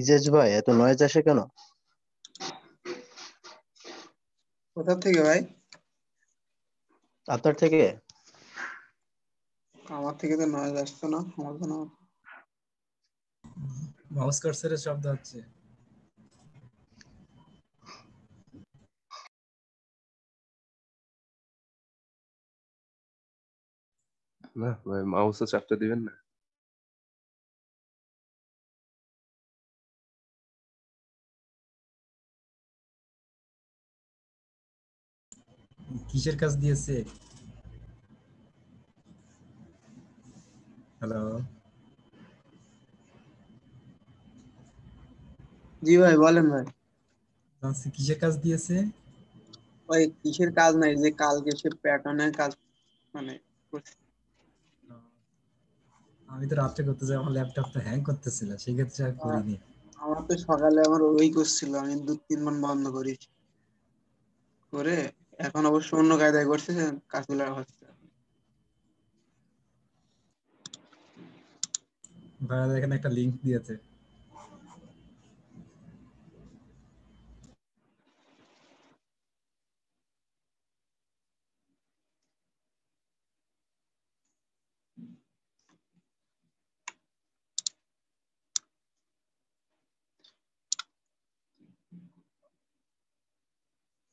ইজেজ ভাই, এত নয়েজ আসে কেন? কোথা থেকে ভাই? আপনার থেকে? আমার থেকে তো নয়েজ আসছে না, আমার তো না। মাউস কার্সারের শব্দ হচ্ছে। না ভাই, মাউসে চাপতে দিবেন না। কিসের কাজ দিয়েছে? হ্যালো, জি ভাই, বলেন ভাই। কিসের কাজ দিয়েছে? ভাই কিসের কাজ নাই, যে কালকে সে প্যাটার্নের কাজ মানে করছে। আমি তো রাত্রে করতে যাই, আমার ল্যাপটপটা হ্যাং করতেছিল, সেই ক্ষেত্রে আর আর করিনি। আমার তো সকালে আমার ওই করছিল, আমি 2-3 বার বন্ধ করি করে এখন অবশ্য অন্য কায়দায় করছে, কাজগুলো হচ্ছে। ভাইয়া এখানে একটা লিংক দিয়েছে।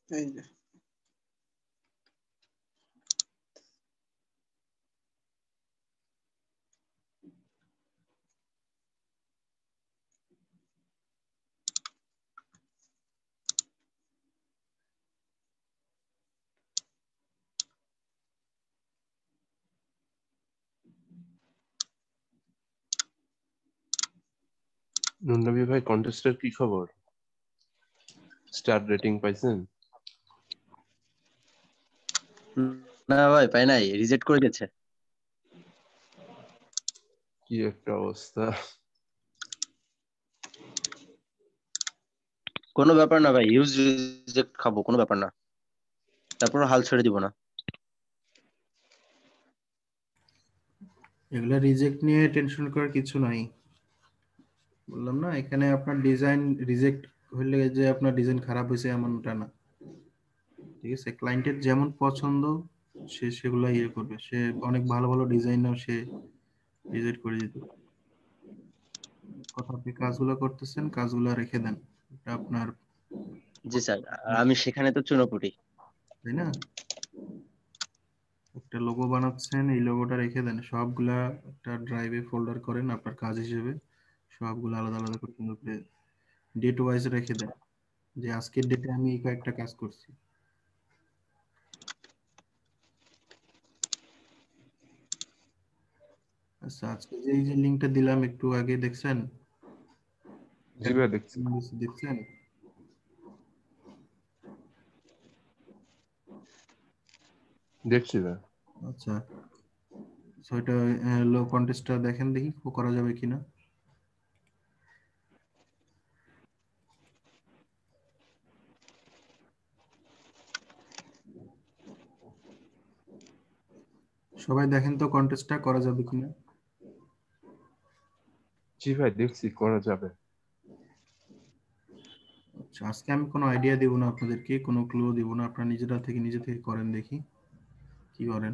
এই যে নুননবী ভাই, কন্টেস্টের কি খবর? স্টার রেটিং পাইছেন? না ভাই, পাই নাই, রিজেক্ট করে দিয়েছে। কি একটা অবস্থা! কোনো ব্যাপার না ভাই, ইউজ রিজেক্ট খাবো, কোনো ব্যাপার না। তারপর হাল ছেড়ে দিব না। এগুলা রিজেক্ট নিয়ে টেনশন করার কিছু নাই। বললাম না, এখানে আপনার ডিজাইন রিজেক্ট হইলে যে আপনার ডিজাইন খারাপ হয়েছে এমনটা না। ঠিক আছে, ক্লায়েন্টের যেমন পছন্দ সে সেগুলো ইয়ে করবে। সে অনেক ভালো ভালো ডিজাইনার সে রিজেক্ট করে দিত। কথা, আপনি কাজগুলো করতেছেন, কাজগুলো রেখে দেন, এটা আপনার, জি স্যার, আর আমি সেখানে তো চুনোপুটি। তাই না? একটা লোগো বানাচ্ছেন, এই লোগোটা রেখে দেন, সবগুলা একটা ড্রাইভে ফোল্ডার করেন আপনার কাজ হিসেবে, সবগুলো আলাদা আলাদা করে সুন্দর করে ডেট ওয়াইজ রেখে দেন, যে আজকের ডেটে আমি এই কয়েকটা কাজ করছি। আচ্ছা, আজকে যে এই যে লিঙ্কটা দিলাম একটু আগে, দেখছেন? জি ভাই, দেখছি। দেখছেন? দেখছি ভাই। আচ্ছা, সো এটা লো কন্টেস্টটা দেখেন, দেখি করা যাবে কিনা। সবাই দেখেন তো কন্টেস্টটা করা যাবে কিনা। জি ভাই, দেখছি করা যাবে। আচ্ছা, আজকে আমি কোনো আইডিয়া দিব না আপনাদেরকে, কোনো ক্লু দিব না, আপনারা নিজে থেকে করেন, দেখি কি করেন।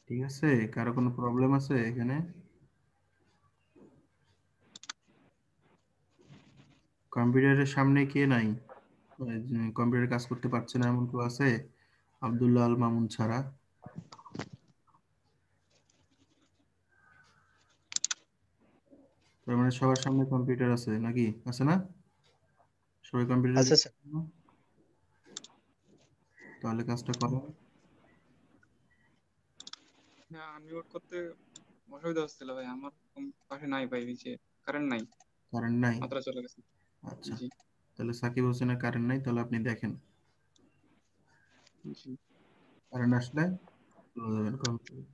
ঠিক আছে, কারো কোনো প্রবলেম আছে এখানে? কম্পিউটারের সামনে কে নাই? কম্পিউটারে কাজ করতে পারছে না এমন কেউ আছে? আব্দুল্লাহ আল মামুন ছাড়া। তার মানে সবার সামনে কম্পিউটার আছে নাকি, আছে না? সবাই কম্পিউটার, আচ্ছা স্যার। তাহলে কাজটা করো। হ্যাঁ, আনমিউট করতে অসুবিধা হচ্ছিল ভাই, আমার পাশে নাই ভাই, যে কারেন্ট নাই, কারেন্ট নাই? মাত্রা চলে গেছে। আচ্ছা, জি তাহলে সাকিব হোসেনের কারেন্ট নাই, তাহলে আপনি দেখেন জি। কারেন্ট আসলে চলে যাবেন কম্পিউটার।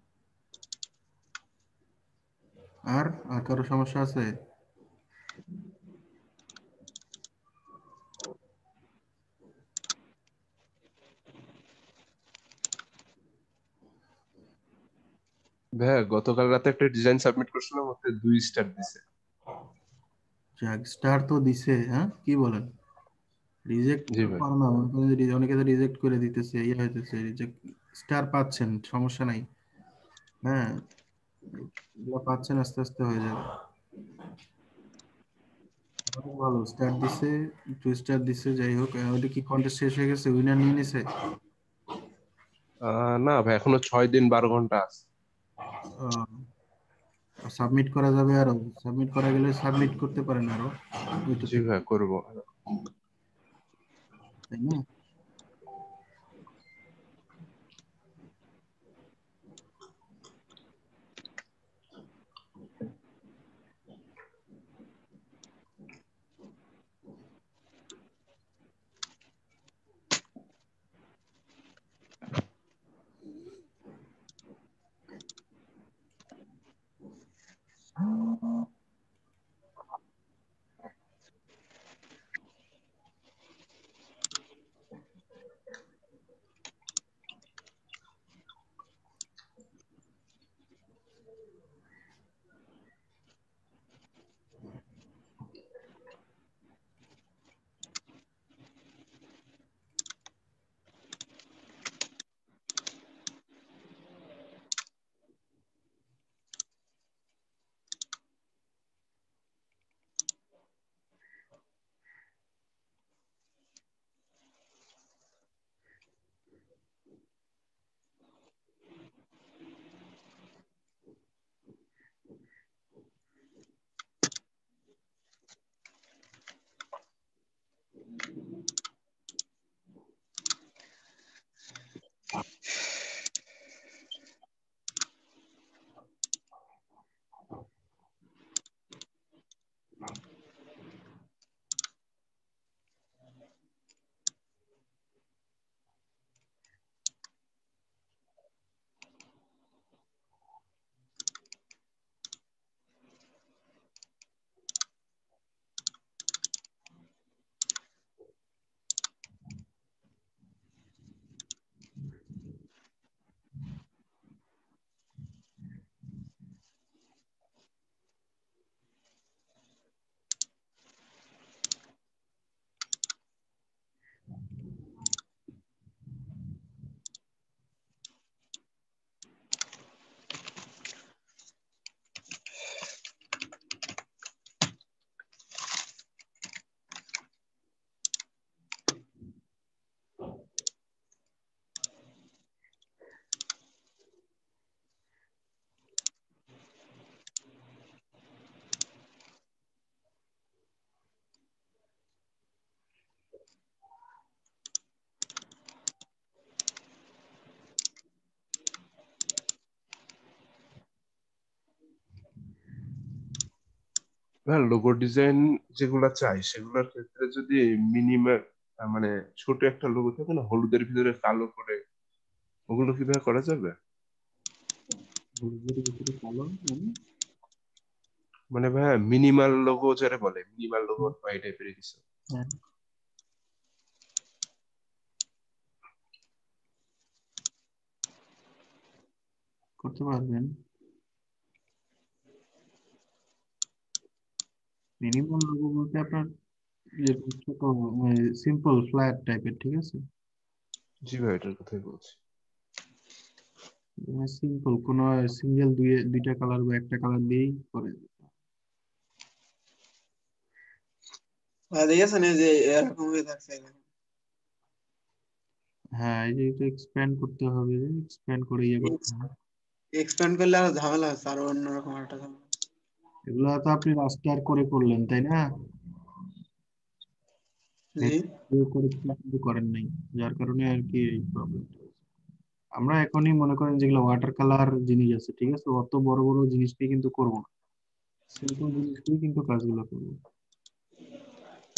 আর আর কারো সমস্যা আছে? ভাইয়া গতকাল রাতে একটা ডিজাইন সাবমিট করছিলাম, ওতে 2 স্টার দিছে। যাক, স্টার তো দিছে, হ্যাঁ কি বলেন? রিজেক্ট জি ভাই। করো না, অনেকে তো রিজেক্ট করে দিতেছে, ইয়ে হইতেছে, রিজেক্ট। স্টার পাচ্ছেন, সমস্যা নাই। হ্যাঁ, এগুলো পাচ্ছেন, আস্তে আস্তে হয়ে যাবে। অনেক ভালো, স্টার দিছে, 2 স্টার দিছে, যাই হোক। ওটা কি কন্টেস্ট শেষ হয়ে গেছে, উইনার নিয়ে নিছে? না ভাই, এখনো 6 দিন 12 ঘন্টা আছে। সাবমিট করা যাবে আরো, সাবমিট করা গেলে সাবমিট করতে পারেন আরো, ওইটা জি থেকে, ভাই, করবো। তাই না? হ্যাঁ, লোগো ডিজাইন যেগুলা চাই সেগুলোর ক্ষেত্রে যদি মিনিমাম মানে ছোট একটা লোগো থাকে না, হলুদের ভিতরে কালো করে, ওগুলো কিভাবে করা যাবে? হলুদের ভিতরে কালো, মানে ভাইয়া মিনিমাল লোগো যারা বলে, মিনিমাল লোগো বা এই টাইপের কিছু। হ্যাঁ, করতে পারবেন। মিনিমাম লোগো বলতে আপনার যেরকম ছোট, সিম্পল ফ্ল্যাট টাইপের, ঠিক আছে? জি ভাই, এটার কথাই বলছি। সিম্পল কোন সিঙ্গেল দুইটা কালার বা একটা কালার দিয়েই করে দিতে হবে। দেখেছেন এই যে এরকম হয়ে থাকছে এখানে। হ্যাঁ, এই যে এটা এক্সপ্যান্ড করতে হবে, এক্সপ্যান্ড করে ইয়ে করতে হবে। এক্সপ্যান্ড করলে আরো ঝামেলা হচ্ছে, আরো অন্যরকম একটা ঝামেলা। এগুলো তো আপনি রাস্টার করে করলেন তাই না? জি করে কিন্তু করেন নাই, যার কারণে আর কি প্রবলেম। আমরা এখনই মনে করেন যেগুলো ওয়াটার কালার জিনিস আছে, ঠিক আছে, অত বড় বড় জিনিসটি কিন্তু করবো না, সিম্পল জিনিস দিয়ে কিন্তু কাজগুলো করবো।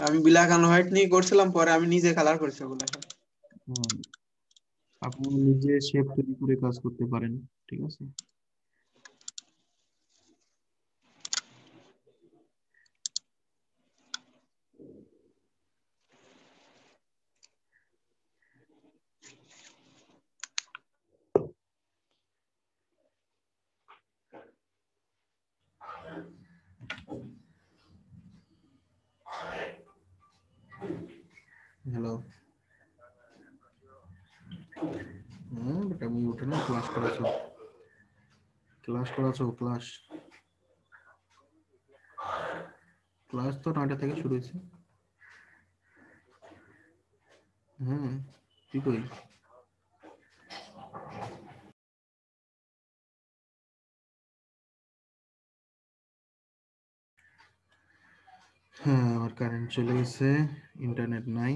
আমি ব্ল্যাক এন্ড হোয়াইট নিয়ে করছিলাম, পরে আমি নিজে কালার করছি ওগুলা। হুম, আপনি নিজে শেপ তৈরি করে কাজ করতে পারেন, ঠিক আছে। হ্যালো, হ্যাঁ বেটা, আমি উঠে না, ক্লাস করাছো, ক্লাস করাছো, ক্লাস ক্লাস তো 9টা থেকে শুরু হয়েছে। হ্যাঁ, তুই কই? হ্যাঁ, আমার কারেন্ট চলে গেছে, ইন্টারনেট নাই,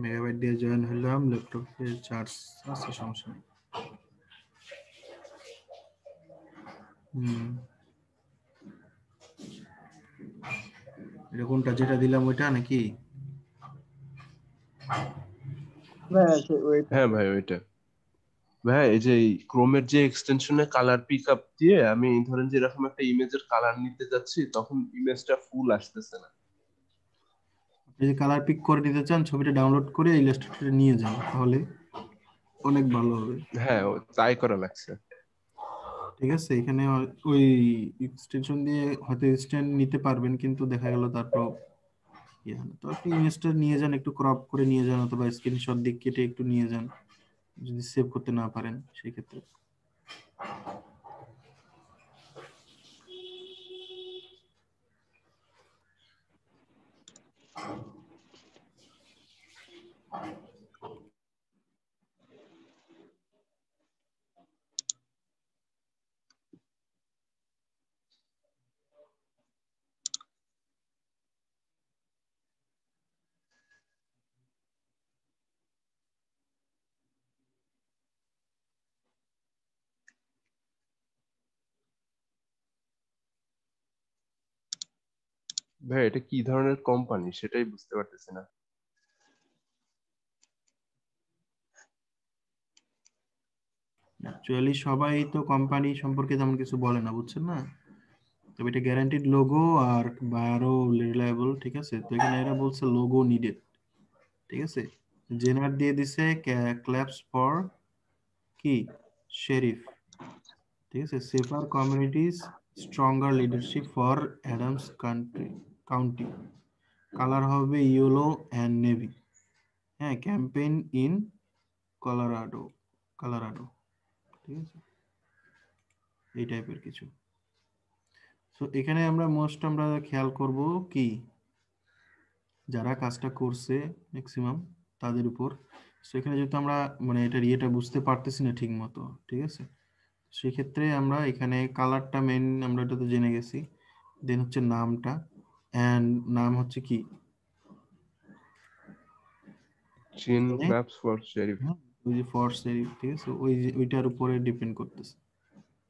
মেগাবাইট দিয়ে জয়েন হলাম, ল্যাপটপে চার্জ আছে, সমস্যা নেই। এটা কোনটা, যেটা দিলাম ওইটা নাকি? হ্যাঁ ভাই ওইটা। ভাই এই যে ক্রোমের যে এক্সটেনশনে কালার পিক আপ দিয়ে আমি ধরেন যে এরকম একটা ইমেজের কালার নিতে যাচ্ছি, তখন ইমেজটা ফুল আসতেছে না। যদি কালার পিক করে নিতে চান, ছবিটা ডাউনলোড করে ইলাস্ট্রেটরে নিয়ে যান, তাহলে অনেক ভালো হবে। হ্যাঁ তাই করা লাগছে। ঠিক আছে, এখানে ওই এক্সটেনশন দিয়ে হয়তো স্ট্যান্ড নিতে পারবেন, কিন্তু দেখা গেল তারপর ইয়ে হয় না। তো আপনি ইমেজটা নিয়ে যান, একটু ক্রপ করে নিয়ে যান, অথবা স্ক্রিনশট দিয়ে কেটে একটু নিয়ে যান, যদি সেভ করতে না পারেন সেই ক্ষেত্রে। ভাই এটা কি ধরনের কোম্পানি সেটাই বুঝতে পারতেছি না। অ্যাকচুয়ালি সবাই তো কোম্পানি সম্পর্কে তেমন কিছু বলে না, বুঝছেন না, তবে এটা গ্যারান্টিড লোগো আর আরো রিলায়েবল, ঠিক আছে। তো এখানে এরা বলছে লোগো নিডেড, ঠিক আছে। জেনার দিয়ে দিছে ক্ল্যাপস ফর কি শেরিফ, ঠিক আছে, safer communities, stronger leadership for Adams County, colour হবে ইয়েলো অ্যান্ড নেভি, হ্যাঁ, ক্যাম্পেইন ইন কলোরাডো, কলোরাডো, ঠিক আছে, এই টাইপের কিছু। সো এখানে আমরা খেয়াল করব কি, যারা কাজটা করছে ম্যাক্সিমাম তাদের উপর। সো এখানে যেহেতু আমরা মানে এটার ইয়েটা বুঝতে পারতেছি না ঠিক মতো, ঠিক আছে, সেক্ষেত্রে আমরা এখানে কালারটা মেইন আমরা এটা তো জেনে গেছি, দেন হচ্ছে নামটা, অ্যান্ড নাম হচ্ছে কি, চিন এখানে ক্ল্যাপস ফর শেরিফ। ওই যে ফর সেরিফ, ঠিক আছে, ওই যে ওইটার উপরে ডিপেন্ড করতেছে,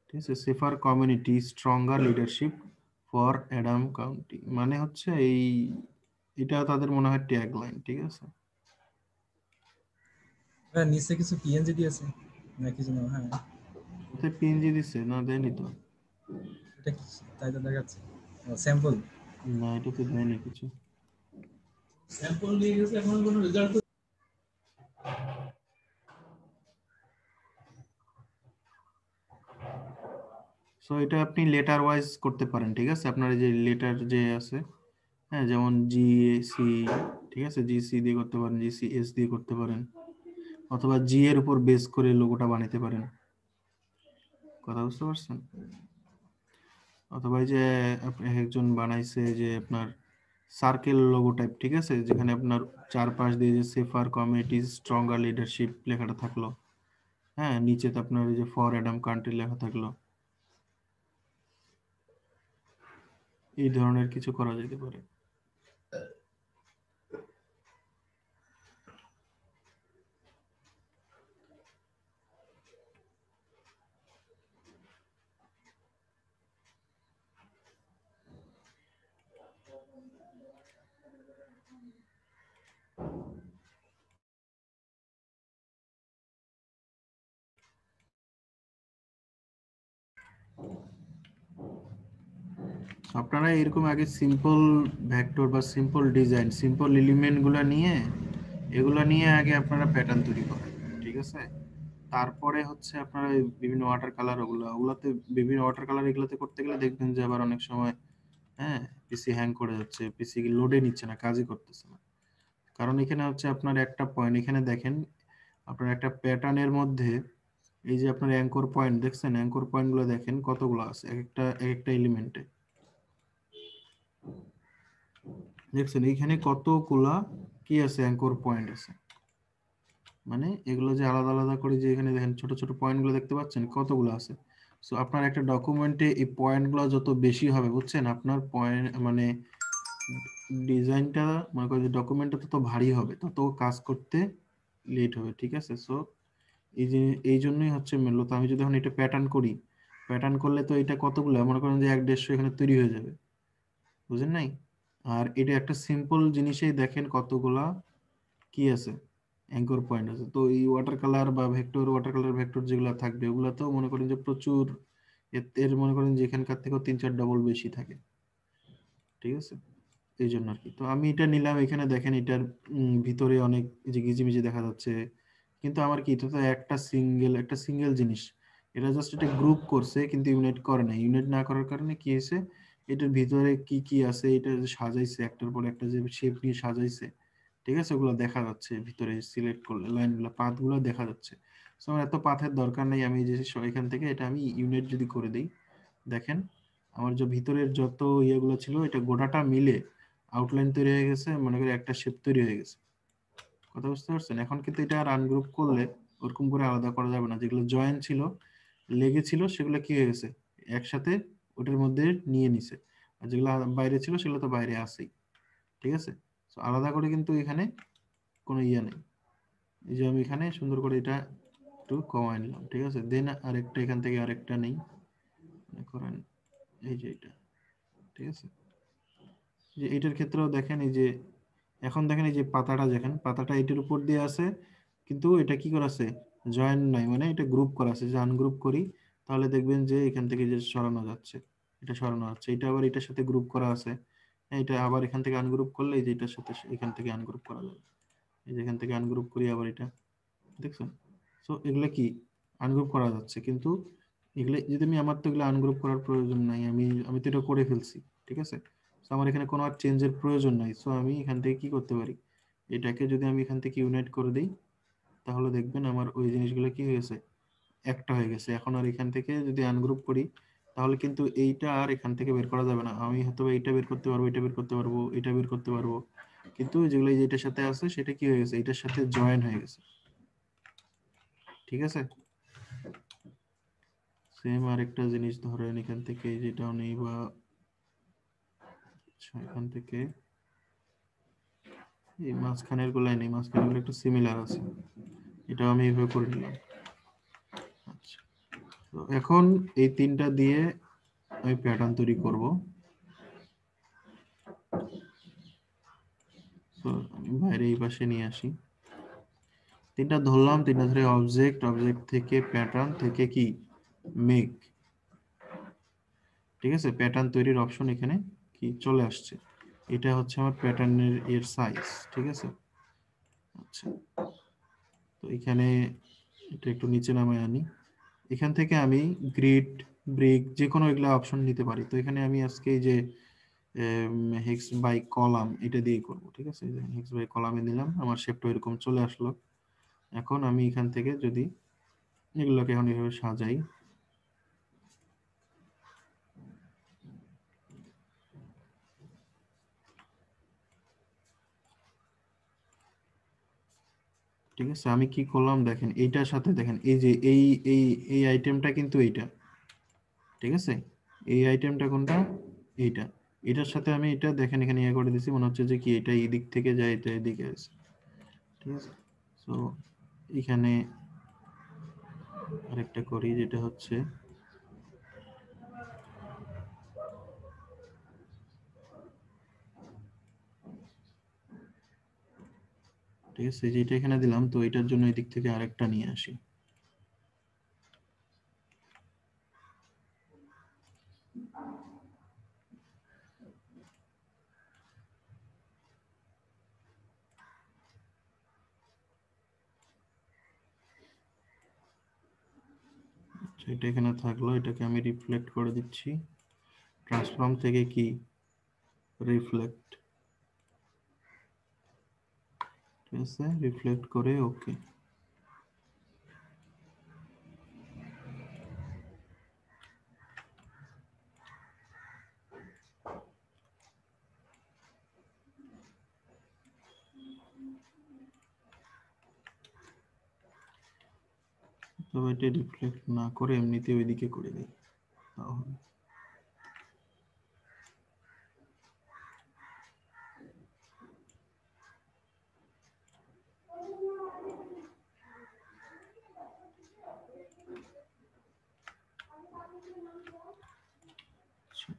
ঠিক আছে। Safer community, stronger leadership for Adam County, মানে হচ্ছে এই, এটা তাদের মনে হয় ট্যাগ লাইন, ঠিক আছে। হ্যাঁ, নিচে কিছু পিএনজি দিয়েছে না কিছু না? হ্যাঁ, কোথায় পিএনজি দিচ্ছে? না, দেয়নি তো। এটা কি? তাই তো দেখাচ্ছে স্যাম্পল। না, এটা তো দেয়নি কিছু। স্যাম্পল নিয়ে গেছে, এখন কোনো রেজাল্ট। সো এটা আপনি লেটার ওয়াইজ করতে পারেন, ঠিক আছে, আপনার এই যে লেটার যে আছে, হ্যাঁ, যেমন জিসি, ঠিক আছে, জিসি দিয়ে করতে পারেন, জিসি এস দিয়ে করতে পারেন, অথবা জি এর উপর বেস করে লোগোটা বানাতে পারেন, কথা বুঝতে পারছেন। অথবা এই যে একজন বানাইছে যে আপনার সার্কেল লোগো টাইপ, ঠিক আছে, যেখানে আপনার চারপাশ দিয়ে যে সেফার কমিউনিটিজ, স্ট্রঙ্গার লিডারশিপ লেখাটা থাকলো, হ্যাঁ, নিচে তো আপনার এই যে ফর অ্যাডাম কান্ট্রি লেখা থাকলো। এই ধরনের কিছু করা যেতে পারে। আপনারা এরকম আগে সিম্পল ভেক্টর বা সিম্পল ডিজাইন, সিম্পল এলিমেন্ট এগুলা নিয়ে আগে আপনারা প্যাটার্ন তৈরি করেন, ঠিক আছে? তারপরে হচ্ছে আপনারা এই বিভিন্ন ওয়াটার কালার ওগুলাতে বিভিন্ন ওয়াটার কালার এগুলাতে করতে গেলে দেখবেন যে আবার অনেক সময় হ্যাঁ পিসি হ্যাং করে যাচ্ছে, পিসি লোডে নিচ্ছে না, কাজই করতেছে না। কারণ এখানে হচ্ছে আপনার একটা পয়েন্ট, এখানে দেখেন আপনার একটা প্যাটার্নের মধ্যে এই যে আপনার অ্যাঙ্কর পয়েন্ট দেখছেন, অ্যাঙ্কর পয়েন্ট গুলো দেখেন কতগুলো আছে এক একটা এলিমেন্টে, দেখছেন এইখানে কতগুলা কি আছে, অ্যাঙ্কর পয়েন্ট আছে। মানে এগুলো যে আলাদা আলাদা করে যে এখানে দেখেন ছোট ছোট পয়েন্ট গুলো দেখতে পাচ্ছেন কতগুলো আছে। সো আপনার একটা ডকুমেন্টে এই পয়েন্ট গুলো যত বেশি হবে বুঝছেন, আপনার পয়েন্ট মানে ডিজাইনটা মনে করেন যে ডকুমেন্টটা তত ভারী হবে, তত কাজ করতে লেট হবে, ঠিক আছে? সো এই জন্যই হচ্ছে মূলত আমি যদি এখন এটা প্যাটার্ন করি, প্যাটার্ন করলে তো এটা কতগুলো মনে করেন যে 1-150 এখানে তৈরি হয়ে যাবে, বুঝেন নাই? আর এটা একটা সিম্পল জিনিসেই দেখেন কতগুলা কি আছে, অ্যাঙ্কর পয়েন্ট আছে। তো এই ওয়াটার কালার বা ওয়াটার কালার ভেক্টর যেগুলো থাকবে ওগুলা তো মনে করেন যে প্রচুর, এর মনে করেন যে এখানকার থেকেও 3-4 ডবল বেশি থাকে, ঠিক আছে? এই জন্য আর কি। তো আমি এটা নিলাম, এখানে দেখেন এটার ভিতরে অনেক এই যে গিজিমিজি দেখা যাচ্ছে, কিন্তু আমার কি এটা তো একটা সিঙ্গেল জিনিস, এটা জাস্ট এটা গ্রুপ করছে কিন্তু ইউনিট করে না। ইউনিট না করার কারণে কি হয়েছে, এটার ভিতরে কি কি আছে এটা যে সাজাইছে একটার পর একটা যে শেপ নিয়ে সাজাইছে, ঠিক আছে? ওগুলো দেখা যাচ্ছে ভিতরে, সিলেক্ট করলে লাইনগুলো পাথগুলো দেখা যাচ্ছে। সো আমার এত পাথের দরকার নেই, আমি যে এখান থেকে এটা আমি ইউনিট যদি করে দিই, দেখেন আমার যে ভিতরের যত ইয়েগুলো ছিল এটা গোটাটা মিলে আউটলাইন তৈরি হয়ে গেছে, মনে করি একটা শেপ তৈরি হয়ে গেছে। কথা বুঝতে পারছেন? এখন কিন্তু এটা আর আনগ্রুপ করলে ওরকম করে আলাদা করা যাবে না, যেগুলো জয়েন ছিল লেগেছিল সেগুলো কি হয়ে গেছে একসাথে ওটার মধ্যে নিয়ে নিছে, আর যেগুলো বাইরে ছিল সেগুলো তো বাইরে আসেই, ঠিক আছে? তো আলাদা করে কিন্তু এখানে কোনো ইয়ে নেই। এই যে আমি এখানে সুন্দর করে এটা একটু কমায় নিলাম, ঠিক আছে? দেন আরেকটা এখান থেকে আরেকটা নেই, মনে করেন এই যে এটা, ঠিক আছে? যে এটার ক্ষেত্রেও দেখেন এই যে এখন দেখেন এই যে পাতাটা দেখেন, পাতাটা এটার উপর দিয়ে আছে কিন্তু এটা কি করা আছে, জয়েন নাই, মানে এটা গ্রুপ করা আছে। যে আনগ্রুপ করি তাহলে দেখবেন যে এখান থেকে যে সরানো যাচ্ছে, এটা সরানো যাচ্ছে, এটা আবার এটার সাথে গ্রুপ করা আছে, এটা আবার এখান থেকে আনগ্রুপ করলে এই যে এটার সাথে এখান থেকে আনগ্রুপ করা যাবে, এই যে এখান থেকে আনগ্রুপ করি আবার এটা, দেখছেন? সো এগুলা কি আনগ্রুপ করা যাচ্ছে, কিন্তু এগুলো যদি আমার তো এগুলো আনগ্রুপ করার প্রয়োজন নাই, আমি তো এটা করে ফেলছি, ঠিক আছে? তো আমার এখানে কোনো আর চেঞ্জের প্রয়োজন নাই। সো আমি এখান থেকে কি করতে পারি, এটাকে যদি আমি এখান থেকে ইউনাইট করে দিই তাহলে দেখবেন আমার ওই জিনিসগুলো কি হয়েছে, একটা হয়ে গেছে। এখন আর এখান থেকে যদি আনগ্রুপ করি তাহলে কিন্তু এইটা আর এখান থেকে বের করা যাবে না। আমি হয়তো এইটা বের করতে পারবো, এটা বের করতে পারবো, এটা বের করতে পারবো, কিন্তু যেগুলো যেটার সাথে আছে সেটা কি হয়ে গেছে, এটার সাথে জয়েন হয়ে গেছে, ঠিক আছে? সেম আরেকটা জিনিস ধরেন এখান থেকে যেটাও নেই, বা এখান থেকে এই মাঝখানের গুলাই নেই, মাঝখানের গুলো একটু সিমিলার আছে, এটাও আমি এইভাবে করে নিলাম। আচ্ছা, তো এখন এই তিনটা দিয়ে আমি প্যাটার্ন তৈরি করব। তো আমি বাইরে এই পাশে নিয়ে আসি, তিনটা ধরলাম, তিনটা ধরে অবজেক্ট, অবজেক্ট থেকে প্যাটার্ন, থেকে কি মেক, ঠিক আছে? প্যাটার্ন তৈরির অপশন এখানে কি চলে আসছে, এটা হচ্ছে আমার প্যাটার্নের এর সাইজ, ঠিক আছে? আচ্ছা, তো এখানে এটা একটু নিচে নামায় আনি, এখান থেকে আমি গ্রিড, ব্রিক যে কোনো এগুলা অপশন নিতে পারি। তো এখানে আমি আজকে এই যে হেক্স বাই কলাম এটা দিয়ে করব, ঠিক আছে? হেক্স বাই কলামে দিলাম, আমার শেপটা এরকম চলে আসলো। এখন আমি এখান থেকে যদি এগুলোকে এখন এইভাবে সাজাই, ঠিক আছে? আমি কি করলাম দেখেন, এইটার সাথে দেখেন এই যে এই এই এই আইটেমটা কিন্তু এইটা, ঠিক আছে? এই আইটেমটা কোনটা, এইটা। এটার সাথে আমি এটা দেখেন এখানে ইয়ে করে দিছি, মনে হচ্ছে যে কি এটা এই দিক থেকে যায়, এটা এদিকে আছে, ঠিক আছে। সো এখানে আরেকটা করি, যেটা হচ্ছে ঠিক আছে, যেটা এখানে দিলাম, তো এটার জন্য এই দিক থেকে আরেকটা নিয়ে আসি। এটা এখানে থাকলো, এটাকে আমি রিফ্লেক্ট করে দিচ্ছি। ট্রান্সফর্ম থেকে কি রিফ্লেক্ট, ঠিক আছে, রিফ্লেক্ট করে ওকে। তবে এটা রিফ্লেক্ট না করে এমনিতে ওইদিকে করে দিই তাহলে। আচ্ছা,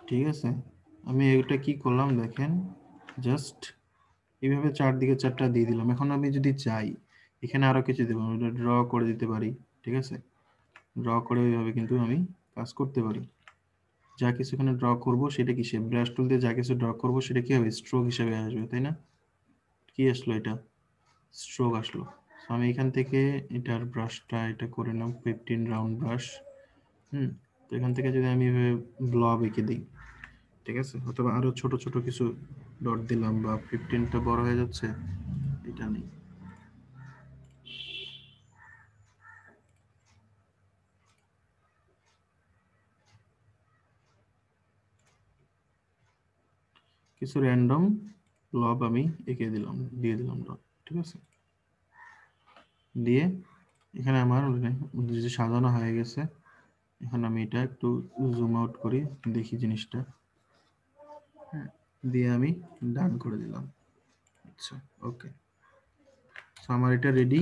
ঠিক আছে, আমি এটা কি করলাম দেখেন, জাস্ট এইভাবে চারদিকে চারটা দিয়ে দিলাম। এখন আমি যদি চাই এখানে আরো কিছু দেবো, এটা ড্র করে দিতে পারি, ঠিক আছে। ড্র করে ওইভাবে কিন্তু আমি কাজ করতে পারি। যা কিছু এখানে ড্র করবো সেটা কিসে, ব্রাশ টুল দিয়ে যা কিছু ড্র করবো সেটা কি হবে, স্ট্রোক হিসেবে আসবে, তাই না? কি আসলো, এটা স্ট্রোক আসলো। So আমি এখান থেকে এটার ব্রাশটা এটা করে নিলাম 15 রাউন্ড ব্রাশ। তো এখান থেকে যদি আমি ব্লব এঁকে দিই, ঠিক আছে, অথবা আরো ছোট ছোট কিছু ডট দিলাম, বা 15টা বড় হয়ে যাচ্ছে, এটা নেই। কিছু র্যান্ডম ব্লব আমি এঁকে দিলাম, দিয়ে দিলাম ডট, ঠিক আছে। দিয়ে এখানে আমার যে সাজানো হয়ে গেছে, এখন আমি এটা একটু জুম আউট করি, দেখি জিনিসটা। হ্যাঁ, দিয়ে আমি ডান করে দিলাম। আচ্ছা, ওকে, আমার এটা রেডি।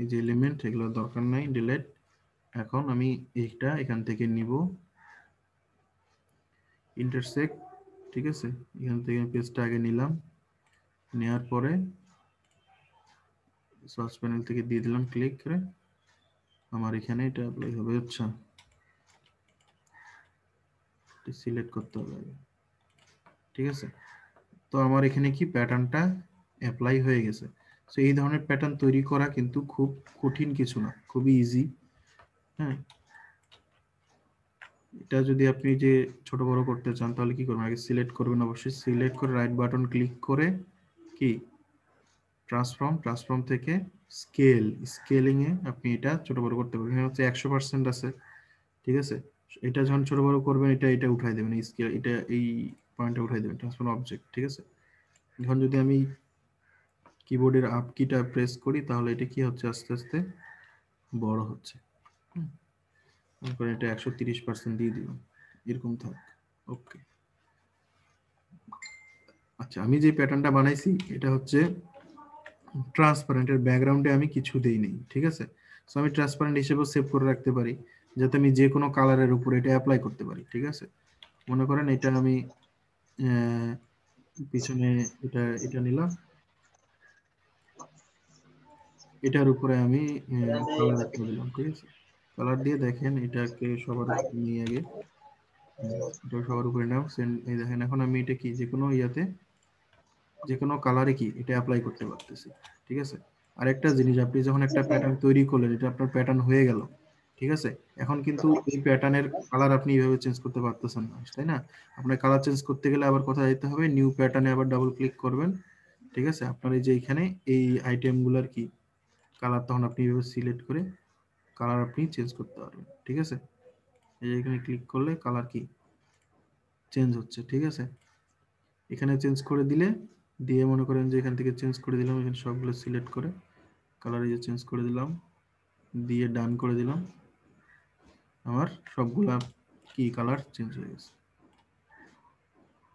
এই যে এলিমেন্ট, এগুলো দরকার নাই, ডিলিট। এখন আমি এইটা এখান থেকে নিব, ইন্টারসেক্ট, ঠিক আছে। এখান থেকে পেজটা আগে নিলাম, নেওয়ার পরে সার্চ প্যানেল থেকে দিয়ে দিলাম ক্লিক করে, আমার এখানে এটা অ্যাপ্লাই হবে। আচ্ছা, সিলেক্ট করতে হবে, ঠিক আছে। তো আমার এখানে কি প্যাটার্নটা অ্যাপ্লাই হয়ে গেছে। সো এই ধরনের প্যাটার্ন তৈরি করা কিন্তু খুব কঠিন কিছু না, খুবই ইজি। হ্যাঁ, এটা যদি আপনি যে ছোট বড় করতে চান তাহলে কি করবেন, আগে সিলেক্ট করবেন, অবশ্যই সিলেক্ট করে রাইট বাটন ক্লিক করে কি ট্রান্সফর্ম থেকে স্কেলিং এ আপনি এটা ছোট বড় করতে পারবেন। এখানে হচ্ছে 100% আছে, ঠিক আছে। এটা যখন ছোট বড় করবেন, এটা উঠাই দেবেন, এই স্কেল, এটা এই পয়েন্টটা উঠাই দেবেন, ট্রান্সফর্ম অবজেক্ট, ঠিক আছে। এখন যদি আমি কিবোর্ডের আপ কিটা প্রেস করি, তাহলে এটা কি হচ্ছে, আস্তে আস্তে বড় হচ্ছে। তারপরে এটা 130% দিয়ে দিলাম, এরকম থাক, ওকে। আচ্ছা, আমি যে প্যাটার্নটা বানাইছি এটা হচ্ছে ট্রান্সপারেন্টের ব্যাকগ্রাউন্ডে আমি কিছু দেই নেই, ঠিক আছে। সো আমি ট্রান্সপারেন্ট হিসেবেও সেভ করে রাখতে পারি, যাতে আমি যে কোনো কালারের উপর এটা অ্যাপ্লাই করতে পারি, ঠিক আছে। মনে করেন এটা আমি পিছনে এটা এটা নিলাম, এটার উপরে আমি কালার একটা দিলাম, ঠিক আছে। কালার দিয়ে দেখেন এটাকে সবার উপরে নিয়ে আগে, এটা সবার উপরে নাও সেন্ড, এই দেখেন এখন আমি এটা কি যে কোনো ইয়াতে যে কোনো কালারে কি এটা অ্যাপ্লাই করতে পারতেছি, ঠিক আছে। আরেকটা জিনিস, আপনি যখন একটা প্যাটার্ন তৈরি করলেন, এটা আপনার প্যাটার্ন হয়ে গেল, ঠিক আছে। এখন কিন্তু এই প্যাটার্নের কালার আপনি এইভাবে চেঞ্জ করতে পারতেছেন না, তাই না? আপনার কালার চেঞ্জ করতে গেলে আবার কোথায় যেতে হবে, নিউ প্যাটার্নে আবার ডাবল ক্লিক করবেন, ঠিক আছে। আপনার এই যে এখানে এই আইটেমগুলোর কি কালার, তখন আপনি এইভাবে সিলেক্ট করে কালার আপনি চেঞ্জ করতে পারবেন, ঠিক আছে। এই যে এখানে ক্লিক করলে কালার কি চেঞ্জ হচ্ছে, ঠিক আছে। এখানে চেঞ্জ করে দিলে দিয়ে মনে করেন যে এখান থেকে চেঞ্জ করে দিলাম, এখানে সবগুলো সিলেক্ট করে কালার এই যে চেঞ্জ করে দিলাম, দিয়ে ডান করে দিলাম, আমার সবগুলা কি কালার চেঞ্জ হয়ে গেছে।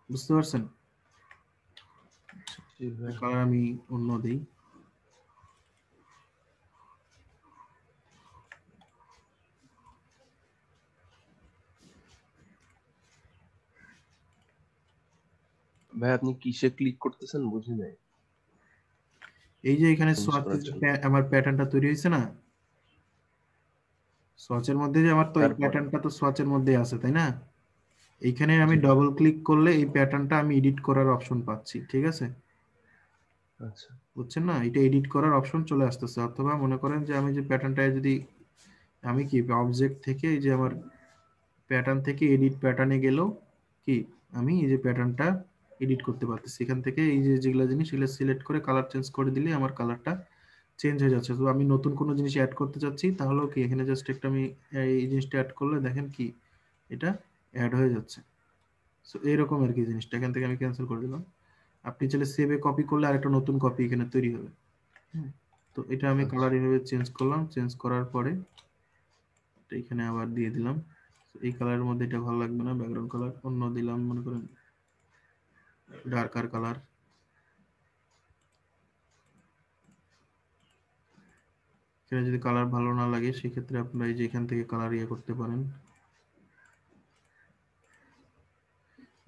বুঝতে পারছেন? জি ভাই। কালার আমি অন্য দিই। ভাই আপনি কিসে ক্লিক করতেছেন বুঝি নাই এই যে এখানে চেঞ্জ সোয়াচে করার যে জন্য। আমার প্যাটার্নটা তৈরি হয়েছে না, সোয়াচের মধ্যে যে আমার তো এই তারপরে প্যাটার্নটা তো সোয়াচের মধ্যে আছে তাই না? এইখানে আমি জি ভাই। ডবল ক্লিক করলে এই প্যাটার্নটা আমি এডিট করার অপশন পাচ্ছি, ঠিক আছে? আচ্ছা বুঝছেন না, এটা এডিট করার অপশন চলে আসতেছে। অথবা মনে করেন যে আমি যে প্যাটার্নটায় যদি আমি কি অবজেক্ট থেকে এই যে আমার প্যাটার্ন থেকে এডিট প্যাটার্নে গেলেও কি আমি এই যে প্যাটার্নটা এডিট করতে পারতেছি। এখান থেকে এই যে যেগুলো জিনিস সেগুলো সিলেক্ট করে কালার চেঞ্জ করে দিলে আমার কালারটা চেঞ্জ হয়ে যাচ্ছে। তো আমি নতুন কোনো জিনিস অ্যাড করতে চাচ্ছি তাহলেও কি এখানে জাস্ট একটা আমি এই জিনিসটা অ্যাড করলে দেখেন কি এটা অ্যাড হয়ে যাচ্ছে। সো এইরকম আর কি জিনিসটা। এখান থেকে আমি ক্যান্সেল করে দিলাম। আপনি চাইলে সেভে কপি করলে আরেকটা নতুন কপি এখানে তৈরি হবে। তো এটা আমি আচ্ছা কালার এভাবে চেঞ্জ করলাম, চেঞ্জ করার পরে এটা এখানে আবার দিয়ে দিলাম। এই কালারের মধ্যে এটা ভালো লাগবে না, ব্যাকগ্রাউন্ড কালার অন্য দিলাম, মনে করেন ডার্কার কালার। এখানে যদি কালার ভালো না লাগে সেক্ষেত্রে আপনারা এই যে এখান থেকে কালার ইয়ে করতে পারেন।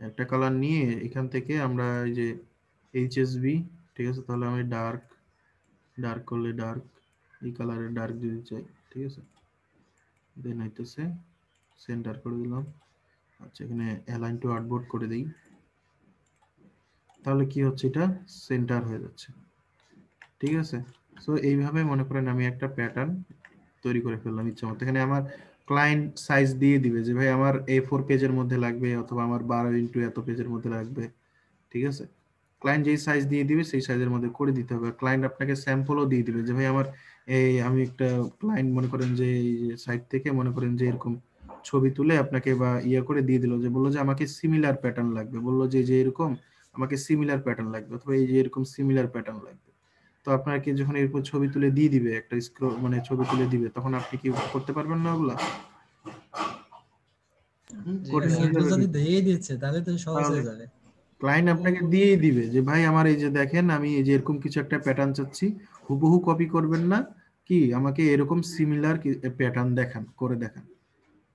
একটা কালার নিয়ে এখান থেকে আমরা এই যে HSB, ঠিক আছে, তাহলে আমি ডার্ক ডার্ক করলে ডার্ক এই কালারের ডার্ক দিতে চাই, ঠিক আছে, দেন হইতেছে সেন্টার করে দিলাম। আচ্ছা এখানে অ্যালাইন টু আর্টবোর্ড করে দিই, তাহলে কি হচ্ছে এটা সেন্টার হয়ে যাচ্ছে, ঠিক আছে। সো এইভাবে মনে করেন আমি একটা প্যাটার্ন তৈরি করে ফেললাম ইচ্ছা মতো। এখানে আমার ক্লায়েন্ট সাইজ দিয়ে দিবে যে ভাই আমার A4 পেজের মধ্যে লাগবে অথবা আমার 12x এত পেজের মধ্যে লাগবে, ঠিক আছে। ক্লায়েন্ট যেই সাইজ দিয়ে দিবে সেই সাইজের মধ্যে করে দিতে হবে। ক্লায়েন্ট আপনাকে স্যাম্পলও দিয়ে দিবে যে ভাই আমার এই আমি একটা ক্লায়েন্ট মনে করেন যে এই সাইট থেকে মনে করেন যে এরকম ছবি তুলে আপনাকে বা ইয়ে করে দিয়ে দিল, যে বললো যে আমাকে সিমিলার প্যাটার্ন লাগবে, বললো যে এরকম আমাকে সিমিলার প্যাটার্ন লাগবে অথবা এই যে এরকম সিমিলার প্যাটার্ন লাগবে। তো আপনাকে যখন এরপর ছবি তুলে দিয়ে দিবে, একটা স্ক্রল মানে ছবি তুলে দিবে, তখন আপনি কি করতে পারবেন না ওগুলা? জি কঠিন হয়ে স্যাম্পল যাবে যদি কিন্তু। দিয়ে দিচ্ছে তাহলে তো সহজ তাহলে হয়ে যাবে। ক্লায়েন্ট আপনাকে দিয়েই দিবে যে ভাই আমার এই যে দেখেন আমি এই যে এরকম কিছু একটা প্যাটার্ন চাচ্ছি, হুবহু কপি করবেন না, কি আমাকে এরকম সিমিলার প্যাটার্ন দেখান, করে দেখান।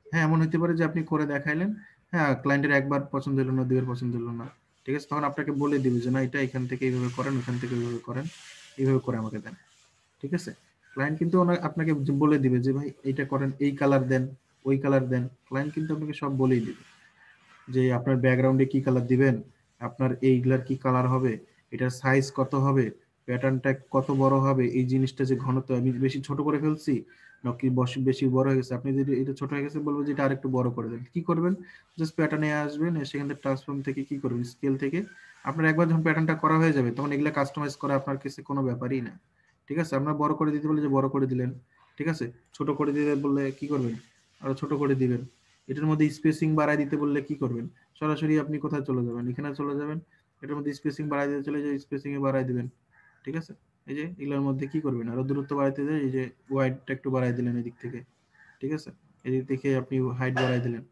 হ্যাঁ এমন হতে পারে যে আপনি করে দেখাইলেন, হ্যাঁ ক্লায়েন্টের একবার পছন্দ হলো না, দুইবার পছন্দ হলো না, ঠিক আছে, তখন আপনাকে বলে দিবে যে না এটা এখান থেকে এইভাবে করেন, ওখান থেকে এইভাবে করেন, এইভাবে করে আমাকে দেন, ঠিক আছে। ক্লায়েন্ট কিন্তু আপনাকে বলে দিবে যে ভাই এইটা করেন, এই কালার দেন, ওই কালার দেন। ক্লায়েন্ট কিন্তু আপনাকে সব বলেই দিবে যে আপনার ব্যাকগ্রাউন্ডে কি কালার দিবেন, আপনার এইগুলার কি কালার হবে, এটার সাইজ কত হবে, প্যাটার্নটা কত বড় হবে, এই জিনিসটা যে ঘনত্ব আমি বেশি ছোট করে ফেলছি নাকি বেশি বড় হয়ে গেছে। আপনি যদি এটা ছোট হয়ে গেছে বলবো যে এটা আরেকটু বড় করে দেন, কি করবেন, জাস্ট প্যাটার্নে আসবেন, সেখান থেকে ট্রান্সফর্ম থেকে কি করবেন, স্কেল থেকে আপনার একবার যখন প্যাটার্নটা করা হয়ে যাবে তখন এগুলা কাস্টমাইজ করা আপনার কাছে কোনো ব্যাপারই না, ঠিক আছে। আপনার বড় করে দিতে বলে যে বড় করে দিলেন, ঠিক আছে, ছোট করে দিতে বললে কি করবেন, আরো ছোট করে দিবেন। এটার মধ্যে স্পেসিং বাড়ায় দিতে বললে কি করবেন, সরাসরি আপনি কোথায় চলে যাবেন, এখানে চলে যাবেন, এটার মধ্যে স্পেসিং বাড়ায় দিতে চলে যে স্পেসিং এ বাড়ায় দিবেন, ঠিক আছে। এই যে এগুলোর মধ্যে কি করবেন, আরো দূরত্ব বাড়াইতে যায় এই যে ওয়াইডটা একটু বাড়ায় দিলেন এদিক থেকে, ঠিক আছে, এদিক থেকে আপনি হাইট বাড়ায় দিলেন,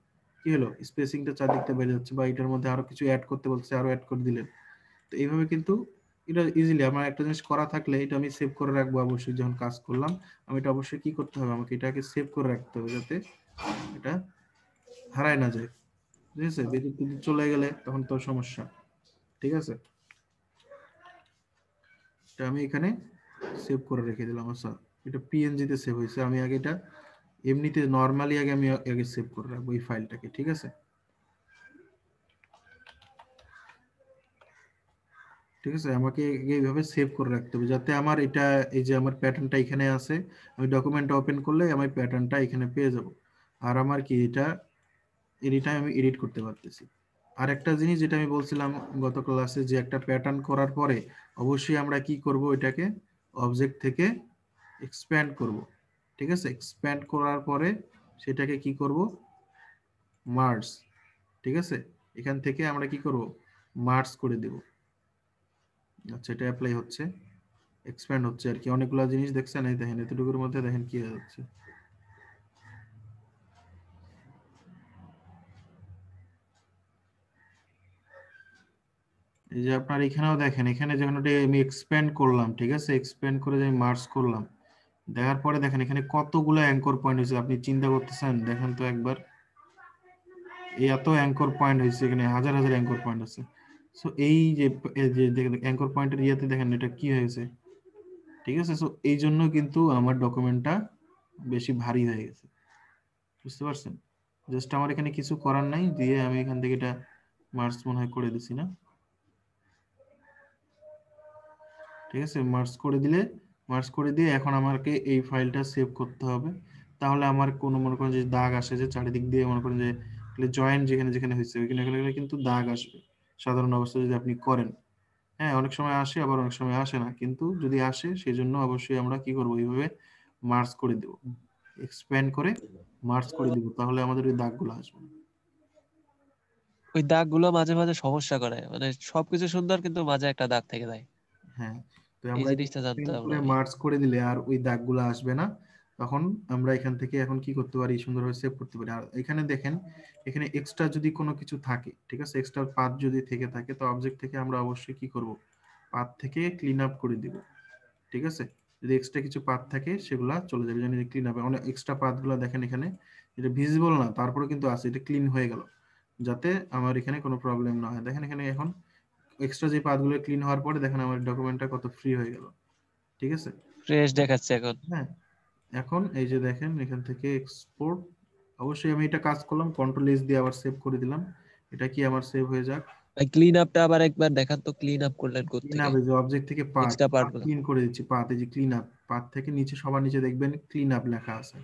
কি হলো স্পেসিংটা চারদিকটা বেড়ে যাচ্ছে। বা এটার মধ্যে আরো কিছু অ্যাড করতে বলছে, আরো অ্যাড করে দিলেন। তো এইভাবে কিন্তু এটা ইজিলি আমার একটা জিনিস করা থাকলে এটা আমি সেভ করে রাখবো অবশ্যই। যখন কাজ করলাম আমি এটা অবশ্যই কি করতে হবে, আমাকে এটাকে সেভ করে রাখতে হবে যাতে এটা হারায় না যায়, ঠিক আছে। বিদ্যুৎ টিদ্যুৎ চলে গেলে তখন তো সমস্যা, ঠিক আছে। এটা আমি এখানে সেভ করে রেখে দিলাম। আচ্ছা এটা পিএনজি তে সেভ হয়েছে, আমি আগে এটা এমনিতে নরমালি আমি আগে সেভ করে রাখবো এই ফাইলটাকে, ঠিক আছে। ঠিক আছে আমাকে এইভাবে সেভ করে রাখতে হবে যাতে আমার এটা এই যে আমার প্যাটার্নটা এখানে আছে, আমি ডকুমেন্টটা ওপেন করলে আমার প্যাটার্নটা এখানে পেয়ে যাব। আর আমার কি এটা এনিটাইম আমি এডিট করতে পারতেছি। আর একটা জিনিস যেটা আমি বলছিলাম গত ক্লাসে, যে একটা প্যাটার্ন করার পরে অবশ্যই আমরা কি করব, এটাকে অবজেক্ট থেকে এক্সপ্যান্ড করব, ঠিক আছে। এক্সপ্যান্ড করার পরে সেটাকে কি করব, মার্জ, ঠিক আছে। এখান থেকে আমরা কি করব, মার্জ করে দেব, আচ্ছা, এটা অ্যাপ্লাই হচ্ছে, এক্সপ্যান্ড হচ্ছে আর কি, অনেকগুলো জিনিস দেখছেন, এই দেখেন এতটুকুর মধ্যে দেখেন কি হচ্ছে। এই যে আপনার এখানেও দেখেন, এখানে যখন ওটা আমি এক্সপ্যান্ড করলাম, ঠিক আছে, এক্সপ্যান্ড করে যে মার্জ করলাম, দেখার পরে দেখেন এখানে কতগুলো অ্যাঙ্কর পয়েন্ট হয়েছে, আপনি চিন্তা করতেছেন, দেখেন তো একবার, এই এত অ্যাঙ্কর পয়েন্ট হয়েছে, এখানে হাজার হাজার অ্যাঙ্কর পয়েন্ট আছে। সো এই যে দেখেন অ্যাঙ্কর পয়েন্টের ইয়েতে দেখেন এটা কি হয়েছে, ঠিক আছে। সো এই জন্য কিন্তু আমার ডকুমেন্টটা বেশি ভারী হয়ে গেছে, বুঝতে পারছেন। জাস্ট আমার এখানে কিছু করার নাই, দিয়ে আমি এখান থেকে এটা মার্জ মনে হয় করে দিছি না, ঠিক আছে, মার্জ করে দিলে, মার্জ করে দিয়ে এখন আমাকে এই ফাইলটা সেভ করতে হবে। তাহলে আমার কোনো মনে করেন যে দাগ আসে যে চারিদিক দিয়ে, মনে করেন যে জয়েন্ট যেখানে যেখানে হয়েছে ওইখানে ওখানে কিন্তু দাগ আসবে সাধারণ অবস্থায় যদি আপনি করেন। হ্যাঁ, অনেক সময় আসে, আবার অনেক সময় আসে না, কিন্তু যদি আসে সেই জন্য অবশ্যই আমরা কি করবো, এইভাবে মার্জ করে দেব, এক্সপ্যান্ড করে মার্জ করে দিব, তাহলে আমাদের ওই দাগগুলো আসবে। ওই দাগগুলো মাঝে মাঝে সমস্যা করে, মানে সবকিছু সুন্দর কিন্তু মাঝে একটা দাগ থেকে যায়। হ্যাঁ, তো এই আমরা জিনিসটা জানতাম না আমি। মার্জ করে দিলে আর ওই দাগগুলো আসবে না, তখন আমরা এখান থেকে এখন কি করতে পারি, সুন্দরভাবে সেভ করতে পারি। আর এখানে দেখেন, এখানে এক্সট্রা যদি কোনো কিছু থাকে, ঠিক আছে, এক্সট্রা পাথ যদি থেকে থাকে, তো অবজেক্ট থেকে আমরা অবশ্যই কি করব, পাথ থেকে ক্লিন আপ করে দিব, ঠিক আছে। যদি এক্সট্রা কিছু পাথ থাকে সেগুলা চলে যাবে, জানি ক্লিন আপ। অনেক এক্সট্রা পাথগুলো দেখেন এখানে, এটা ভিজিবল না, তারপরে কিন্তু আছে, এটা ক্লিন হয়ে গেল, যাতে আমার এখানে কোনো প্রবলেম না হয়। দেখেন এখানে এখন এক্সট্রা যে পাথগুলো ক্লিন হওয়ার পরে দেখেন আমার ডকুমেন্টটা কত ফ্রি হয়ে গেল, ঠিক আছে। ফ্রেশ দেখাচ্ছে এখন। হ্যাঁ, এখন এই যে দেখেন এখান থেকে এক্সপোর্ট, অবশ্যই আমি এটা কাজ করলাম, কন্ট্রোল এস দিয়ে আবার সেভ করে দিলাম, এটা কি আমার সেভ হয়ে যাক। ভাই ক্লিন আপটা আবার একবার দেখান তো, ক্লিন আপ করলেন কোথা ক্লিন থেকে? আপ, এই যে অবজেক্ট থেকে পাথ এক্সট্রা পার্ট গুলো। ক্লিন করে দিচ্ছি, পাথ, এই যে ক্লিন আপ, পাথ থেকে নিচে সবার নিচে দেখবেন ক্লিন আপ লেখা আছে,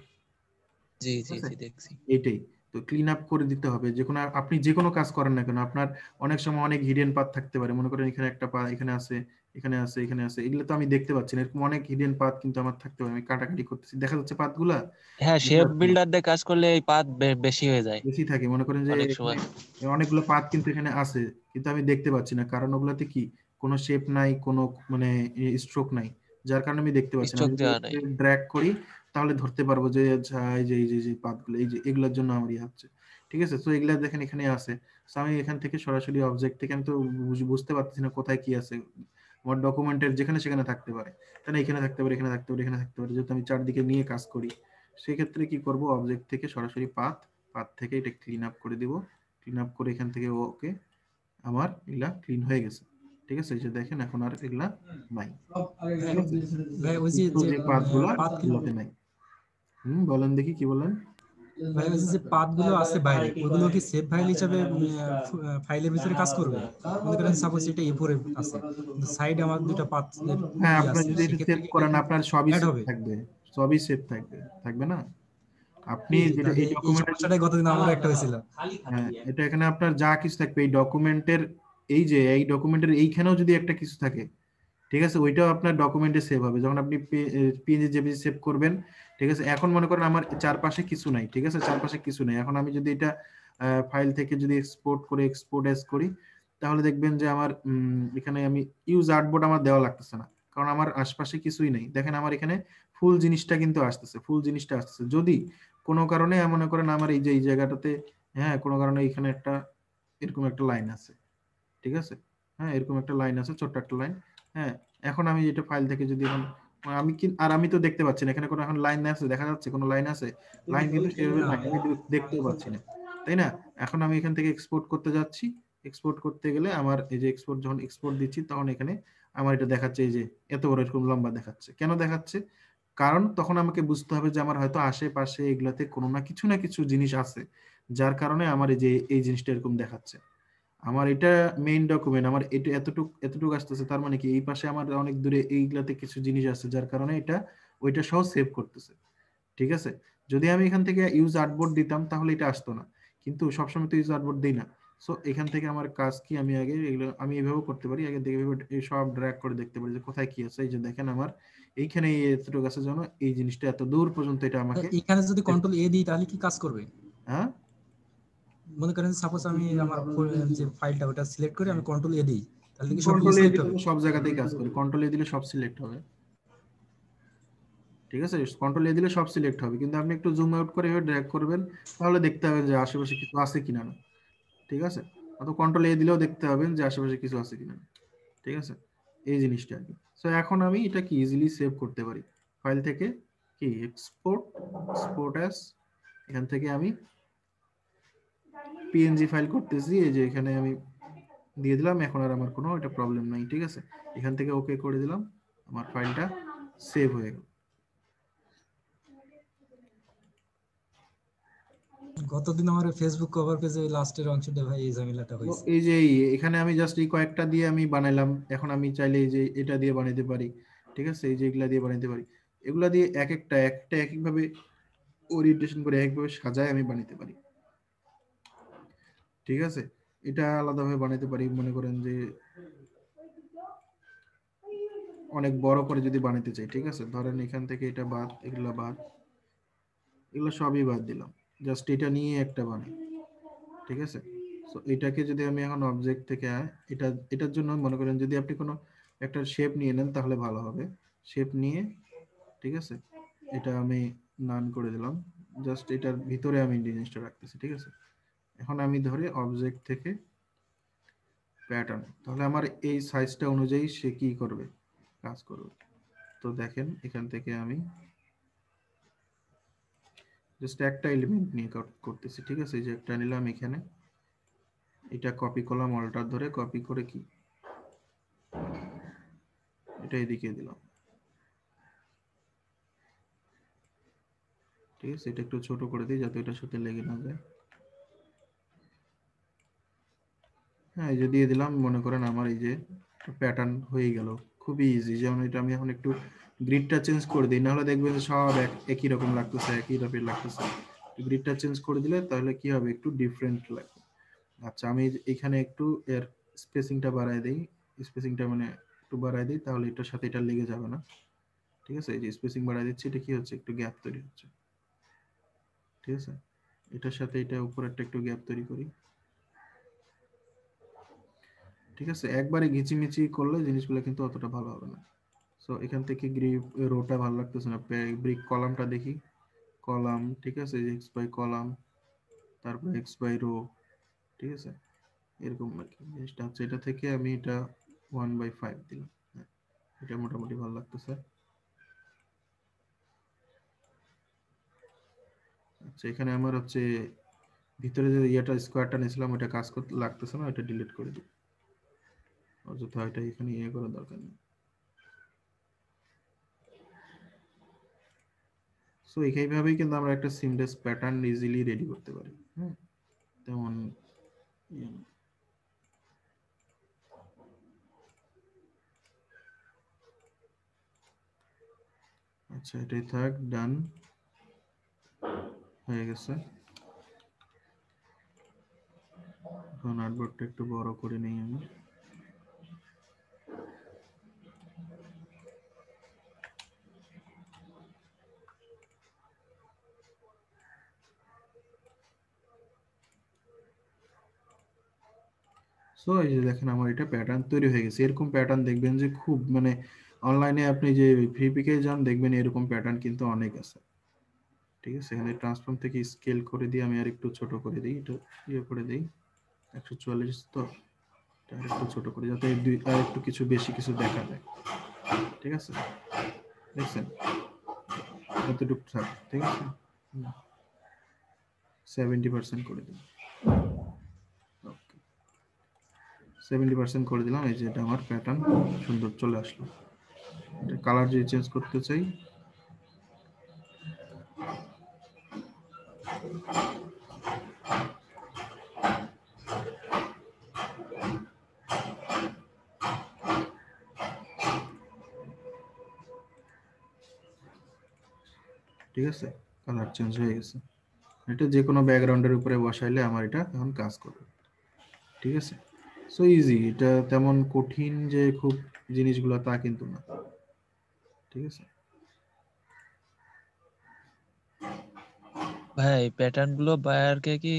জি ঠিক জি আছে? জি দেখছি। এইটাই তো, ক্লিন আপ করে দিতে হবে। যে কোনো, আপনি যে কোনো কাজ করেন না কেন, আপনার অনেক সময় অনেক হিডেন পাথ থাকতে পারে, মনে করেন এখানে একটা পাথ, এখানে আছে, এখানে আছে, এখানে আছে, এগুলো তো আমি দেখতে পাচ্ছি না, এরকম অনেক হিডেন পাথ কিন্তু আমার থাকতে পারে, আমি কাটাকাটি করতেছি, দেখা যাচ্ছে পাথগুলা, হ্যাঁ, দেখা শেপ যাচ্ছে না, বিল্ডার দিয়ে কাজ করলে এই পাত বেশি হয়ে যায় বেশি থাকে। মনে করেন যে অনেক এখানে সময়। অনেকগুলো পাথ কিন্তু এখানে আছে, কিন্তু আমি দেখতে পাচ্ছি না, কারণ ওগুলাতে কি কোনো শেপ নাই, কোনো মানে স্ট্রোক নাই, যার কারণে আমি দেখতে পাচ্ছি না। স্ট্রোক আমি দেওয়া নাই। যদি ড্র্যাগ করি তাহলে ধরতে পারবো যে আচ্ছা এই যে যে পাথগুলো, এই যে এগুলোর জন্য আমার ইয়ে হচ্ছে, ঠিক আছে। তো এগুলা দেখেন এখানে আছে, তো আমি এখান থেকে সরাসরি অবজেক্ট থেকে, আমি তো বুঝতে পারতেছি না কোথায় কি আছে, আমার ডকুমেন্টের যেখানে সেখানে থাকতে পারে, তাহলে এখানে থাকতে পারে, এখানে থাকতে পারে, এখানে থাকতে পারে, যেহেতু আমি চারদিকে নিয়ে কাজ করি, সেই ক্ষেত্রে কি করব, অবজেক্ট থেকে সরাসরি পাথ, পাথ থেকে এটা ক্লিন আপ করে দিব, ক্লিন আপ করে এখান থেকে ওকে, আমার এগুলা ক্লিন হয়ে গেছে, ঠিক আছে। এই যে দেখেন এখন আর এগুলা নাই, ঠিক আছে, ভাই ওই যে যে পাথগুলা পাত এগুলাতে নাই। বলেন দেখি কি বলেন। ভাই ওই যে পাত গুলো আছে বাইরে, ওগুলো কি সেভ ফাইল হিসাবে ফাইলের ভিতরে কাজ করবে? মনে করেন সাপোজ এটা A4 এ আছে, সাইডে আমার দুটো পাত হ্যাঁ, আপনার আছে, যদি এটা সেক্ষেত্রে সেভ কি করেন, আপনার সবই অ্যাড সেভ হবে? থাকবে, সবই সেভ থাকবে, থাকবে না? আপনি যেটা তাহলে এই এই ডকুমেন্টের, সমস্যাটাই গতদিন আমার একটা হয়েছিল। হ্যাঁ, এটা এখানে আপনার যা কিছু থাকবে এই ডকুমেন্টের, এই যে এই ডকুমেন্টের এইখানেও যদি একটা কিছু থাকে, ঠিক আছে, ওইটাও আপনার ডকুমেন্টে সেভ হবে যখন আপনি পিএনজি জেপিজি সেভ করবেন, ঠিক আছে। এখন মনে করেন আমার চারপাশে কিছু নাই, ঠিক আছে, চারপাশে কিছু নাই, এখন আমি যদি এটা ফাইল থেকে যদি এক্সপোর্ট করে এক্সপোর্ট এস করি, তাহলে দেখবেন যে আমার এখানে আমি ইউজ আর্টবোর্ড আমার দেওয়া লাগতেছে না, কারণ আমার আশপাশে কিছুই নেই। দেখেন আমার এখানে ফুল জিনিসটা কিন্তু আসতেছে, ফুল জিনিসটা আসতেছে। যদি কোনো কারণে মনে করেন আমার এই যে এই জায়গাটাতে, হ্যাঁ, কোনো কারণে এখানে একটা এরকম একটা লাইন আছে, ঠিক আছে, হ্যাঁ, এরকম একটা লাইন আছে, ছোট্ট একটা লাইন, হ্যাঁ, এখন আমি এটা ফাইল থেকে যদি এখন আমি কি, আর আমি তো দেখতে পাচ্ছি না এখানে কোনো এখন লাইন আছে, দেখা যাচ্ছে কোনো লাইন আছে, লাইন কিন্তু সেভাবে নাই, আমি দেখতেও পাচ্ছি না, তাই না? এখন আমি এখান থেকে এক্সপোর্ট করতে যাচ্ছি, এক্সপোর্ট করতে গেলে আমার এই যে এক্সপোর্ট যখন এক্সপোর্ট দিচ্ছি, তখন এখানে আমার এটা দেখাচ্ছে এই যে এত বড় এরকম লম্বা দেখাচ্ছে। কেন দেখাচ্ছে? কারণ তখন আমাকে বুঝতে হবে যে আমার হয়তো আশেপাশে এগুলাতে কোনো না কিছু জিনিস আছে, যার কারণে আমার এই যে এই জিনিসটা এরকম দেখাচ্ছে। আমার এটা মেইন ডকুমেন্ট, আমার এটা এতটুকু আসতেছে, তার মানে কি এই পাশে আমার অনেক দূরে এইগুলাতে কিছু জিনিস আছে, যার কারণে এটা ওইটা সহ সেভ করতেছে, ঠিক আছে। যদি আমি এখান থেকে ইউজ আর্টবোর্ড দিতাম তাহলে এটা আসতো না, কিন্তু সবসময় তো ইউজ আর্টবোর্ড দিই না। সো এখান থেকে আমার কাজ কি, আমি আগে এগুলো আমি এইভাবে করতে পারি, আগে দেখে এই সব ড্র্যাগ করে দেখতে পারি যে কোথায় কি আছে। এই যে দেখেন আমার এইখানে এতটুকু আছে, জন্য এই জিনিসটা এত দূর পর্যন্ত এটা আমাকে, এখানে যদি কন্ট্রোল এ দিই তাহলে কি কাজ করবে? হ্যাঁ, মনে করেন সাপোজ আমি আমার যে ফাইলটা ওটা সিলেক্ট করে আমি কন্ট্রোল এ দিই, তাহলে কি সবগুলো কন্ট্রোল এ সিলেক্ট দিলে হবে? তো সব জায়গাতেই কাজ করে, কন্ট্রোল এ দিলে সব সিলেক্ট হবে। ঠিক আছে, কন্ট্রোল এ দিলে সব সিলেক্ট হবে, কিন্তু আপনি একটু জুম আউট করে ড্র্যাগ করবেন, তাহলে দেখতে হবে যে আশেপাশে কিছু আছে কিনা না। ঠিক আছে, অথবা কন্ট্রোল এ দিলেও দেখতে হবে যে আশেপাশে কিছু আছে কিনা। ঠিক আছে, এই জিনিসটা আর কি। সো এখন আমি এটা কি ইজিলি সেভ করতে পারি ফাইল থেকে, কি এক্সপোর্ট অ্যাজ, এখান থেকে আমি পিএনজি ফাইল করতেছি, এই যে এখানে আমি দিয়ে দিলাম। এখন আর আমার কোনো এটা প্রবলেম নাই। ঠিক আছে, এখান থেকে ওকে করে দিলাম, আমার ফাইলটা সেভ হয়ে গেল। গতদিন আমার ফেসবুক কভার পেজে লাস্টের অংশটা ভাই এই ঝামেলাটা তো হয়েছে। এই যে এখানে আমি জাস্ট এই কয়েকটা দিয়ে আমি বানাইলাম, এখন আমি চাইলে এই যে এটা দিয়ে বানাইতে পারি। ঠিক আছে, এই যে এগুলা দিয়ে বানাইতে পারি, এগুলা দিয়ে এক একটা এক একভাবে ওরিয়েন্টেশন করে একভাবে সাজায় আমি বানাইতে পারি। ঠিক আছে, এটা আলাদাভাবে বানাইতে পারি। মনে করেন যে অনেক বড় করে যদি বানাইতে চাই, ঠিক আছে, ধরেন এখান থেকে এটা বাদ, এগুলা বাদ, এগুলো সবই বাদ দিলাম, জাস্ট এটা নিয়ে একটা বানাই। ঠিক আছে, সো এটাকে যদি আমি এখন অবজেক্ট থেকে এটার জন্য মনে করেন যদি আপনি কোনো একটা শেপ নিয়ে নেন তাহলে ভালো হবে। শেপ নিয়ে, ঠিক আছে, এটা আমি নান করে দিলাম, জাস্ট এটার ভিতরে আমি জিনিসটা রাখতেছি। ঠিক আছে, এখন আমি ধরে অবজেক্ট থেকে প্যাটার্ন, তাহলে আমার এই সাইজটা অনুযায়ী সে কি করবে, কাজ করবে। তো দেখেন এখান থেকে আমি জাস্ট একটা এলিমেন্ট নিয়ে করতেছি। ঠিক আছে, এই যে একটা নিলাম, এখানে এটা কপি করলাম, অল্টার ধরে কপি করে কি এটা এদিকে দিলাম। ঠিক আছে, এটা একটু ছোট করে দিই যাতে এটার সাথে লেগে না যায়। হ্যাঁ, এই যে দিয়ে দিলাম, মনে করেন আমার এই যে প্যাটার্ন হয়ে গেল, খুবই ইজি। যেমন এটা আমি এখন একটু গ্রিডটা চেঞ্জ করে দিই, নাহলে দেখবেন যে সব একই রকম লাগতেছে, একই টাইপের লাগতেছে। গ্রিডটা চেঞ্জ করে দিলে তাহলে কি হবে, একটু ডিফারেন্ট লাগবে। আচ্ছা, আমি এখানে একটু এর স্পেসিংটা বাড়ায় দিই, স্পেসিংটা মানে একটু বাড়ায় দিই, তাহলে এটার সাথে এটা লেগে যাবে না। ঠিক আছে, এই যে স্পেসিং বাড়ায় দিচ্ছি, এটা কি হচ্ছে, একটু গ্যাপ তৈরি হচ্ছে। ঠিক আছে, এটার সাথে এটা উপরেরটা একটু গ্যাপ তৈরি করি। ঠিক আছে, একবারে ঘিচিমিচি করলে জিনিসগুলো কিন্তু অতটা ভালো হবে না। সো এখান থেকে রোটা ভালো লাগতেছে না, ব্রিক কলামটা দেখি, কলাম। ঠিক আছে, এক্স বাই কলাম, তারপর এক্স বাই রো। ঠিক আছে, এরকম আর কি জিনিসটা হচ্ছে। এটা থেকে আমি এটা 1/5 দিলাম। হ্যাঁ, এটা মোটামুটি ভালো লাগতেছে। আচ্ছা, এখানে আমার হচ্ছে ভিতরে যে ইয়েটা স্কোয়ারটা নিয়েছিলাম ওটা কাজ করতে লাগতেছে না, এটা ডিলিট করে দিই, অযথা এটা এখানে ইয়ে করার দরকার নেই। সো এইভাবেই কিন্তু আমরা একটা সিমলেস প্যাটার্ন ইজিলি রেডি করতে পারি। হ্যাঁ, তেমন ইয়ে না। আচ্ছা, এটাই থাক, ডান হয়ে গেছে। এখন আর্টবোর্ডটা একটু বড় করে নিই আমি। সো এই যে দেখেন আমার এটা প্যাটার্ন তৈরি হয়ে গেছে। এরকম প্যাটার্ন দেখবেন যে খুব মানে অনলাইনে আপনি যে ফ্রিপিকে যান দেখবেন এরকম প্যাটার্ন কিন্তু অনেক আছে। ঠিক আছে, এখানে ট্রান্সফর্ম থেকে স্কেল করে দিয়ে আমি আর একটু ছোট করে দিই, এটা ইয়ে করে দিই 144, তো এটা আর একটু ছোট করে যাতে আর একটু কিছু বেশি কিছু দেখা যায়। ঠিক আছে, দেখছেন এতটুকু থাক। ঠিক আছে, 70% করে দিই, 70% করে দিলাম। এই যে এটা আমার প্যাটার্ন সুন্দর চলে আসলো। এটা কালার যদি চেঞ্জ করতে চাই, ঠিক আছে, কালার চেঞ্জ হয়ে গেছে। এটা যে কোনো ব্যাকগ্রাউন্ডের উপরে বসাইলে আমার এটা এখন কাজ করবে। ঠিক আছে, সো ইজি, এটা তেমন কঠিন যে খুব জিনিসগুলো তা কিন্তু না। ঠিক আছে ভাই প্যাটার্ন গুলো বায়ারকে কি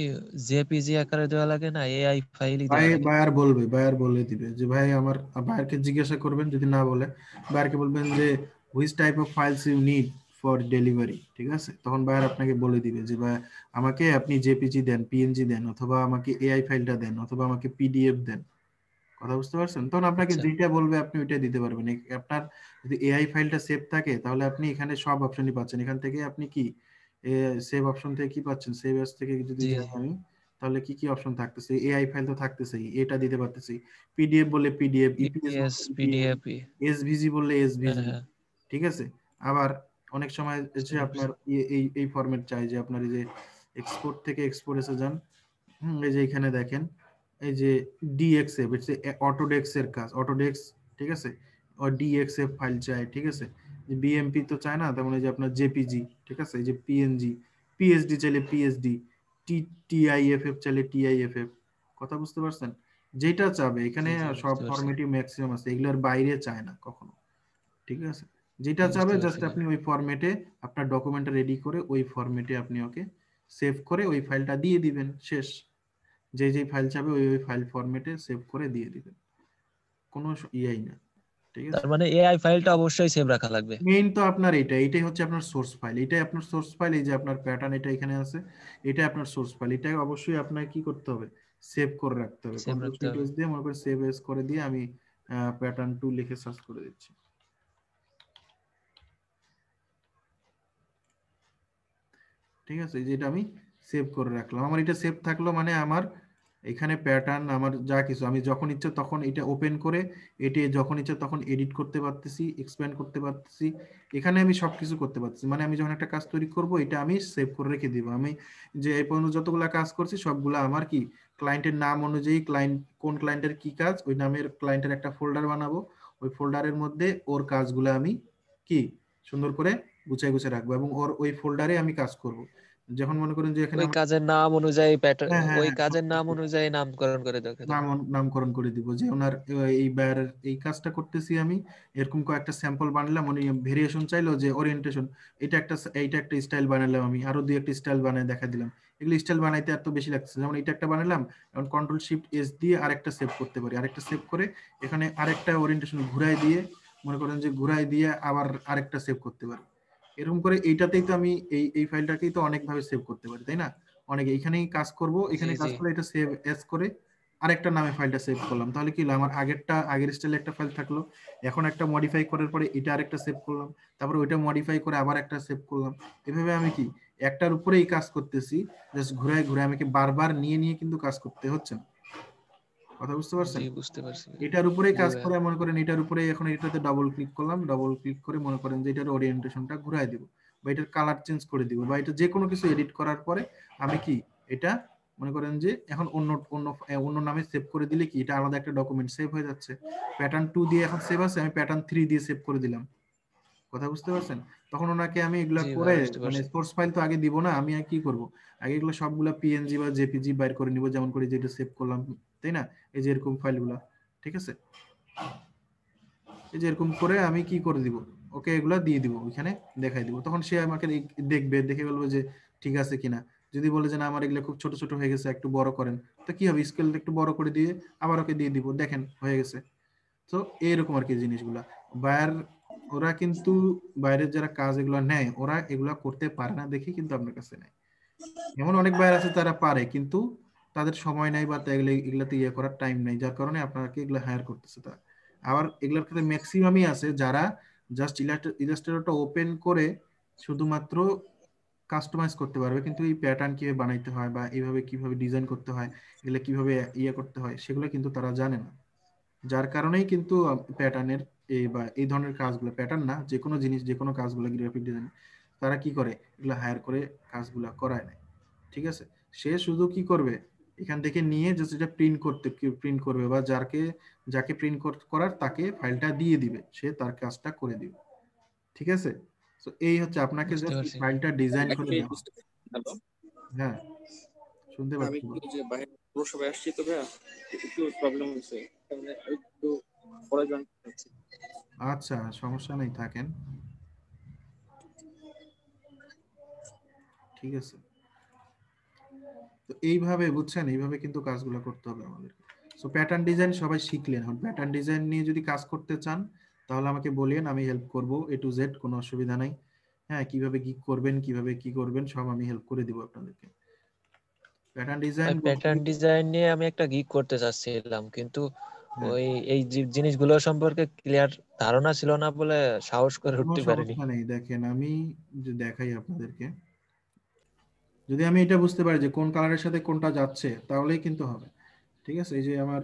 জেপিজি আকারে দেওয়া লাগে না, এআই ফাইলই দেওয়া লাগে? বায়ার বলে দিবে যে ভাই আমার, বায়ারকে জিজ্ঞাসা করবেন, যদি না বলে বায়ারকে বলবেন যে which type of files you need for delivery, ঠিক আছে? তখন বায়ার আপনাকে বলে দিবে যে ভাই আমাকে আপনি জেপিজি দেন, পিএনজি দেন, অথবা আমাকে এআই ফাইলটা দেন, অথবা আমাকে পিডিএফ দেন। কথা বুঝতে পারছেন? তখন আপনাকে আচ্ছা যেটা বলবে আপনি ওইটাই দিতে পারবেন। আপনার যদি এআই ফাইলটা সেভ থাকে তাহলে আপনি এখানে সব অপশনই পাচ্ছেন। এখান থেকে আপনি কি সেভ অপশন থেকে কি পাচ্ছেন, সেভ এস থেকে যদি জি যাই আমি, তাহলে কি কি অপশন থাকতেছে? এআই ফাইল তো থাকতেছেই, এটা দিতে পারতেছি। পিডিএফ বললে পিডিএফ, ইপিএস ইপিএস বললে ইপিএস, পিডিএফ। এসভিজি বললে হ্যাঁ এসভিজি, হ্যাঁ ঠিক আছে? আবার অনেক সময় বুঝতে যে পারছি। আপনার এই ফরম্যাট চাই যে আপনার এই যে এক্সপোর্ট থেকে এক্সপোর্টে যান, এই যে এখানে দেখেন, এই যে ডিএক্সএফ, হচ্ছে অটোডেস্ক এর কাজ, অটোডেস্ক, ঠিক আছে? ও ডিএক্সএফ ফাইল চাই, ঠিক আছে? যে বিএমপি তো চায় না, তেমন এই যে আপনার জেপিজি, ঠিক আছে? এই যে পিএনজি, পিএসডি চাইলে পিএসডি, টিআইএফএফ চাইলে টিআইএফএফ। কথা বুঝতে পারছেন? যেটা চাবে এখানে জি জি সব বুঝতে পারছি। ফরম্যাটই ম্যাক্সিমাম আছে, এগুলোর বাইরে চায় না কখনো, ঠিক আছে? যেটা চাবে বুঝতে পারছি জাস্ট ভাই। আপনি ওই ফরম্যাটে আপনার ডকুমেন্টটা রেডি করে ওই ফরম্যাটে আপনি ওকে সেভ করে ওই ফাইলটা দিয়ে দিবেন, শেষ। যে যে ফাইল চাবে ওই ওই ফাইল ফরম্যাটে সেভ করে দিয়ে দিবেন, কোনো ইয়েই না, ঠিক আছে? তার মানে এআই ফাইলটা অবশ্যই সেভ রাখা লাগবে। মেইন তো আপনার এটাই হচ্ছে আপনার সোর্স ফাইল, এটাই আপনার সোর্স ফাইল। এই যে আপনার প্যাটার্ন এটা এখানে আছে, এটাই আপনার সোর্স ফাইল। এটা অবশ্যই আপনাকে কি করতে হবে, সেভ করে রাখতে হবে। সেভ কন্ট্রোল রাখতে শিফট হবে। এস দিয়ে মনে করে সেভ এস করে দিয়ে আমি প্যাটার্ন 2 লিখে সার্চ করে দিচ্ছি, ঠিক আছে? এই যে এটা আমি সেভ করে রাখলাম, আমার এটা সেভ থাকলো, মানে আমার এখানে প্যাটার্ন আমার যা কিছু আমি যখন ইচ্ছে তখন এটা ওপেন করে এটি যখন ইচ্ছে তখন এডিট করতে পারতেছি, এক্সপ্যান্ড করতে পারতেছি, এখানে আমি সবকিছু করতে পারতেছি। মানে আমি যখন একটা কাজ তৈরি করব এটা আমি সেভ করে রেখে দিব। আমি যে এই পর্যন্ত যতগুলা কাজ করছি সবগুলা আমার কি ক্লায়েন্টের নাম অনুযায়ী, ক্লায়েন্ট কোন ক্লায়েন্টের কি কাজ ওই নামের ক্লায়েন্টের একটা ফোল্ডার বানাবো, ওই ফোল্ডারের মধ্যে ওর কাজগুলো আমি কি সুন্দর করে গুছাই গুছাই রাখবো এবং ওর ওই ফোল্ডারে আমি কাজ করব। যখন মনে করেন যে এখানে ওই আমার, কাজের নাম অনুযায়ী প্যাটার্ন, হ্যাঁ হ্যাঁ ওই হ্যাঁ কাজের নাম সবকিছু অনুযায়ী নামকরণ করে রেখে দেবো। নামকরণ করে দিব যে ওনার এই ব্যয়ের এই কাজটা করতেছি আমি, এরকম কয়েকটা স্যাম্পল বানালাম, উনি ভেরিয়েশন চাইলো যে ওরিয়েন্টেশন, এইটা একটা স্টাইল বানালাম, আমি আরো দুই একটা স্টাইল বানায় দেখা দিলাম। এগুলো স্টাইল বানাইতে এত বেশি লাগছে, যেমন এটা একটা বানালাম, এখন কন্ট্রোল শিফট এস দিয়ে আরেকটা সেভ করতে পারি, আরেকটা সেভ করে এখানে আরেকটা ওরিয়েন্টেশন ঘুরাই দিয়ে, মনে করেন যে ঘুরাই দিয়ে আবার আরেকটা সেভ করতে পারি। এরকম করে এইটাতেই তো আমি এই ফাইলটাকেই তো অনেক ভাবে সেভ করতে পারি, তাই না? অনেক এইখানেই কাজ করব, জি এখানে কাজ জি করলে এটা সেভ এস করে আরেকটা নামে ফাইলটা সেভ করলাম, তাহলে কি হলো, আমার আগের স্টাইলে একটা ফাইল থাকলো, এখন একটা মডিফাই করার পরে এটা আরেকটা সেভ করলাম, তারপরে ওইটা মডিফাই করে আবার একটা সেভ করলাম। এভাবে আমি কি একটার উপরেই কাজ করতেছি, জাস্ট ঘুরায় ঘুরায় আমাকে বারবার নিয়ে নিয়ে কিন্তু কাজ করতে হচ্ছে না। কথা বুঝতে জি পারছেন? বুঝতে পারছি। এটার উপরেই জি কাজ ভাইয়া। করে মনে করেন এটার উপরে, এখন এটাতে ডাবল ক্লিক করলাম, ডাবল ক্লিক করে মনে করেন যে এটার ওরিয়েন্টেশনটা ঘুরাই দিব, বা এটার কালার চেঞ্জ করে দিব, বা এটা যে কোনো কিছু এডিট করার পরে আমি কি এটা মনে করেন যে এখন অন্য অন্য অন্য নামে সেভ করে দিলে কি এটা আলাদা একটা ডকুমেন্ট সেভ হয়ে যাচ্ছে। প্যাটার্ন 2 দিয়ে এখন সেভ আছে, আমি প্যাটার্ন 3 দিয়ে সেভ করে দিলাম। কথা বুঝতে পারছেন? তখন ওনাকে আমি এগুলা জি করে, ভাইয়া বুঝতে মানে পারছি। সোর্স ফাইল তো আগে দিব না, আমি আর কি করব, আগে এগুলো সবগুলা পিএনজি বা জেপিজি বাইর করে নিব, যেমন করে যেটা সেভ করলাম, তাই না? এই যে এরকম ফাইলগুলা, ঠিক আছে? এই যে এরকম করে আমি কি করে দিব, ওকে এগুলা দিয়ে দিব, ওইখানে দেখাই দিব, তখন সে আমাকে দেখবে, দেখে বলবে যে ঠিক আছে কিনা। যদি বলে যে না আমার এগুলো খুব ছোট ছোট হয়ে গেছে একটু বড় করেন, তো কি হবে, স্কেল একটু বড় করে দিয়ে আবার ওকে দিয়ে দিব, দেখেন হয়ে গেছে। তো এইরকম আর কি জিনিসগুলা। বায়ার ওরা কিন্তু বাইরের যারা কাজ এগুলো নেয় ওরা এগুলা করতে পারে না দেখে কিন্তু আপনার কাছে নেয়। এমন অনেক বায়ার আছে তারা পারে কিন্তু তাদের সময় নাই বা এগুলাতে ইয়ে করার টাইম নাই, যার কারণে আপনাকে এগুলো হায়ার করতেছে তারা। আবার এগুলোর ক্ষেত্রে ম্যাক্সিমামই আছে যারা জাস্ট ইলাস্ট্রেটরটা ওপেন করে শুধুমাত্র কাস্টমাইজ করতে পারবে, কিন্তু এই প্যাটার্ন কিভাবে বানাইতে হয় বা এইভাবে কিভাবে ডিজাইন করতে হয়, এগুলো কিভাবে ইয়ে করতে হয় সেগুলো কিন্তু তারা জানে না। যার কারণেই কিন্তু প্যাটার্নের এই বা এই ধরনের কাজগুলো, প্যাটার্ন না যে কোনো জিনিস যে কোনো কাজগুলো গ্রাফিক ডিজাইন তারা কি করে এগুলো হায়ার করে কাজগুলো করায় নেয়, ঠিক আছে? সে শুধু কি করবে, এখান থেকে নিয়ে জাস্ট এটা প্রিন্ট করবে, বা যাকে প্রিন্ট করার তাকে ফাইলটা দিয়ে দিবে, সে তার কাজটা করে দিবে, ঠিক আছে? তো এই হচ্ছে আপনাকে বুঝতে জাস্ট এই পারছি। ফাইলটা ডিজাইন এক করে মিনিট দেওয়া। হ্যালো, হ্যাঁ, শুনতে আমি পাচ্ছি, একটু বল। যে বাইরে পুরসভায় আসছি তো ভাইয়া, একটু প্রবলেম হয়েছে, তাহলে একটু পরে জয়েন করছি। আচ্ছা, সমস্যা নেই, থাকেন, ঠিক আছে। তো এইভাবে বুঝছেন, এইভাবে কিন্তু কাজগুলো করতে হবে আমাদের। সো প্যাটার্ন ডিজাইন সবাই শিখলেন, এখন প্যাটার্ন ডিজাইন নিয়ে যদি কাজ করতে চান তাহলে আমাকে বলিয়েন, আমি হেল্প করব A to Z, কোনো অসুবিধা নাই। হ্যাঁ, কিভাবে কি করবেন, কিভাবে কি করবেন সব আমি হেল্প করে দিব আপনাদেরকে। প্যাটার্ন ডিজাইন প্যাটার্ন ডিজাইন নিয়ে আমি একটা গিগ করতে চাচ্ছিলাম, কিন্তু হ্যাঁ, ওই এই জিনিসগুলো সম্পর্কে ক্লিয়ার ধারণা ছিল না বলে সাহস করে কোনো উঠতে পারিনি। সমস্যা নেই। দেখেন আমি যে দেখাই আপনাদেরকে, যদি আমি এটা বুঝতে পারি যে কোন কালারের সাথে কোনটা যাচ্ছে তাহলেই কিন্তু হবে। ঠিক আছে, এই যে আমার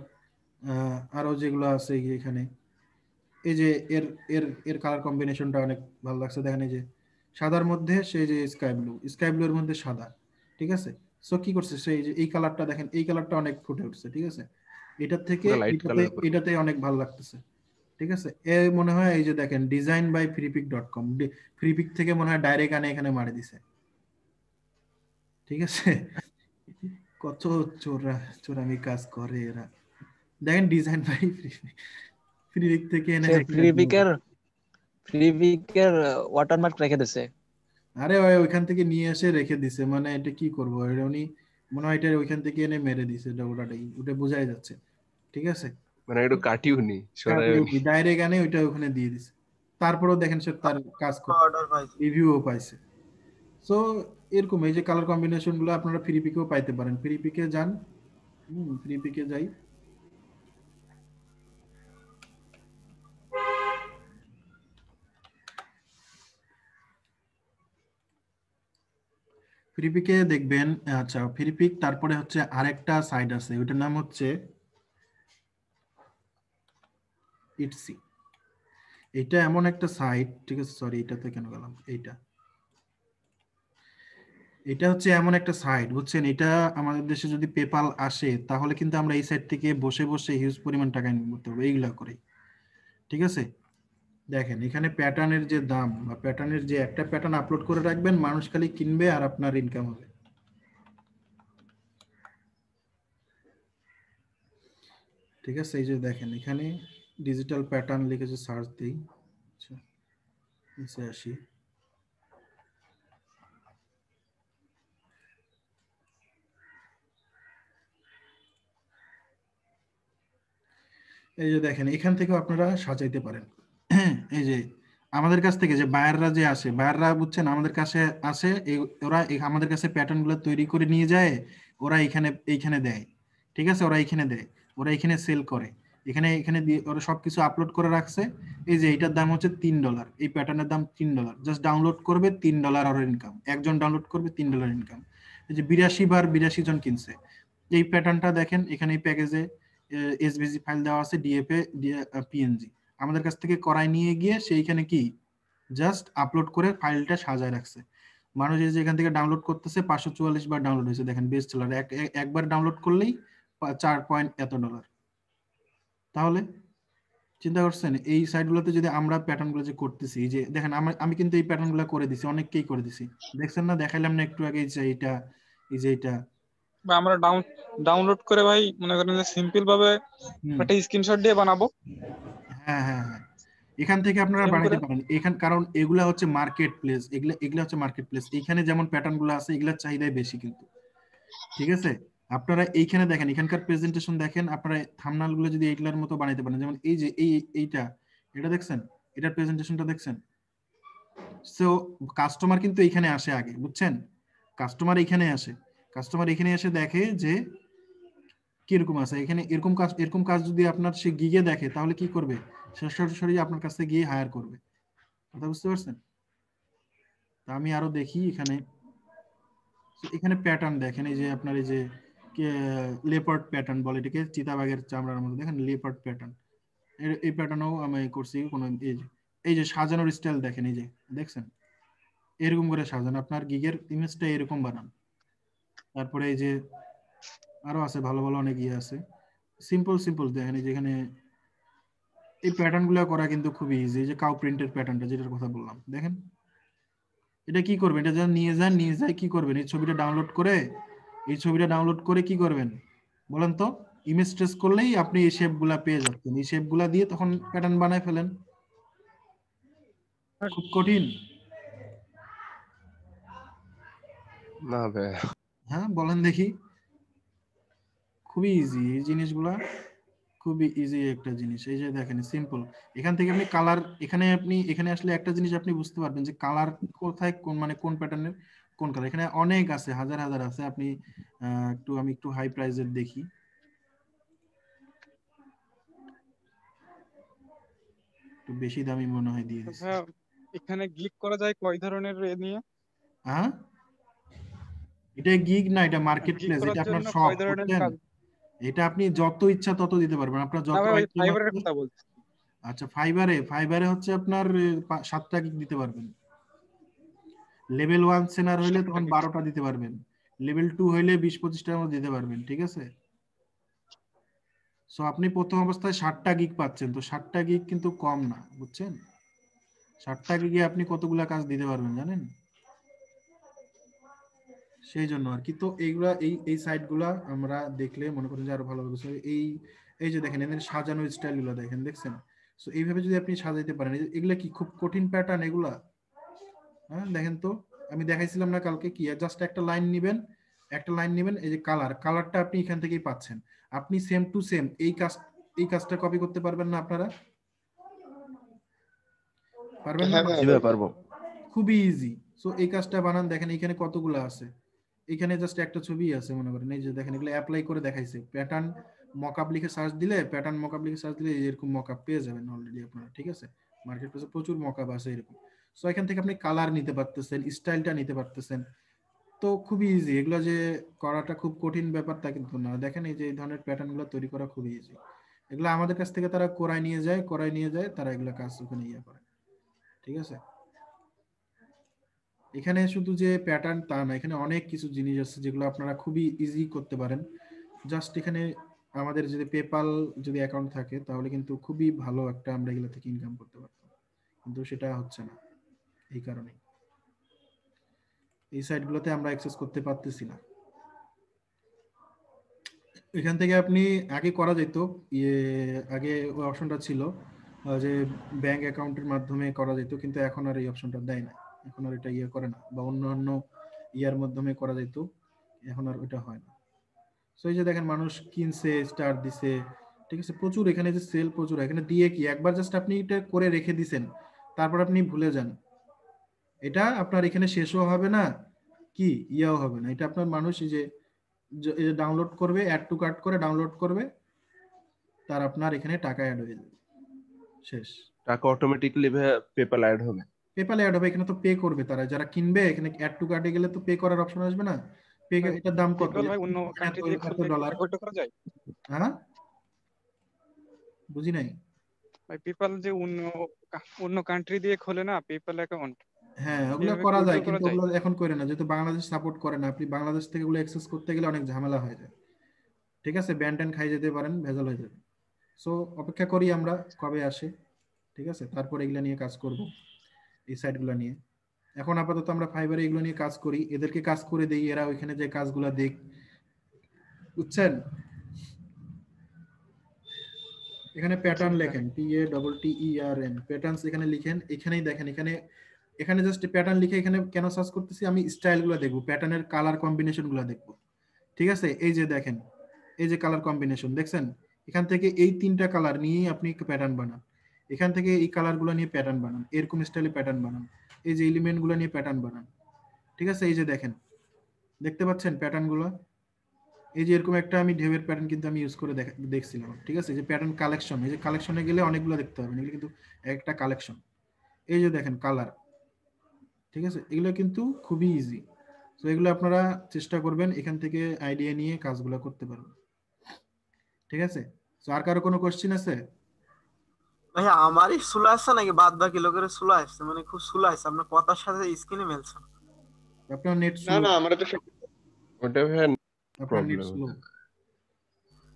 আরো যেগুলো আছে এই যে এখানে, এই যে এর এর এর কালার কম্বিনেশনটা অনেক ভালো লাগছে। দেখেন এই যে সাদার মধ্যে সেই যে স্কাই ব্লু এর মধ্যে সাদা। ঠিক আছে, সো কি করছে সেই যে এই কালারটা দেখেন, এই কালারটা অনেক ফুটে উঠছে। ঠিক আছে, এটার থেকে পুরো লাইট কালার করে। এটাতে অনেক ভালো লাগতেছে। ঠিক আছে, এ মনে হয় এই যে দেখেন ডিজাইন বাই freepik.com, ফ্রিপিক থেকে মনে হয় ডাইরেক্ট আনে এখানে মারে দিছে। ঠিক আছে, কত চোরামি কাজ করে এরা। দেখেন ডিজাইন বাই ফ্রিপিক থেকে এনে সে হ্যাঁ ফ্রিবিকের ওয়াটারমার্ক রেখে দিছে। আরে ওই ওইখান থেকে নিয়ে এসে রেখে দিছে, মানে এটা কি করবো, এটা উনি মনে হয় এটা ওইখান থেকে এনে মেরে দিছে, এটা ওটাই ওটা বোঝাই যাচ্ছে। ঠিক আছে, মানে একটু কাটিউনি সরাইনি। ডাইরেক্ট আনে ওইটা ওখানে দিয়ে দিছে। তারপরেও দেখেন সে তার কাজ করে, অর্ডার পাইছে। রিভিউও পাইছে। সো এরকম এই যে কালার কম্বিনেশন গুলো আপনারা ফ্রিপিকেও পাইতে পারেন। ফ্রিপিকে যান, ফ্রিপিকে যাই, ফ্রিপিকে দেখবেন। আচ্ছা, ফ্রিপিক, তারপরে হচ্ছে আরেকটা সাইট আছে, ওইটার নাম হচ্ছে ইটসি। এটা এমন একটা সাইট, ঠিক আছে, সরি এটাতে কেন গেলাম, এটা হচ্ছে এমন একটা সাইট, বুঝছেন, এটা আমাদের দেশে যদি পেপাল আসে তাহলে কিন্তু আমরা এই সাইট থেকে বসে বসে হিউজ পরিমাণ টাকা ইনকাম করতে পারবো এইগুলা করে। ঠিক আছে, দেখেন এখানে প্যাটার্নের যে দাম বা প্যাটার্নের যে একটা প্যাটার্ন আপলোড করে রাখবেন, মানুষ খালি কিনবে আর আপনার ইনকাম হবে। ঠিক আছে, এই যে দেখেন এখানে ডিজিটাল প্যাটার্ন লিখেছে, সার্চ দিই, আচ্ছা নিচে আসি, এই যে দেখেন এখান থেকেও আপনারা সাজাইতে পারেন। এই যে আমাদের কাছ থেকে যে বায়াররা যে আসে, বায়াররা বুঝছেন আমাদের কাছে আসে, ওরা আমাদের কাছে প্যাটার্ন গুলো তৈরি করে নিয়ে যায়, ওরা এইখানে দেয়। ঠিক আছে, ওরা এইখানে দেয়, ওরা এখানে সেল করে, এখানে এখানে দিয়ে ওরা সবকিছু আপলোড করে রাখছে। এই যে এইটার দাম হচ্ছে $3, এই প্যাটার্নের দাম $3, জাস্ট ডাউনলোড করবে $3 আর ইনকাম, একজন ডাউনলোড করবে $3 ইনকাম। এই যে 82 জন কিনছে। এই প্যাটার্নটা দেখেন এখানে এই প্যাকেজে এসভিজি ফাইল দেওয়া আছে, ডিএফএ, পিএনজি, আমাদের কাছ থেকে করাই নিয়ে গিয়ে সেইখানে কি জাস্ট আপলোড করে ফাইলটা সাজায় রাখছে। মানুষ এই যে এখান থেকে ডাউনলোড করতেছে, 544 বার ডাউনলোড হয়েছে, দেখেন বেস্ট সেলার, একবার ডাউনলোড করলেই 4 পয়েন্ট এত ডলার। তাহলে চিন্তা করছেন এই সাইটগুলোতে যদি আমরা প্যাটার্ন গুলো যে করতেছি, এই যে দেখেন আমি কিন্তু এই প্যাটার্ন গুলো করে দিছি, অনেককেই করে দিছি, দেখছেন না, দেখাইলাম না একটু আগে, এই যে এটা, এই যে এটা বা আমরা ডাউনলোড করে ভাই মনে করেন যে সিম্পল ভাবে একটা স্ক্রিনশট দিয়ে বানাবো। হ্যাঁ হ্যাঁ হ্যাঁ, এখান থেকে আপনারা এরকম বানাইতে করে পারেন এখান, কারণ এগুলা হচ্ছে মার্কেট প্লেস, এগুলা হচ্ছে মার্কেট প্লেস। এখানে যেমন প্যাটার্ন গুলো আছে এগুলার চাহিদাই বেশি কিন্তু। ঠিক আছে, আপনারা এইখানে দেখেন, এখানকার প্রেজেন্টেশন দেখেন, আপনারা থাম্বনেল গুলো যদি এইগুলার মতো বানাইতে পারেন, যেমন এই যে এটা দেখছেন, এটার প্রেজেন্টেশনটা দেখছেন। সো কাস্টমার কিন্তু এইখানে আসে আগে, বুঝছেন, কাস্টমার এখানে আসে, কাস্টমার এখানে এসে দেখে যে কিরকম আছে এখানে, এরকম কাজ যদি আপনার সে গিগে দেখে তাহলে কি করবে, সে সরাসরি আপনার কাছে গিয়ে হায়ার করবে। কথা বুঝতে পারছেন? তা আমি আরো দেখি এখানে, এখানে প্যাটার্ন দেখেন, এই যে আপনার এই যে লেপার্ড প্যাটার্ন বলে এটাকে, চিতাবাঘের চামড়ার মধ্যে, দেখেন লেপার্ড প্যাটার্ন, এই প্যাটার্নও আমি করছি। কোন এই যে সাজানোর স্টাইল দেখেন, এই যে দেখছেন এরকম করে সাজান, আপনার গিগের ইমেজটা এরকম বানান। তারপরে এই যে আরো আছে ভালো ভালো অনেক ইয়ে আছে, সিম্পল দেখেন, এই যেখানে এই প্যাটার্ন গুলো করা কিন্তু খুবই ইজি। এই যে কাউ প্রিন্টের প্যাটার্নটা যেটার কথা বললাম, দেখেন এটা কি করবেন, এটা যখন নিয়ে যায় কি করবেন, এই ছবিটা ডাউনলোড করে কি করবেন বলেন তো, ইমেজ ট্রেস করলেই আপনি এই শেপ গুলা পেয়ে যাচ্ছেন, এই শেপ গুলা দিয়ে তখন প্যাটার্ন বানায় ফেলেন। খুব কঠিন না ভাই, হ্যাঁ বলেন দেখি। খুবই ইজি এই জিনিসগুলা, খুবই ইজি একটা জিনিস। এই যে দেখেন সিম্পল, এখান থেকে আপনি কালার, এখানে আসলে একটা জিনিস আপনি বুঝতে পারবেন যে কালার কোথায় কোন মানে কোন প্যাটার্নের কোন কালার। এখানে অনেক আছে, হাজার হাজার আছে। আপনি আমি একটু হাই প্রাইসের দেখি। একটু বেশি দামি মনে হয় দিয়ে দিচ্ছি। ভাইয়া এখানে ক্লিক করা যায় কয় ধরনের নিয়ে? হ্যাঁ এটা গিগ না, এটা মার্কেট ক্লিক প্লেস, করার এটা আপনার জন্য শপ, কয় ধরনের বুঝছেন? কাজ? এটা আপনি যত ইচ্ছা তত দিতে পারবেন, আপনার না যত ভাই, ওই আইটেম ফাইবারের আছে। কথা বলছি। আচ্ছা ফাইবারে হচ্ছে আপনার 7টা গিগ দিতে পারবেন। লেভেল 1 সেনার হইলে 7টা তখন গিগ। 12টা দিতে পারবেন। লেভেল 2 হইলে 20-25টার মধ্যে দিতে পারবেন, ঠিক আছে? সো আপনি প্রথম অবস্থায় 7টা গিগ পাচ্ছেন, তো 7টা গিগ কিন্তু কম না, বুঝছেন? 7টা গিগে আপনি কতগুলা কাজ দিতে পারবেন জানেন? সেই জন্য আর কি। তো এইগুলা এই সাইটগুলা আমরা দেখলে মনে করেন যে আরো ভালো হবে। এই যে দেখেন এদের সাজানো স্টাইলগুলো দেখেন, দেখছেন? সো এইভাবে যদি আপনি সাজাইতে পারেন, এগুলা কি খুব কঠিন প্যাটার্ন এগুলা? হ্যাঁ দেখেন তো, আমি দেখাইছিলাম না কালকে, কি জাস্ট একটা লাইন নেবেন, এই যে কালারটা আপনি এখান থেকেই পাচ্ছেন। আপনি সেম টু সেম এই কাজটা কপি করতে পারবেন না আপনারা? পারবেন না? হ্যাঁ জি ভাইয়া ভাই পারবো। পারবো। খুবই ইজি। সো এই কাজটা বানান, দেখেন এখানে কতগুলো আছে। এখানে জাস্ট একটা ছবি আছে মনে করেন, এই যে দেখেন এগুলো অ্যাপ্লাই করে দেখাইছে। প্যাটার্ন মকআপ লিখে সার্চ দিলে এরকম মকআপ পেয়ে যাবেন অলরেডি আপনারা, ঠিক আছে? মার্কেট প্লেসে প্রচুর মকআপ আছে এরকম। সো এখান থেকে আপনি কালার নিতে পারতেছেন, স্টাইলটা নিতে পারতেছেন। তো খুবই ইজি, এগুলো যে করাটা খুব কঠিন ব্যাপার তা কিন্তু না। দেখেন এই যে এই ধরনের প্যাটার্ন গুলো তৈরি করা খুবই ইজি। এগুলো আমাদের কাছ থেকে তারা করায় নিয়ে যায়, তারা এগুলো কাজ ওখানে ইয়ে করে, ঠিক আছে? এখানে শুধু যে প্যাটার্ন তা না, এখানে অনেক কিছু জিনিস আছে যেগুলো আপনারা খুবই ইজি করতে পারেন। জাস্ট এখানে আমাদের যদি পেপাল যদি অ্যাকাউন্ট থাকে তাহলে কিন্তু খুবই ভালো একটা আমরা এগুলো থেকে ইনকাম করতে পারতাম, কিন্তু সেটা হচ্ছে না। এই কারণে এই সাইটগুলোতে আমরা অ্যাক্সেস করতে পারতেছি না। এখান থেকে আপনি আগে করা যেত, আগে ওই অপশনটা ছিল যে ব্যাংক অ্যাকাউন্টের মাধ্যমে করা যেত, কিন্তু এখন আর এই অপশনটা দেয় না। এখন আর এটা করে না, বা অন্য ইয়ার মাধ্যমে করা যেত, এখন আর ওটা হয় না। সো এই যে দেখেন মানুষ কিনছে, স্টার দিছে, ঠিক আছে? প্রচুর এখানে যে সেল প্রচুর, এখানে দিয়ে কি একবার জাস্ট আপনি এটা করে রেখে দিছেন, তারপর আপনি ভুলে যান, এটা আপনার এখানে শেষও হবে না, কি ইয়াও হবে না। এটা আপনার মানুষ এই যে ডাউনলোড করবে, অ্যাড টু কার্ট করে ডাউনলোড করবে, তার আপনার এখানে টাকা অ্যাড হয়ে যাবে, শেষ। টাকা অটোমেটিক্যালি পেপ্যাল অ্যাড হবে। পেপ্যালে অ্যাড হবে, এখানে তো পে করবে তারা যারা কিনবে। এখানে অ্যাড টু কার্টে গেলে তো পে করার অপশন আসবে না। পে, ভাই এটার দাম কত? পেপাল ভাই অন্য কান্ট্রি দিয়ে এত খুললে ডলার। ওইটা করা যায়? হ্যাঁ বুঝি নাই। ভাই পেপাল যে অন্য কান্ট্রি দিয়ে খোলে না পেপাল অ্যাকাউন্ট, হ্যাঁ ওগুলো এইভাবে কি করা যায়, ওইটাও করা কিন্তু যায়? ওগুলো এখন করে না, যেহেতু বাংলাদেশ সাপোর্ট করে না। আপনি বাংলাদেশ থেকে ওগুলো অ্যাক্সেস করতে গেলে অনেক ঝামেলা হয়ে যায়, ঠিক আছে? ব্যান ট্যান খাই যেতে পারেন, ভেজাল হয়ে যাবে। সো অপেক্ষা করি আমরা কবে আসে, ঠিক আছে? তারপর এগুলো নিয়ে কাজ করব, এই সাইটগুলো নিয়ে। এখন আপাতত আমরা ফাইবারে এগুলো নিয়ে কাজ করি, এদেরকে কাজ করে দেই, এরা ওইখানে যে কাজগুলো দেখ, বুঝছেন? এখানে প্যাটার্ন লেখেন, PATTERN প্যাটার্নস এখানে লিখেন, এখানেই দেখেন, এখানে জাস্ট প্যাটার্ন লিখে এখানে কেন সার্চ করতেছি, আমি স্টাইলগুলো দেখবো, প্যাটার্নের কালার কম্বিনেশনগুলো দেখবো, ঠিক আছে? এই যে দেখেন, এই যে কালার কম্বিনেশন দেখছেন, এখান থেকে এই 3টা কালার নিয়ে আপনি প্যাটার্ন বানান, এখান থেকে এই কালারগুলো নিয়ে প্যাটার্ন বানান, এরকম স্টাইলে প্যাটার্ন বানান, এই যে এলিমেন্টগুলো নিয়ে প্যাটার্ন বানান, ঠিক আছে? এই যে দেখেন, দেখতে পাচ্ছেন প্যাটার্নগুলো? এই যে এরকম একটা আমি ঢেউয়ের প্যাটার্ন কিন্তু আমি ইউজ করে দেখছিলাম, ঠিক আছে? এই যে প্যাটার্ন কালেকশন, এই যে কালেকশনে গেলে অনেকগুলো দেখতে পাবেন, এগুলো কিন্তু একটা কালেকশন। এই যে দেখেন কালার, ঠিক আছে? এগুলো কিন্তু খুবই ইজি। তো এগুলো আপনারা চেষ্টা করবেন এখান থেকে আইডিয়া নিয়ে কাজগুলো করতে পারবেন, ঠিক আছে? তো আর কারো কোনো কোশ্চেন আছে? ভাইয়া আমারই সুলা আসছে নাকি বাদ বাকি লোকের সুলা আসছে? মানে খুব সুলা আসছে, আপনার কথার সাথে স্ক্রিনে মেলছে। আপনার নেট না স্লো, না আমার তো ওটা ভাই আপনার নেট প্রবলেম। স্লো,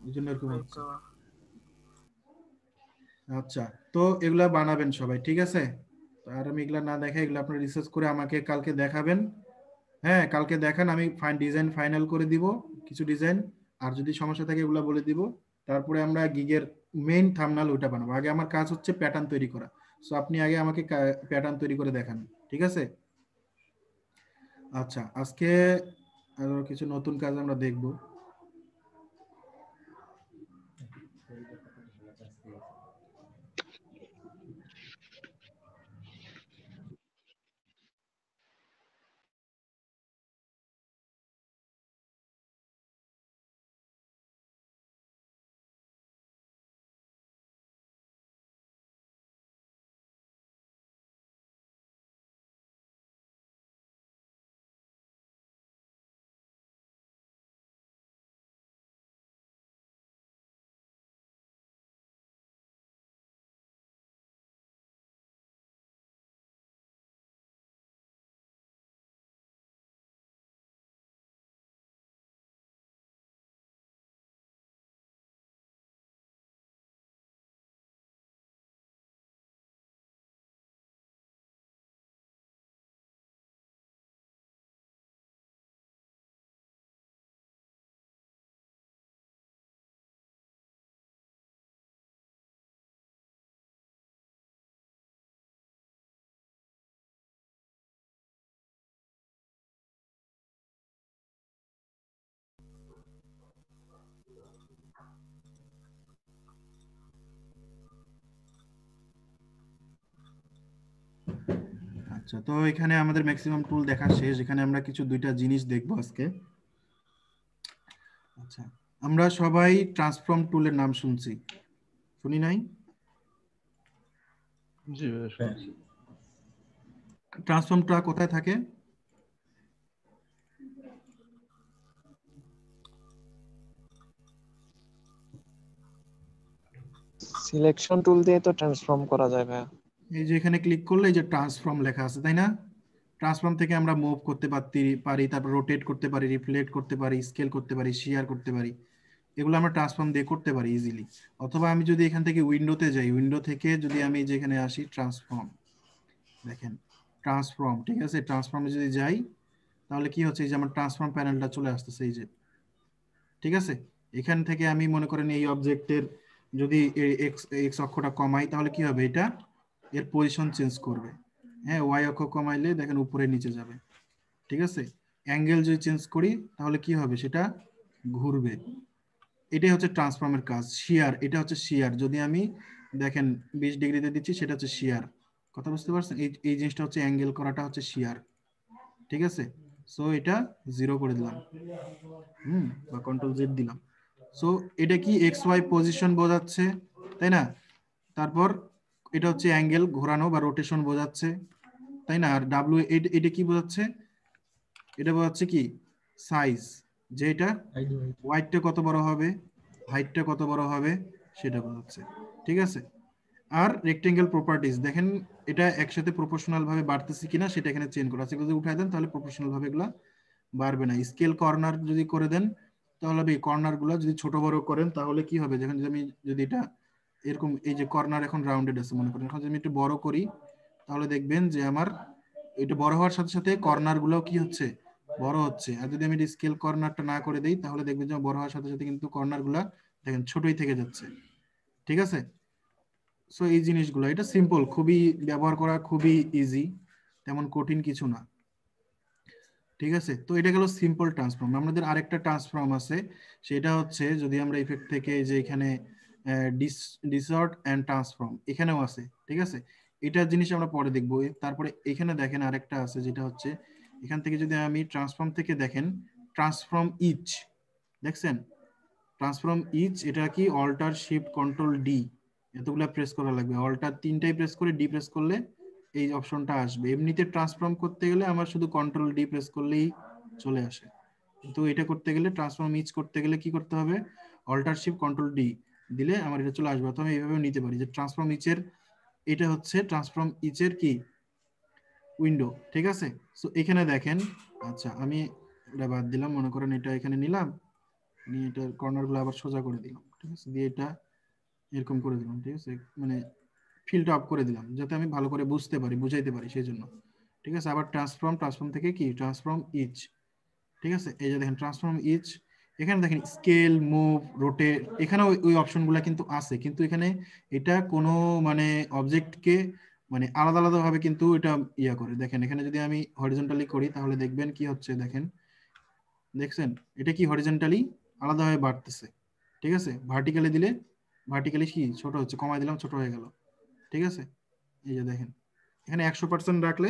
এই জন্য এরকম এই হচ্ছে। তো আচ্ছা, তো এগুলা বানাবেন সবাই, ঠিক আছে? আর আমি এগুলা না দেখে, এগুলো আপনারা রিসার্চ করে আমাকে কালকে দেখাবেন। হ্যাঁ কালকে দেখান, আমি ডিজাইন ফাইনাল করে দিব কিছু ডিজাইন, আর যদি সমস্যা থাকে এগুলো বলে দিব। তারপরে আমরা গিগের মেইন থাম্বনেল ওটা বানাবো। আগে আমার কাজ হচ্ছে প্যাটার্ন তৈরি করা। সো আপনি আগে আমাকে প্যাটার্ন তৈরি করে দেখান, ঠিক আছে? আচ্ছা, আজকে আরো কিছু নতুন কাজ আমরা দেখব। আচ্ছা, তো এখানে আমাদের ম্যাক্সিমাম টুল দেখা শেষ। এখানে আমরা কিছু দুইটা জিনিস দেখবো আজকে। আচ্ছা, আমরা সবাই ট্রান্সফর্ম টুলের নাম শুনছি, শুনি নাই? জি ভাইয়া শুনছি। ট্রান্সফর্মটা কোথায় থাকে? সিলেকশন টুল দিয়ে তো ট্রান্সফর্ম করা যায় ভাইয়া। এই যে এখানে ক্লিক করলে এই যে ট্রান্সফর্ম লেখা আছে, তাই না? ট্রান্সফর্ম থেকে আমরা মুভ করতে পারি, তারপর রোটেট করতে পারি, রিফ্লেক্ট করতে পারি, স্কেল করতে পারি, শেয়ার করতে পারি। এগুলো আমরা ট্রান্সফর্ম দিয়ে করতে পারি ইজিলি। অথবা আমি যদি এখান থেকে উইন্ডোতে যাই, উইন্ডো থেকে যদি আমি যেখানে আসি ট্রান্সফর্ম, দেখেন ট্রান্সফর্ম, ঠিক আছে, ট্রান্সফর্মে যদি যাই তাহলে কি হচ্ছে, এই যে আমার ট্রান্সফর্ম প্যানেলটা চলে আসতেছে এই যে, ঠিক আছে। এখান থেকে আমি মনে করেন এই অবজেক্টের যদি এক্স এক্স অক্ষটা কমাই তাহলে কি হবে, এটা এর পজিশন চেঞ্জ করবে। হ্যাঁ, ওয়াই অক্ষ কমাইলে দেখেন উপরে নিচে যাবে, ঠিক আছে। অ্যাঙ্গেল যদি চেঞ্জ করি তাহলে কি হবে, সেটা ঘুরবে। এটাই হচ্ছে ট্রান্সফর্মের কাজ। শিয়ার, এটা হচ্ছে শিয়ার। যদি আমি দেখেন 20 ডিগ্রিতে দিচ্ছি, সেটা হচ্ছে শিয়ার। কথা বুঝতে পারছেন? এই এই জিনিসটা হচ্ছে অ্যাঙ্গেল করাটা হচ্ছে শিয়ার, ঠিক আছে। সো এটা 0 করে দিলাম, বা কন্ট্রোল জেড দিলাম। সো এটা কি এক্স ওয়াই পজিশন বোঝাচ্ছে, তাই না? তারপর এটা হচ্ছে অ্যাঙ্গেল ঘোরানো বা রোটেশন বোঝাচ্ছে, তাই না? আর ডাব্লিউ এটা কি বোঝাচ্ছে, এটা বোঝাচ্ছে কি সাইজ, যে এটা ওয়াইডটা কত বড় হবে, হাইটটা কত বড় হবে সেটা বোঝাচ্ছে, ঠিক আছে। আর রেক্টেঙ্গেল প্রপার্টিজ দেখেন, এটা একসাথে প্রপোর্শনাল ভাবে বাড়তেছে কিনা সেটা এখানে চেঞ্জ করা আছে। যদি উঠায় দেন তাহলে প্রপোর্শনাল ভাবে এগুলা বাড়বে না। স্কেল কর্নার যদি করে দেন তাহলে এই কর্নার গুলো যদি ছোট বড় করেন তাহলে কি হবে, যখন আমি যদি এটা এরকম, এই যে কর্নার এখন রাউন্ডেড আছে মনে করেন, এখন যদি আমি একটু বড় করি তাহলে দেখবেন যে আমার এটা বড় হওয়ার সাথে সাথে কর্নার গুলো কি হচ্ছে, বড় হচ্ছে। আর যদি আমি স্কেল কর্নারটা না করে দেই তাহলে দেখবেন যে বড় হওয়ার সাথে সাথে কিন্তু কর্নার গুলা দেখেন ছোটই থেকে যাচ্ছে, ঠিক আছে। সো এই জিনিসগুলো, এটা সিম্পল, খুবই ব্যবহার করা খুবই ইজি, তেমন কঠিন কিছু না, ঠিক আছে। তো এটা গেল সিম্পল ট্রান্সফর্ম। আমাদের আরেকটা ট্রান্সফর্ম আছে, সেটা হচ্ছে যদি আমরা ইফেক্ট থেকে যে এখানে ডিসঅর্ট এন্ড ট্রান্সফর্ম এখানেও আছে, ঠিক আছে। এটা জিনিস আমরা পরে দেখবো। তারপরে এখানে দেখেন আরেকটা আছে, যেটা হচ্ছে এখান থেকে যদি আমি ট্রান্সফর্ম থেকে দেখেন ট্রান্সফর্ম ইচ, দেখছেন ট্রান্সফর্ম ইচ, এটা কি অল্টার শিফট কন্ট্রোল ডি, এতগুলা প্রেস করা লাগবে। অল্টার 3টাই প্রেস করে ডি প্রেস করলে এই অপশনটা আসবে। এমনিতে ট্রান্সফর্ম করতে গেলে আমার শুধু কন্ট্রোল ডি প্রেস করলেই চলে আসে, কিন্তু এটা করতে গেলে ট্রান্সফর্ম ইচ করতে গেলে কি করতে হবে, অল্টার শিফট কন্ট্রোল ডি দিলে আমার এটা চলে আসবে। তো আমি এইভাবে নিতে পারি যে ট্রান্সফর্ম ইচের, এটা হচ্ছে ট্রান্সফর্ম ইচের কি উইন্ডো, ঠিক আছে। সো এখানে দেখেন, আচ্ছা আমি এটা বাদ দিলাম, মনে করেন এটা এখানে নিলাম, নিয়ে এটার কর্নার গুলো আবার সোজা করে দিলাম, ঠিক আছে, দিয়ে এটা এরকম করে দিলাম, ঠিক আছে, মানে ফিলটা অফ করে দিলাম যাতে আমি ভালো করে বুঝতে পারি, বুঝাইতে পারি সেই জন্য, ঠিক আছে। আবার ট্রান্সফর্ম থেকে কি ট্রান্সফর্ম ইচ, ঠিক আছে। এই যে দেখেন ট্রান্সফর্ম ইচ, এখানে দেখেন স্কেল, মুভ, রোটেট, এখানে ওই অপশনগুলো কিন্তু আছে, কিন্তু এখানে এটা কোনো মানে অবজেক্টকে মানে আলাদা আলাদা ভাবে কিন্তু এটা ইয়া করে। দেখেন এখানে যদি আমি হরিজন্টালি করি তাহলে দেখবেন কি হচ্ছে, দেখেন দেখছেন এটা কি হরিজন্টালি আলাদাভাবে বাড়তেছে, ঠিক আছে। ভার্টিক্যালি দিলে ভার্টিক্যালি কি ছোট হচ্ছে, কমাই দিলাম ছোট হয়ে গেল, ঠিক আছে। এই যে দেখেন এখানে 100% রাখলে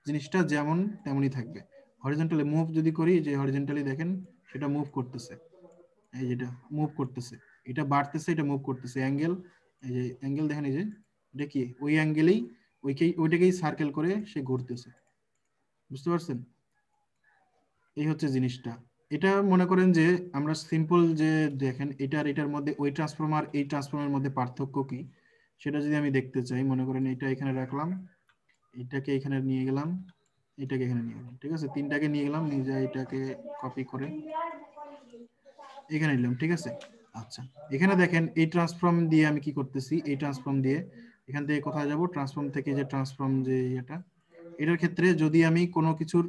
জিনিসটা যেমন তেমনই থাকবে। হরিজন্টালি মুভ যদি করি, যে হরিজন্টালি দেখেন সেটা মুভ করতেছে, এই যেটা মুভ করতেছে, এটা বাড়তেছে, এটা মুভ করতেছে। অ্যাঙ্গেল, এই যে অ্যাঙ্গেল দেখেন, এই যে এটা কি ওই অ্যাঙ্গেলেই ওইটাকেই সার্কেল করে সে ঘুরতেছে, বুঝতে পারছেন? এই হচ্ছে জিনিসটা। এটা মনে করেন যে আমরা সিম্পল যে দেখেন এটার মধ্যে ওই ট্রান্সফর্মার এই ট্রান্সফর্মারের মধ্যে পার্থক্য কি সেটা যদি আমি দেখতে চাই, মনে করেন এটা এখানে রাখলাম, এটাকে এখানে নিয়ে গেলাম, এটাকে এখানে নিয়ে গেলাম, ঠিক আছে। তিনটাকে নিয়ে গেলাম, নিয়ে যাই এটাকে কপি করে এখানে নিলাম, ঠিক আছে। আচ্ছা এখানে দেখেন এই ট্রান্সফর্ম দিয়ে আমি কি করতেছি, এই ট্রান্সফর্ম দিয়ে এখান থেকে কোথায় যাব, ট্রান্সফর্ম থেকে যে ট্রান্সফর্ম যে এটার ক্ষেত্রে যদি আমি কোনো কিছুর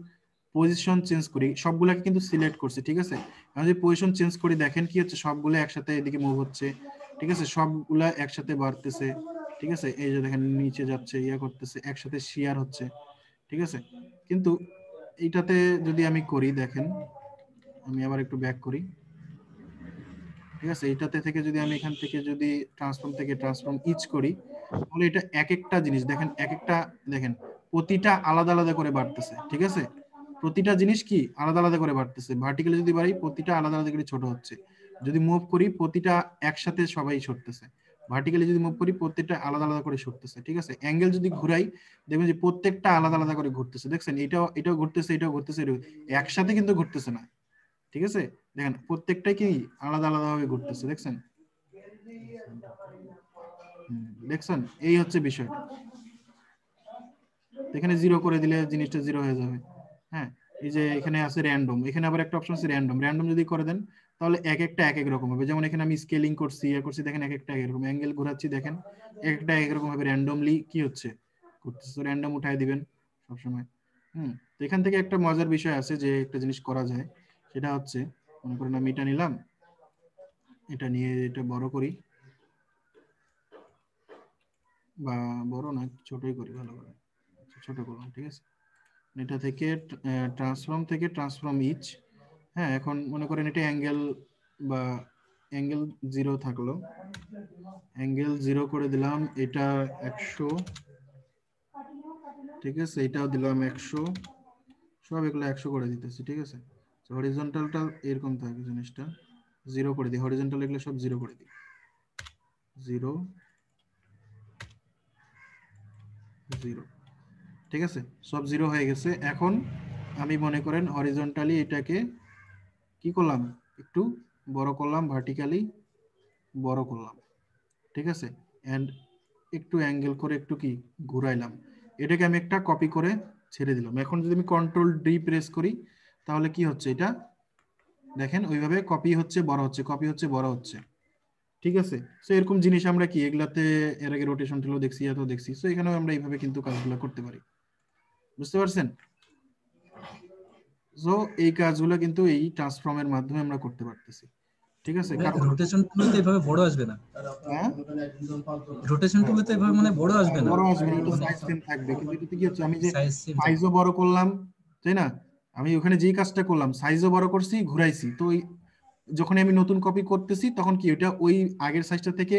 পজিশন চেঞ্জ করি, সবগুলাকে কিন্তু সিলেক্ট করছি, ঠিক আছে। আমি যদি পজিশন চেঞ্জ করি দেখেন কি হচ্ছে, সবগুলো একসাথে এদিকে মুভ হচ্ছে, ঠিক আছে, সবগুলা একসাথে বাড়তেছে, ঠিক আছে। এই যে দেখেন নিচে যাচ্ছে, করতেছে, একসাথে শেয়ার হচ্ছে, ঠিক আছে। কিন্তু এইটাতে যদি আমি করি দেখেন, আমি আবার একটু ব্যাক করি, ঠিক আছে। এইটাতে থেকে যদি আমি এখান থেকে যদি ট্রান্সফর্ম থেকে ট্রান্সফর্ম ইচ করি, তাহলে এটা এক একটা জিনিস দেখেন, এক একটা দেখেন প্রতিটা আলাদা আলাদা করে বাড়তেছে, ঠিক আছে। প্রতিটা জিনিস কি আলাদা আলাদা করে বাড়তেছে। ভার্টিক্যালি যদি বাড়ি প্রতিটা আলাদা আলাদা করে ছোট হচ্ছে, যদি মুভ করি প্রতিটা একসাথে সবাই সরতেছে। ভার্টিক্যালি যদি মুভ করি প্রত্যেকটা আলাদা আলাদা করে সরতেছে, ঠিক আছে। অ্যাঙ্গেল যদি ঘুরাই দেখবেন যে প্রত্যেকটা আলাদা আলাদা করে ঘুরতেছে, দেখছেন এটাও ঘুরতেছে, এটাও ঘুরতেছে, একসাথে কিন্তু ঘুরতেছে না, ঠিক আছে। দেখেন প্রত্যেকটাই কি আলাদা আলাদা ভাবে ঘুরতেছে, দেখছেন, দেখছেন। এই হচ্ছে বিষয়টা। এখানে জিরো করে দিলে জিনিসটা জিরো হয়ে যাবে। হ্যাঁ, এই যে এখানে আছে র্যান্ডম, এখানে আবার একটা অপশন আছে র্যান্ডম। র্যান্ডম যদি করে দেন তাহলে এক একটা এক এক রকম হবে। যেমন এখানে আমি স্কেলিং করছি, করছি, দেখেন এক একটা এক রকম। অ্যাঙ্গেল ঘোরাচ্ছি, দেখেন এক একটা এক রকম ভাবে র্যান্ডমলি কি হচ্ছে করতেছে। র্যান্ডম উঠাই দিবেন সবসময়। তো এখান থেকে একটা মজার বিষয় আছে যে একটা জিনিস করা যায়, সেটা হচ্ছে মনে করেন আমি এটা নিলাম, এটা নিয়ে এটা বড় করি, বা বড় না ছোটই করি, ভালো করে ছোট করলাম, ঠিক আছে। এটা থেকে ট্রান্সফর্ম ইচ, হ্যাঁ। এখন মনে করেন এটা অ্যাঙ্গেল বা অ্যাঙ্গেল জিরো থাকলো, অ্যাঙ্গেল জিরো করে দিলাম, এটা 100, ঠিক আছে। এটাও দিলাম 100, সব এগুলো 100 করে দিতেছি, ঠিক আছে। হরিজন্টালটা এরকম থাকে, জিনিসটা জিরো করে দিই, হরিজন্টাল এগুলো সব জিরো করে দিই, 0 0, ঠিক আছে। সব জিরো হয়ে গেছে। এখন আমি মনে করেন হরিজন্টালি এটাকে কি করলাম, একটু বড় করলাম, ভার্টিক্যালি বড় করলাম, ঠিক আছে। এন্ড একটু অ্যাঙ্গেল করে একটু কি ঘুরাইলাম, এটাকে আমি একটা কপি করে ছেড়ে দিলাম। এখন যদি আমি কন্ট্রোল ডি প্রেস করি তাহলে কি হচ্ছে, এটা দেখেন ওইভাবে কপি হচ্ছে, বড় হচ্ছে, কপি হচ্ছে, বড় হচ্ছে, ঠিক আছে। সো এরকম জিনিস আমরা কি এগুলাতে এর আগে রোটেশন টুলও দেখছি, এত দেখছি। সো এখানেও আমরা এইভাবে কিন্তু কাজগুলো করতে পারি, বুঝতে পারছেন? সো এই কাজগুলো কিন্তু এই ট্রান্সফর্মের মাধ্যমে আমরা করতে পারতেছি, ঠিক আছে। কারণ রোটেশন টুলতে এভাবে বড় আসবে না, হ্যাঁ রোটেশন টুলতে এভাবে মানে বড় আসবে না, বড় আসবে না, এটা সাইজ সেম থাকবে। কিন্তু এটাতে কি হচ্ছে, আমি যে সাইজ সেম সাইজও বড় করলাম, তাই না, আমি ওখানে যেই কাজটা করলাম সাইজও বড় করছি, ঘুরাইছি, তো যখন আমি নতুন কপি করতেছি তখন কি ওটা ওই আগের সাইজটা থেকে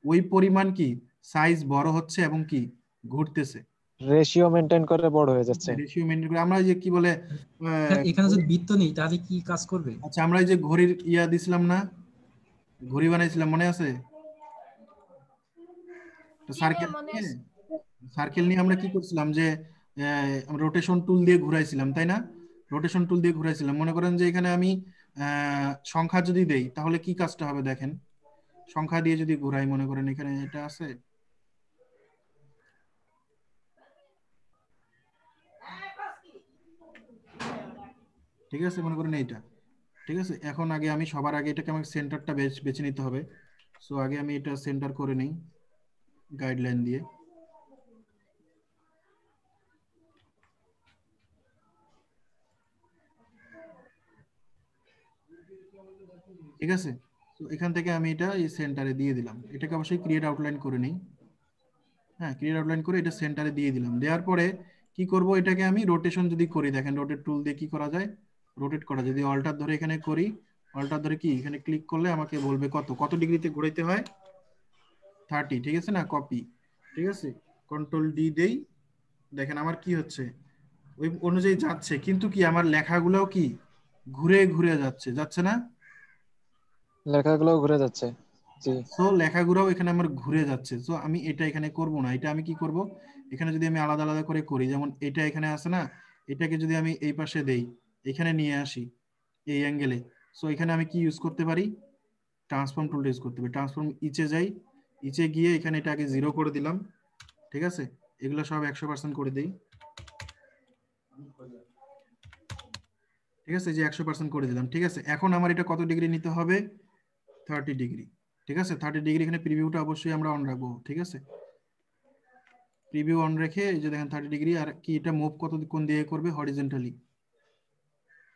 ওই পরিমাণ কি সাইজ বড় হচ্ছে এবং কি ঘুরতেছে, রেশিও মেনটেন করে বড় হয়ে যাচ্ছে। রেশিও মেনটেন করে। আমরা যে কি বলে এখানে যদি বৃত্ত নেই তাহলে কি কাজ করবে? আচ্ছা আমরা এই যে ঘড়ির দিছিলাম না, ঘড়ি বানাইছিলাম, মনে আছে? সার্কেল নিয়ে আমরা কি করছিলাম যে রোটেশন টুল দিয়ে ঘুরাইছিলাম, তাই না? রোটেশন টুল দিয়ে ঘুরাইছিলাম। মনে করেন যে এখানে আমি সংখ্যা যদি দেই তাহলে কি কাজটা হবে দেখেন, সংখ্যা দিয়ে যদি ঘুরাই, মনে করেন এখানে এটা আছে, ঠিক আছে, মনে করেন এইটা, ঠিক আছে। এখন আগে আমি সবার আগে এটাকে আমাকে সেন্টারটা বেছে নিতে হবে। সো আগে আমি এটা সেন্টার করে নেই গাইডলাইন দিয়ে, ঠিক আছে। তো এখান থেকে আমি এটা এই সেন্টারে দিয়ে দিলাম। এটাকে অবশ্যই ক্রিয়েট আউটলাইন করে নিই, হ্যাঁ, ক্রিয়েট আউটলাইন করে এটা সেন্টারে দিয়ে দিলাম। দেওয়ার পরে কি করব, এটাকে আমি রোটেশন যদি করি, দেখেন রোটেট টুল দিয়ে কি করা যায়, রোটেট করা, যদি অল্টার ধরে এখানে করি, অল্টার ধরে কি এখানে ক্লিক করলে আমাকে বলবে কত ডিগ্রিতে ঘোরাইতে হয়, 30, ঠিক আছে না? কপি, ঠিক আছে, কন্ট্রোল ডি দেই, দেখেন আমার কি হচ্ছে, ওই অনুযায়ী যাচ্ছে, কিন্তু কি আমার লেখাগুলোও কি ঘুরে ঘুরে যাচ্ছে না? লেখাগুলো ঘুরে যাচ্ছে। জি। সো লেখাগুলোও এখানে আমার ঘুরে যাচ্ছে। সো আমি এটা এখানে করব না, এটা আমি কি করব, এখানে যদি আমি আলাদা আলাদা করে করি, যেমন এটা এখানে আছে না, এটাকে যদি আমি এই পাশে দেই, এখানে নিয়ে আসি এই অ্যাঙ্গেলে, সো এখানে আমি কি ইউজ করতে পারি, ট্রান্সফর্ম টুলটা ইউজ করতে পারি। ট্রান্সফর্ম ইচে যাই, ইচে গিয়ে এখানে এটা আগে 0 করে দিলাম, ঠিক আছে, এগুলো সব 100% করে দেই, ঠিক আছে, যে 100% করে দিলাম, ঠিক আছে। এখন আমার এটা কত ডিগ্রি নিতে হবে, 30 ডিগ্রি, ঠিক আছে। 30 ডিগ্রি, এখানে প্রিভিউটা অবশ্যই আমরা অন রাখবো, ঠিক আছে, প্রিভিউ অন রেখে এই যে দেখেন 30 ডিগ্রি, আর কি এটা মুভ কোন দিয়ে করবে, হরিজন্টালি,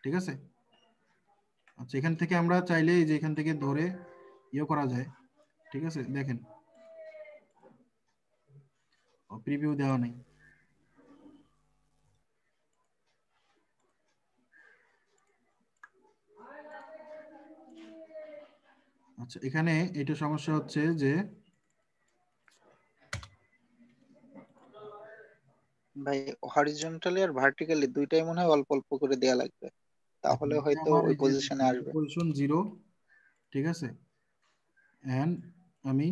ঠিক আছে। আচ্ছা, এখান থেকে আমরা চাইলে এই যে এখান থেকে ধরে ইয়ে করা যায়, ঠিক আছে, দেখেন প্রিভিউ দেওয়া নেই। আচ্ছা, এখানে এটা সমস্যা হচ্ছে যে ভাই হরিজন্টালি আর ভার্টিক্যালি দুইটাই মনে হয় অল্প অল্প করে দেয়া লাগবে, তাহলে হয়তো আমার ওই এই যে পজিশনে আসবে। পজিশন 0, ঠিক আছে, এন্ড আমি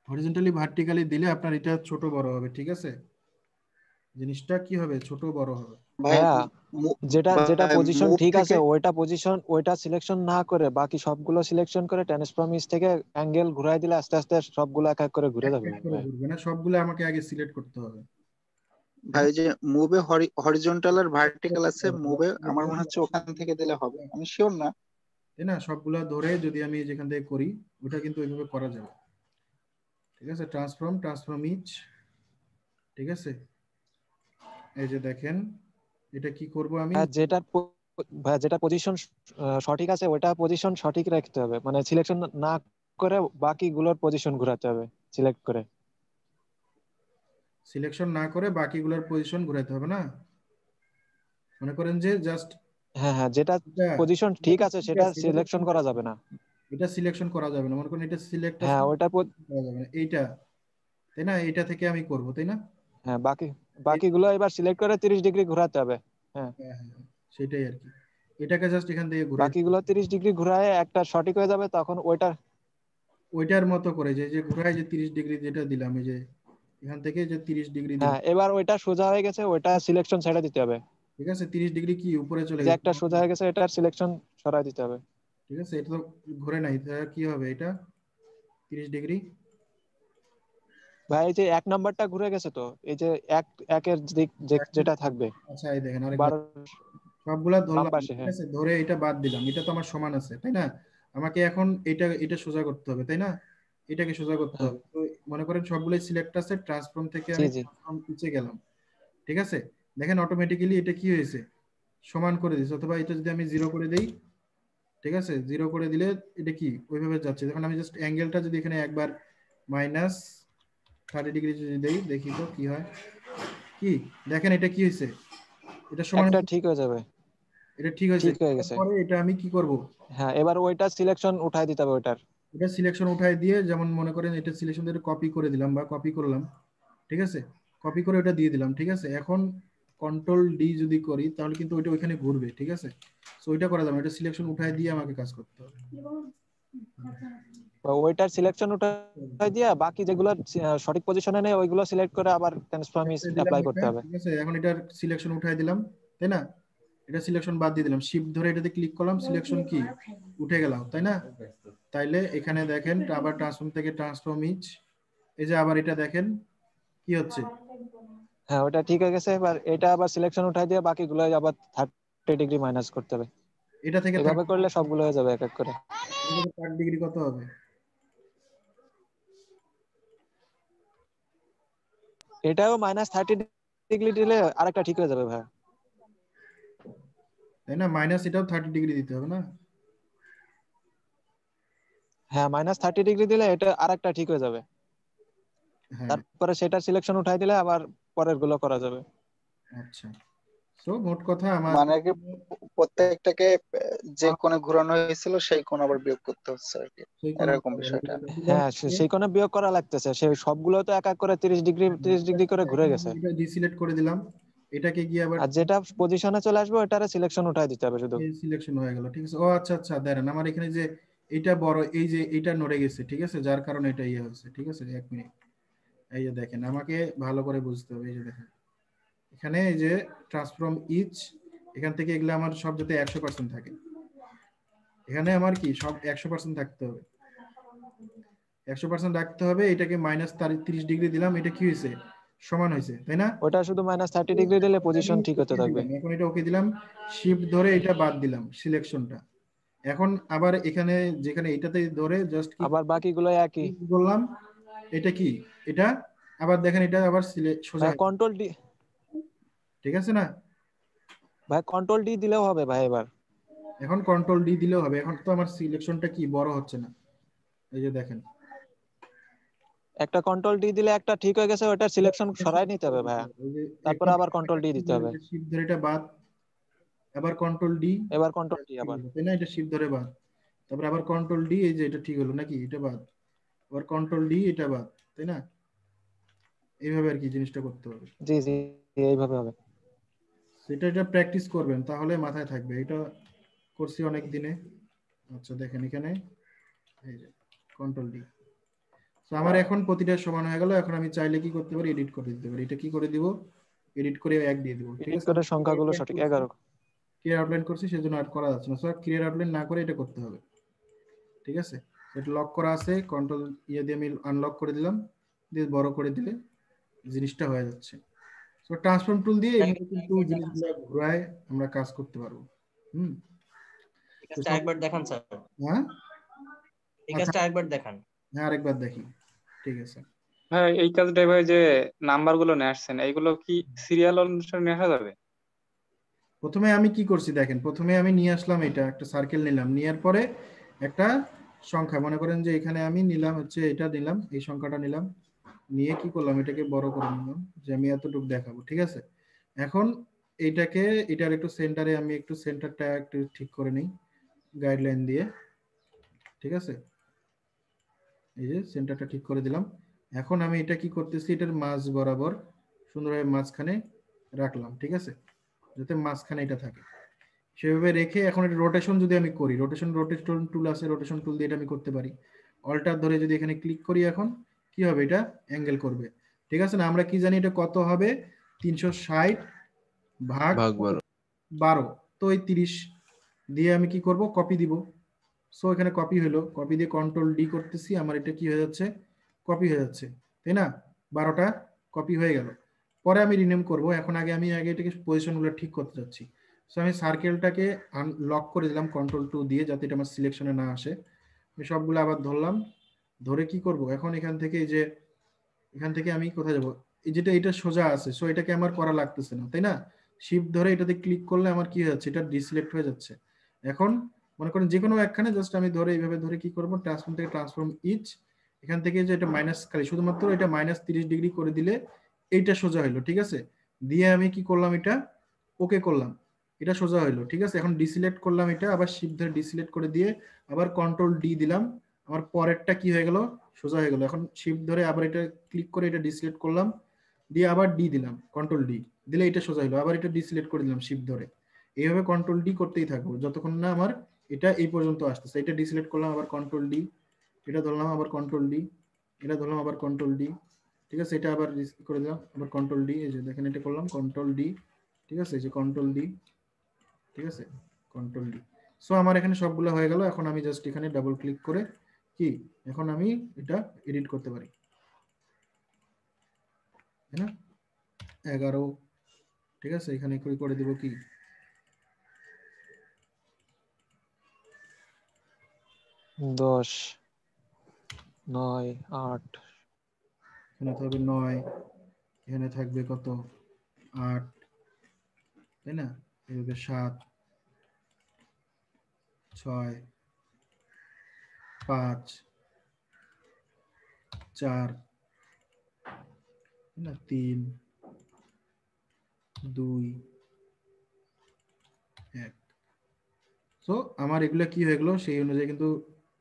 হরিজন্টালি ভার্টিক্যালি দিলে আপনার এটা ছোট বড় হবে, ঠিক আছে, জিনিসটা কি হবে, ছোট বড় হবে। ভাই হ্যাঁ, যেটা যেটা ভাই পজিশন মুভ ঠিক আছে থেকে ওইটা সিলেকশন না করে বাকি সবগুলো সিলেকশন করে ট্রান্সফর্ম ইচ থেকে অ্যাঙ্গেল ঘুরাই দিলে আস্তে আস্তে সবগুলো এক এক করে ঘুরে এক যাবে এক করে ভাই। ঘুরবে না, সবগুলো আমাকে আগে সিলেক্ট করতে হবে। ভাই যে মুভে হরিজন্টাল আর ভার্টিক্যাল আছে, মুভে আমার মনে হচ্ছে ওখান থেকে দিলে হবে, আমি শিওর না। তাই না, সবগুলা ধরে যদি আমি যেখান থেকে করি, ওটা কিন্তু ওইভাবে করা যাবে, ঠিক আছে। ট্রান্সফর্ম ইচ, ঠিক আছে, এই যে দেখেন এটা কি করব আমি, হ্যাঁ, ভাই যেটা পজিশন সঠিক আছে ওইটা পজিশন সঠিক রাখতে হবে, মানে সিলেকশন না করে বাকিগুলোর পজিশন ঘোরাতে হবে সিলেক্ট করে। সিলেকশন না করে বাকিগুলোর পজিশন ঘোরাতে হবে না, মনে করেন যে জাস্ট হ্যাঁ হ্যাঁ, যেটা পজিশন ঠিক আছে ঠিক সেটা আছে, এটা তো সিলেকশন ঠিক করা আছে, যাবে না। এটা সিলেকশন করা যাবে না, মনে করেন এটা সিলেক্ট আছে, হ্যাঁ ওইটা করা যাবে না এইটা, তাই না, এইটা থেকে আমি করব, তাই না। হ্যাঁ বাকিগুলো এবার সিলেক্ট করে 30 ডিগ্রি ঘোরাতে হবে। হ্যাঁ, হ্যাঁ হ্যাঁ, সেটাই আর কি, এটাকে জাস্ট এখান থেকে ঘুরাই, বাকিগুলো 30 ডিগ্রি ঘুরায় একটা সঠিক হয়ে যাবে, তখন ওইটা ওইটার মতো করে যে যে ঘুরাই যে 30 ডিগ্রি যেটা দিলাম, এই যে এখান থেকে যে 30 ডিগ্রি দিলাম, হ্যাঁ এবার ওইটা সোজা হয়ে গেছে, ওইটা সিলেকশন ছেড়ে দিতে হবে। ঠিক আছে, 30 ডিগ্রি কি উপরে চলে যে গেছে, একটা সোজা হয়ে গেছে এটার সিলেকশন সরাই দিতে হবে। ঠিক আছে, এটা তো ঘুরে নাই, তাহলে কি হবে এটা 30 ডিগ্রি, ভাই এই যে 1 নাম্বারটা ঘুরে গেছে, তো এই যে একের দিক যেটা থাকবে আচ্ছা এই দেখেন আরেকবার 12 সবগুলা বাম ধরলাম, পাশে। ঠিক হ্যাঁ আছে, ধরে এটা বাদ দিলাম, এটা তো আমার সমান আছে, তাই না, আমাকে এখন এটা এটা সোজা করতে হবে, তাই না, এটাকে সোজা করতে হ্যাঁ, হবে। তো মনে করেন সবগুলোই সিলেক্ট আছে, ট্রান্সফর্ম থেকে জি আমি জি। ট্রান্সফর্ম পিছে গেলাম, ঠিক আছে, দেখেন অটোমেটিক্যালি এটা কি হয়েছে, সমান করে দিয়েছে, অথবা এটা যদি আমি 0 করে দেই, ঠিক আছে, 0 করে দিলে এটা কি ওইভাবে যাচ্ছে। যখন আমি জাস্ট অ্যাঙ্গেলটা যদি এখানে একবার -30 ডিগ্রি যদি দেই, দেখি তো কি হয়, কি দেখেন এটা কি হয়েছে, এটা সমান, একটা ঠিক হয়ে যাবে। এটা ঠিক হয়েছে। ঠিক হয়ে গেছে। তারপরে এটা আমি কি করব, হ্যাঁ এবার ওইটা সিলেকশন উঠাই দিতে হবে ওইটার। এটা সিলেকশন উঠাই দিয়ে, যেমন মনে করেন এটা সিলেকশন দিয়ে কপি করে দিলাম বা কপি করলাম, ঠিক আছে, কপি করে ওটা দিয়ে দিলাম, ঠিক আছে। এখন কন্ট্রোল ডি যদি করি তাহলে কিন্তু ওইটা ওইখানে ঘুরবে, ঠিক আছে। সো ওইটা করা যাবে, এটা সিলেকশন উঠাই দিয়ে আমাকে কাজ করতে হবে। ওইটার সিলেকশন উঠাই দিয়ে বাকি যেগুলো সঠিক পজিশনে নেই ওইগুলো সিলেক্ট করে আবার ট্রান্সফর্ম দিলাম অ্যাপ্লাই এটা, করতে হবে। ঠিক আছে, এখন এটার সিলেকশন উঠাই দিলাম, তাই না, এটা সিলেকশন বাদ দিয়ে দিলাম, শিফট ধরে এটাতে ক্লিক করলাম, সিলেকশন কি উঠে গেলাম, তাই না। তাইলে এখানে দেখেন আবার ট্রান্সফর্ম থেকে ট্রান্সফর্ম ইচ, এই যে আবার এটা দেখেন কি হচ্ছে, হ্যাঁ ওটা ঠিক হয়ে গেছে। এবার এটা আবার সিলেকশন উঠাই দিয়ে বাকিগুলো আবার 30 ডিগ্রি মাইনাস করতে হবে। এটা থেকে এভাবে করলে সবগুলো হয়ে যাবে এক এক করে। 30 ডিগ্রি কত হবে, এটাও -30 ডিগ্রি দিলে আরেকটা ঠিক হয়ে যাবে ভাই। তাই না, মাইনাস এটাও 30 ডিগ্রি দিতে হবে না, হ্যাঁ -30 ডিগ্রি দিলে এটা আরেকটা ঠিক হয়ে যাবে। হ্যাঁ তারপরে সেটার সিলেকশন উঠাই দিলে আবার পরের গুলো করা যাবে। আচ্ছা, সো মোট কথা আমার মানে কি প্রত্যেকটাকে যে কোণে ঘোরানো হয়েছিল সেই কোণ আবার বিয়োগ করতে হচ্ছে আর কি, সেই এরকম বিষয়টা। হ্যাঁ সেই কোণে বিয়োগ করা লাগতেছে, সেই সবগুলো তো এক এক করে 30 ডিগ্রি করে ঘুরে গেছে। এটা ডিসিলেক্ট করে দিলাম, এটাকে গিয়ে আবার আর যেটা পজিশনে চলে আসবে ওটারে সিলেকশন উঠাই দিতে হবে শুধু। সিলেকশন হয়ে গেল, ঠিক আছে। ও আচ্ছা আচ্ছা, দেখেন আমার এখানে যে এটা বড়, এই যে এটা নড়ে গেছে, ঠিক আছে, যার কারণে এটা ইয়ে হচ্ছে, ঠিক আছে। 1 মিনিট, এই যে দেখেন, আমাকে ভালো করে বুঝতে হবে। এই যে দেখেন এখানে এই যে ট্রান্সফর্ম ইচ, এখান থেকে এগুলো আমার সব যাতে 100% থাকে, এখানে আমার কি সব 100% থাকতে হবে, 100% রাখতে হবে। এটাকে -30 ডিগ্রি দিলাম, এটা কি হয়েছে, সমান হয়েছে, তাই না? ওটা শুধু -30 ডিগ্রি দিলে পজিশন ঠিক হতে থাকবে। এখন এটা ওকে দিলাম, শিফট ধরে এটা বাদ দিলাম সিলেকশনটা। এখন আবার এখানে যেখানে এটাতে ধরে জাস্ট কি আবার বাকিগুলো একই বললাম, এটা কি, এটা আবার দেখেন এটা আবার সোজা, ভাই কন্ট্রোল ডি, ঠিক আছে না? ভাই কন্ট্রোল ডি দিলেও হবে ভাই এবার। এখন কন্ট্রোল ডি দিলেও হবে, এখন তো আমার সিলেকশনটা কি বড় হচ্ছে না, এই যে দেখেন একটা কন্ট্রোল ডি দিলে একটা ঠিক হয়ে গেছে, ওটার সিলেকশন সরাই নিতে হবে ভাইয়া, তারপরে আবার কন্ট্রোল ডি দিতে হবে। শিফট ধরে এটা বাদ, আবার কন্ট্রোল ডি, এবার কন্ট্রোল ডি আবার, তাই না? এটা শিফট ধরে বাদ, তারপর আবার কন্ট্রোল ডি, এই যে এটা ঠিক হলো নাকি, এটা বাদ, আবার কন্ট্রোল ডি, এটা বাদ, তাই না? এইভাবে আর কি জিনিসটা করতে হবে। জি জি এইভাবে হবে। সেটা এটা প্র্যাকটিস করবেন, তাহলে মাথায় থাকবে। এটা করছি অনেক দিনে। আচ্ছা দেখেন এখানে এই যে কন্ট্রোল ডি, তো আমার এখন প্রতিটা সমান হয়ে গেল। এখন আমি চাইলে কি করতে পারি, এডিট করে দিতে পারি। এটা কি করে দিব, এডিট করে 1 দিয়ে দিব, ঠিক এডিট আছে। করে সংখ্যাগুলো সঠিক 11 ক্লিয়ার আউটলাইন করছি সেজন্য আর করা যাচ্ছে না, সো ক্লিয়ার আউটলাইন না করে এটা করতে হবে, ঠিক আছে। এটা লক করা আছে, কন্ট্রোল ইয়ে দিয়ে আমি আনলক করে দিলাম, দিয়ে বড় করে দিলে জিনিসটা হয়ে যাচ্ছে। সো ট্রান্সফর্ম টুল দিয়ে এইভাবে কিন্তু জিনিসগুলো ঘুরায় আমরা কাজ করতে পারবো। হুম, একবার দেখান স্যার। হ্যাঁ এই কাজটা একবার দেখান। হ্যাঁ আরেকবার দেখি, ঠিক আছে। হ্যাঁ এই কাজটা ভাই যে নাম্বার গুলো নিয়ে আসছেন এইগুলো কি সিরিয়াল অনুসারে নিয়ে আসা যাবে? প্রথমে আমি কি করছি দেখেন, প্রথমে আমি নিয়ে আসলাম, এটা একটা সার্কেল নিলাম, নেওয়ার পরে একটা সংখ্যা, মনে করেন যে এখানে আমি নিলাম হচ্ছে এটা নিলাম, এই সংখ্যাটা নিলাম, নিয়ে কি করলাম, এটাকে বড় করে নিলাম যে আমি এতটুকু দেখাবো, ঠিক আছে। এখন এইটাকে, এটার একটু সেন্টারে আমি একটু সেন্টারটা একটু ঠিক করে নিই গাইডলাইন দিয়ে, ঠিক আছে। এই যে সেন্টারটা ঠিক করে দিলাম। এখন আমি এটা কি করতেছি, এটার মাঝ বরাবর সুন্দরভাবে মাঝখানে রাখলাম, ঠিক আছে, যাতে মাঝখানে এটা থাকে। সেভাবে রেখে এখন এটা রোটেশন যদি আমি করি, রোটেশন টুল আছে, রোটেশন টুল দিয়ে এটা আমি করতে পারি। অল্টার ধরে যদি এখানে ক্লিক করি, এখন কি হবে, এটা অ্যাঙ্গেল করবে, ঠিক আছে না? আমরা কি জানি এটা কত হবে, 360 ভাগ 12, তো এই 30 দিয়ে আমি কি করব, কপি দিব। সো এখানে কপি হলো, কপি দিয়ে কন্ট্রোল ডি করতেছি, আমার এটা কি হয়ে যাচ্ছে, কপি হয়ে যাচ্ছে, তাই না? 12টা কপি হয়ে গেল। পরে আমি রিনেম করব, এখন আগে এটাকে পজিশনগুলো ঠিক করতে যাচ্ছি। সো আমি সার্কেলটাকে লক করে দিলাম কন্ট্রোল 2 দিয়ে, যাতে এটা আমার সিলেকশনে না আসে। আমি সবগুলো আবার ধরলাম, ধরে কি করব, এখন এখান থেকে এই যে এখান থেকে আমি কোথায় যাব, এই যেটা এটা সোজা আছে, সো এটাকে আমার করা লাগতেছে না, তাই না? শিফট ধরে এটাতে ক্লিক করলে আমার কি হয়ে যাচ্ছে, এটা ডিসিলেক্ট হয়ে যাচ্ছে। এখন মনে করেন যে কোনো একখানে জাস্ট আমি ধরে এইভাবে ধরে কি করব, ট্রান্সফর্ম থেকে ট্রান্সফর্ম ইচ, এখান থেকে যে এটা মাইনাস, খালি শুধুমাত্র এটা -30 ডিগ্রি করে দিলে এইটা সোজা হলো, ঠিক আছে। দিয়ে আমি কি করলাম, এটা ওকে করলাম, এটা সোজা হলো, ঠিক আছে। এখন ডিসিলেক্ট করলাম, এটা আবার শিফট ধরে ডিসিলেক্ট করে দিয়ে আবার কন্ট্রোল ডি দিলাম, আমার পরেরটা কি হয়ে গেল, সোজা হয়ে গেল। এখন শিফট ধরে আবার এটা ক্লিক করে এটা ডিসিলেক্ট করলাম, দিয়ে আবার ডি দিলাম, কন্ট্রোল ডি দিলে এটা সোজা হলো, আবার এটা ডিসিলেক্ট করে দিলাম শিফট ধরে। এইভাবে কন্ট্রোল ডি করতেই থাকবো যতক্ষণ না আমার এটা এই পর্যন্ত আসতেছে। এটা ডিসিলেক্ট করলাম, আবার কন্ট্রোল ডি, এটা ধরলাম, আবার কন্ট্রোল ডি, এটা ধরলাম, আবার কন্ট্রোল ডি, ঠিক আছে। এটা আবার করে দিলাম, আবার কন্ট্রোল ডি, এই যে দেখেন এটা করলাম কন্ট্রোল ডি, ঠিক আছে, এই যে কন্ট্রোল ডি, ঠিক আছে, কন্ট্রোল ডি। সো আমার এখানে সবগুলো হয়ে গেল। এখন আমি জাস্ট এখানে ডাবল ক্লিক করে কি, এখন আমি এটা এডিট করতে পারি, তাই না? 11, ঠিক আছে, এখানে করে দিব কি, 10, 9, 8, এখানে থাকবে 9, এখানে থাকবে কত, 8, তাই না? এভাবে 7, 6, 5, 4, 3, 2, সো আমার এগুলা কি হয়ে গেল সেই অনুযায়ী কিন্তু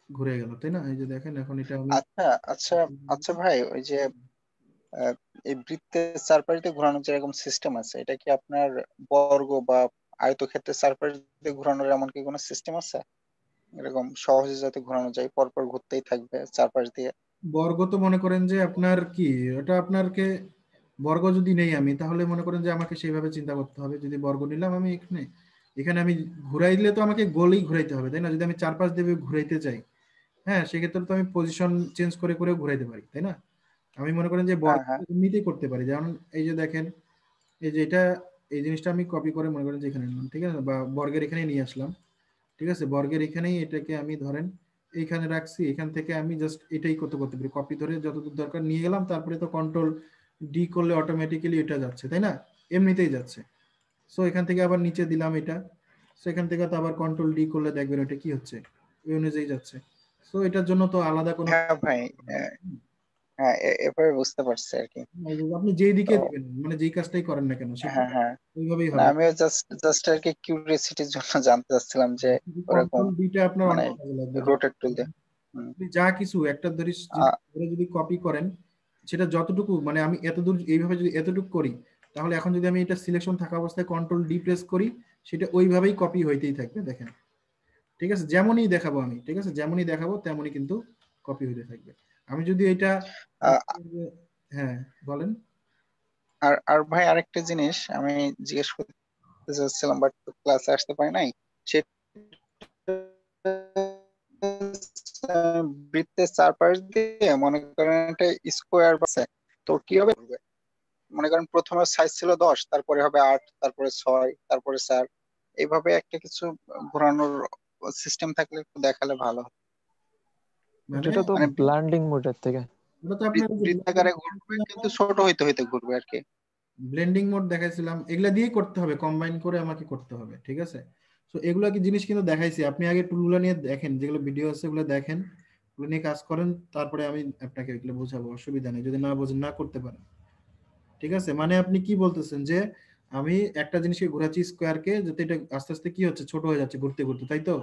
ঘুরে গেল, তাই না? এই যে দেখেন এখন এটা আমি আচ্ছা আচ্ছা আচ্ছা ভাই, ওই যে আহ, এই বৃত্তের চারপাশে ঘোরানোর যেরকম সিস্টেম আছে, এটা কি আপনার বর্গ বা আয়তক্ষেত্রের চারপাশে ঘোরানোর এমন কি কোনো সিস্টেম আছে এরকম সহজে যাতে ঘোরানো যায়, পরপর ঘুরতেই থাকবে চারপাশ দিয়ে? বর্গ তো মনে করেন যে আপনার কি ওটা আপনারকে বর্গ যদি নেই আমি, তাহলে মনে করেন যে আমাকে সেইভাবে চিন্তা করতে হবে। যদি বর্গ নিলাম আমি এখানে, এখানে আমি ঘুরাই দিলে তো আমাকে গোলেই ঘুরাইতে হবে, তাই না? যদি আমি চারপাশ দিয়ে ঘুরাইতে চাই, হ্যাঁ, সেক্ষেত্রে তো আমি পজিশন চেঞ্জ করে করে ঘুরাইতে পারি, তাই না? আমি মনে করেন যে হ্যাঁ বর্গ হ্যাঁ এমনিতেই করতে পারি। যেমন এই যে দেখেন, এই যে এটা, এই জিনিসটা আমি কপি করে মনে করেন যে এখানে নিলাম, ঠিক আছে, বা বর্গের এখানে নিয়ে আসলাম, ঠিক আছে, বর্গের এখানেই এটাকে আমি ধরেন এইখানে রাখছি, এখান থেকে আমি জাস্ট এটাই করতে করতে পারি, কপি ধরে যতদূর দরকার নিয়ে গেলাম, তারপরে তো কন্ট্রোল ডি করলে অটোমেটিক্যালি এটা যাচ্ছে, তাই না? এমনিতেই যাচ্ছে। সো এখান থেকে আবার নিচে দিলাম এটা, সো এখান থেকে তো আবার কন্ট্রোল ডি করলে দেখবেন এটা কি হচ্ছে, ওই অনুযায়ী যাচ্ছে। সো এটার জন্য তো আলাদা কোনো, হ্যাঁ ভাই, হ্যাঁ এভাবে বুঝতে পারছি আর কি। আপনি যেই তো দিকে দিবেন মানে যেই কাজটাই করেন না কেন সেটা হ্যাঁ হ্যাঁ, ওইভাবেই না হবে। আমিও জাস্ট জাস্ট আর কি কিউরিওসিটির জন্য জানতে চাচ্ছিলাম যে ওরকম কন্ট্রোল ডিটা আপনার মানে অনেক কাজে লাগবে। রোটেট টুল দিয়ে। হুম। আপনি যা কিছু একটা জিনিস আ- যদি কপি করেন, সেটা যতটুকু মানে আমি এতদূর এইভাবে যদি এতটুকু করি, তাহলে এখন যদি আমি এটা সিলেকশন থাকা অবস্থায় কন্ট্রোল ডি প্রেস করি, সেটা ওইভাবেই কপি হইতেই থাকবে, দেখেন, ঠিক আছে? যেমনই দেখাবো আমি, ঠিক আছে, যেমনই দেখাবো তেমনই কিন্তু কপি হইতে থাকবে। আমি যদি এটা, আ- হ্যাঁ বলেন। আর আর ভাই আরেকটা জিনিস আমি জিজ্ঞেস করতে চাচ্ছিলাম, বাট ক্লাসে আসতে পারি নাই। সেটা বৃত্তের চারপাশ দিয়ে মনে করেন একটা স্কোয়ার আছে, তো কিভাবে করবে? মনে করেন প্রথমে সাইজ ছিল 10, তারপরে হবে 8, তারপরে 6, তারপরে 4, এইভাবে একটা কিছু ঘোরানোর সিস্টেম থাকলে একটু দেখালে ভালো হতো। মানে এটা তো মানে ব্লান্ডিং মোডের থেকে। ওটা তো আপনার বৃত্তাকারে ঘুরবে কিন্তু ছোট হইতে হইতে ঘুরবে আর কি। ব্লেন্ডিং মোড দেখাইছিলাম, এগুলা দিয়েই করতে হবে, কম্বাইন করে আমাকে করতে হবে, ঠিক আছে? তো এগুলা কি জিনিস কিন্তু দেখাইছি, আপনি আগে টুলগুলো নিয়ে দেখেন, যেগুলো ভিডিও আছে ওগুলো দেখেন, ওগুলো নিয়ে কাজ করেন, তারপরে আমি আপনাকে এগুলো বোঝাবো, অসুবিধা নেই যদি না বোঝেন, না করতে পারেন, ঠিক আছে? মানে আপনি কি বলতেছেন যে আমি একটা জিনিসকে ঘোরাচ্ছি স্কোয়ারকে, যাতে এটা আস্তে আস্তে কি হচ্ছে, ছোট হয়ে যাচ্ছে ঘুরতে ঘুরতে, তাই তো?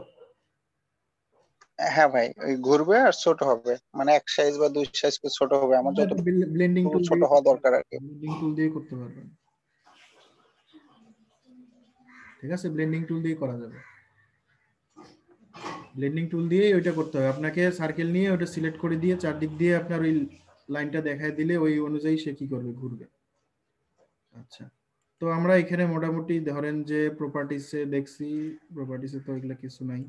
হ্যাঁ ভাই, ওই ঘুরবে আর ছোট হবে, মানে এক সাইজ বা দুই সাইজ ছোট হবে, আমার যত ব্লেন্ডিং টুল ছোট দিয়ে হওয়া দরকার আর কি। ব্লেন্ডিং টুল দিয়ে করতে পারবেন, ঠিক আছে? ব্লেন্ডিং টুল দিয়ে করা যাবে। ব্লেন্ডিং টুল দিয়ে ওইটা করতে হবে আপনাকে, সার্কেল নিয়ে ওটা সিলেক্ট করে দিয়ে চারদিক দিয়ে আপনার ওই লাইনটা দেখায় দিলে ওই অনুযায়ী সে কি করবে, ঘুরবে। আচ্ছা, তো আমরা এখানে মোটামুটি ধরেন যে প্রপার্টিসে দেখছি, প্রপার্টিসে তো এগুলো কিছু নাই,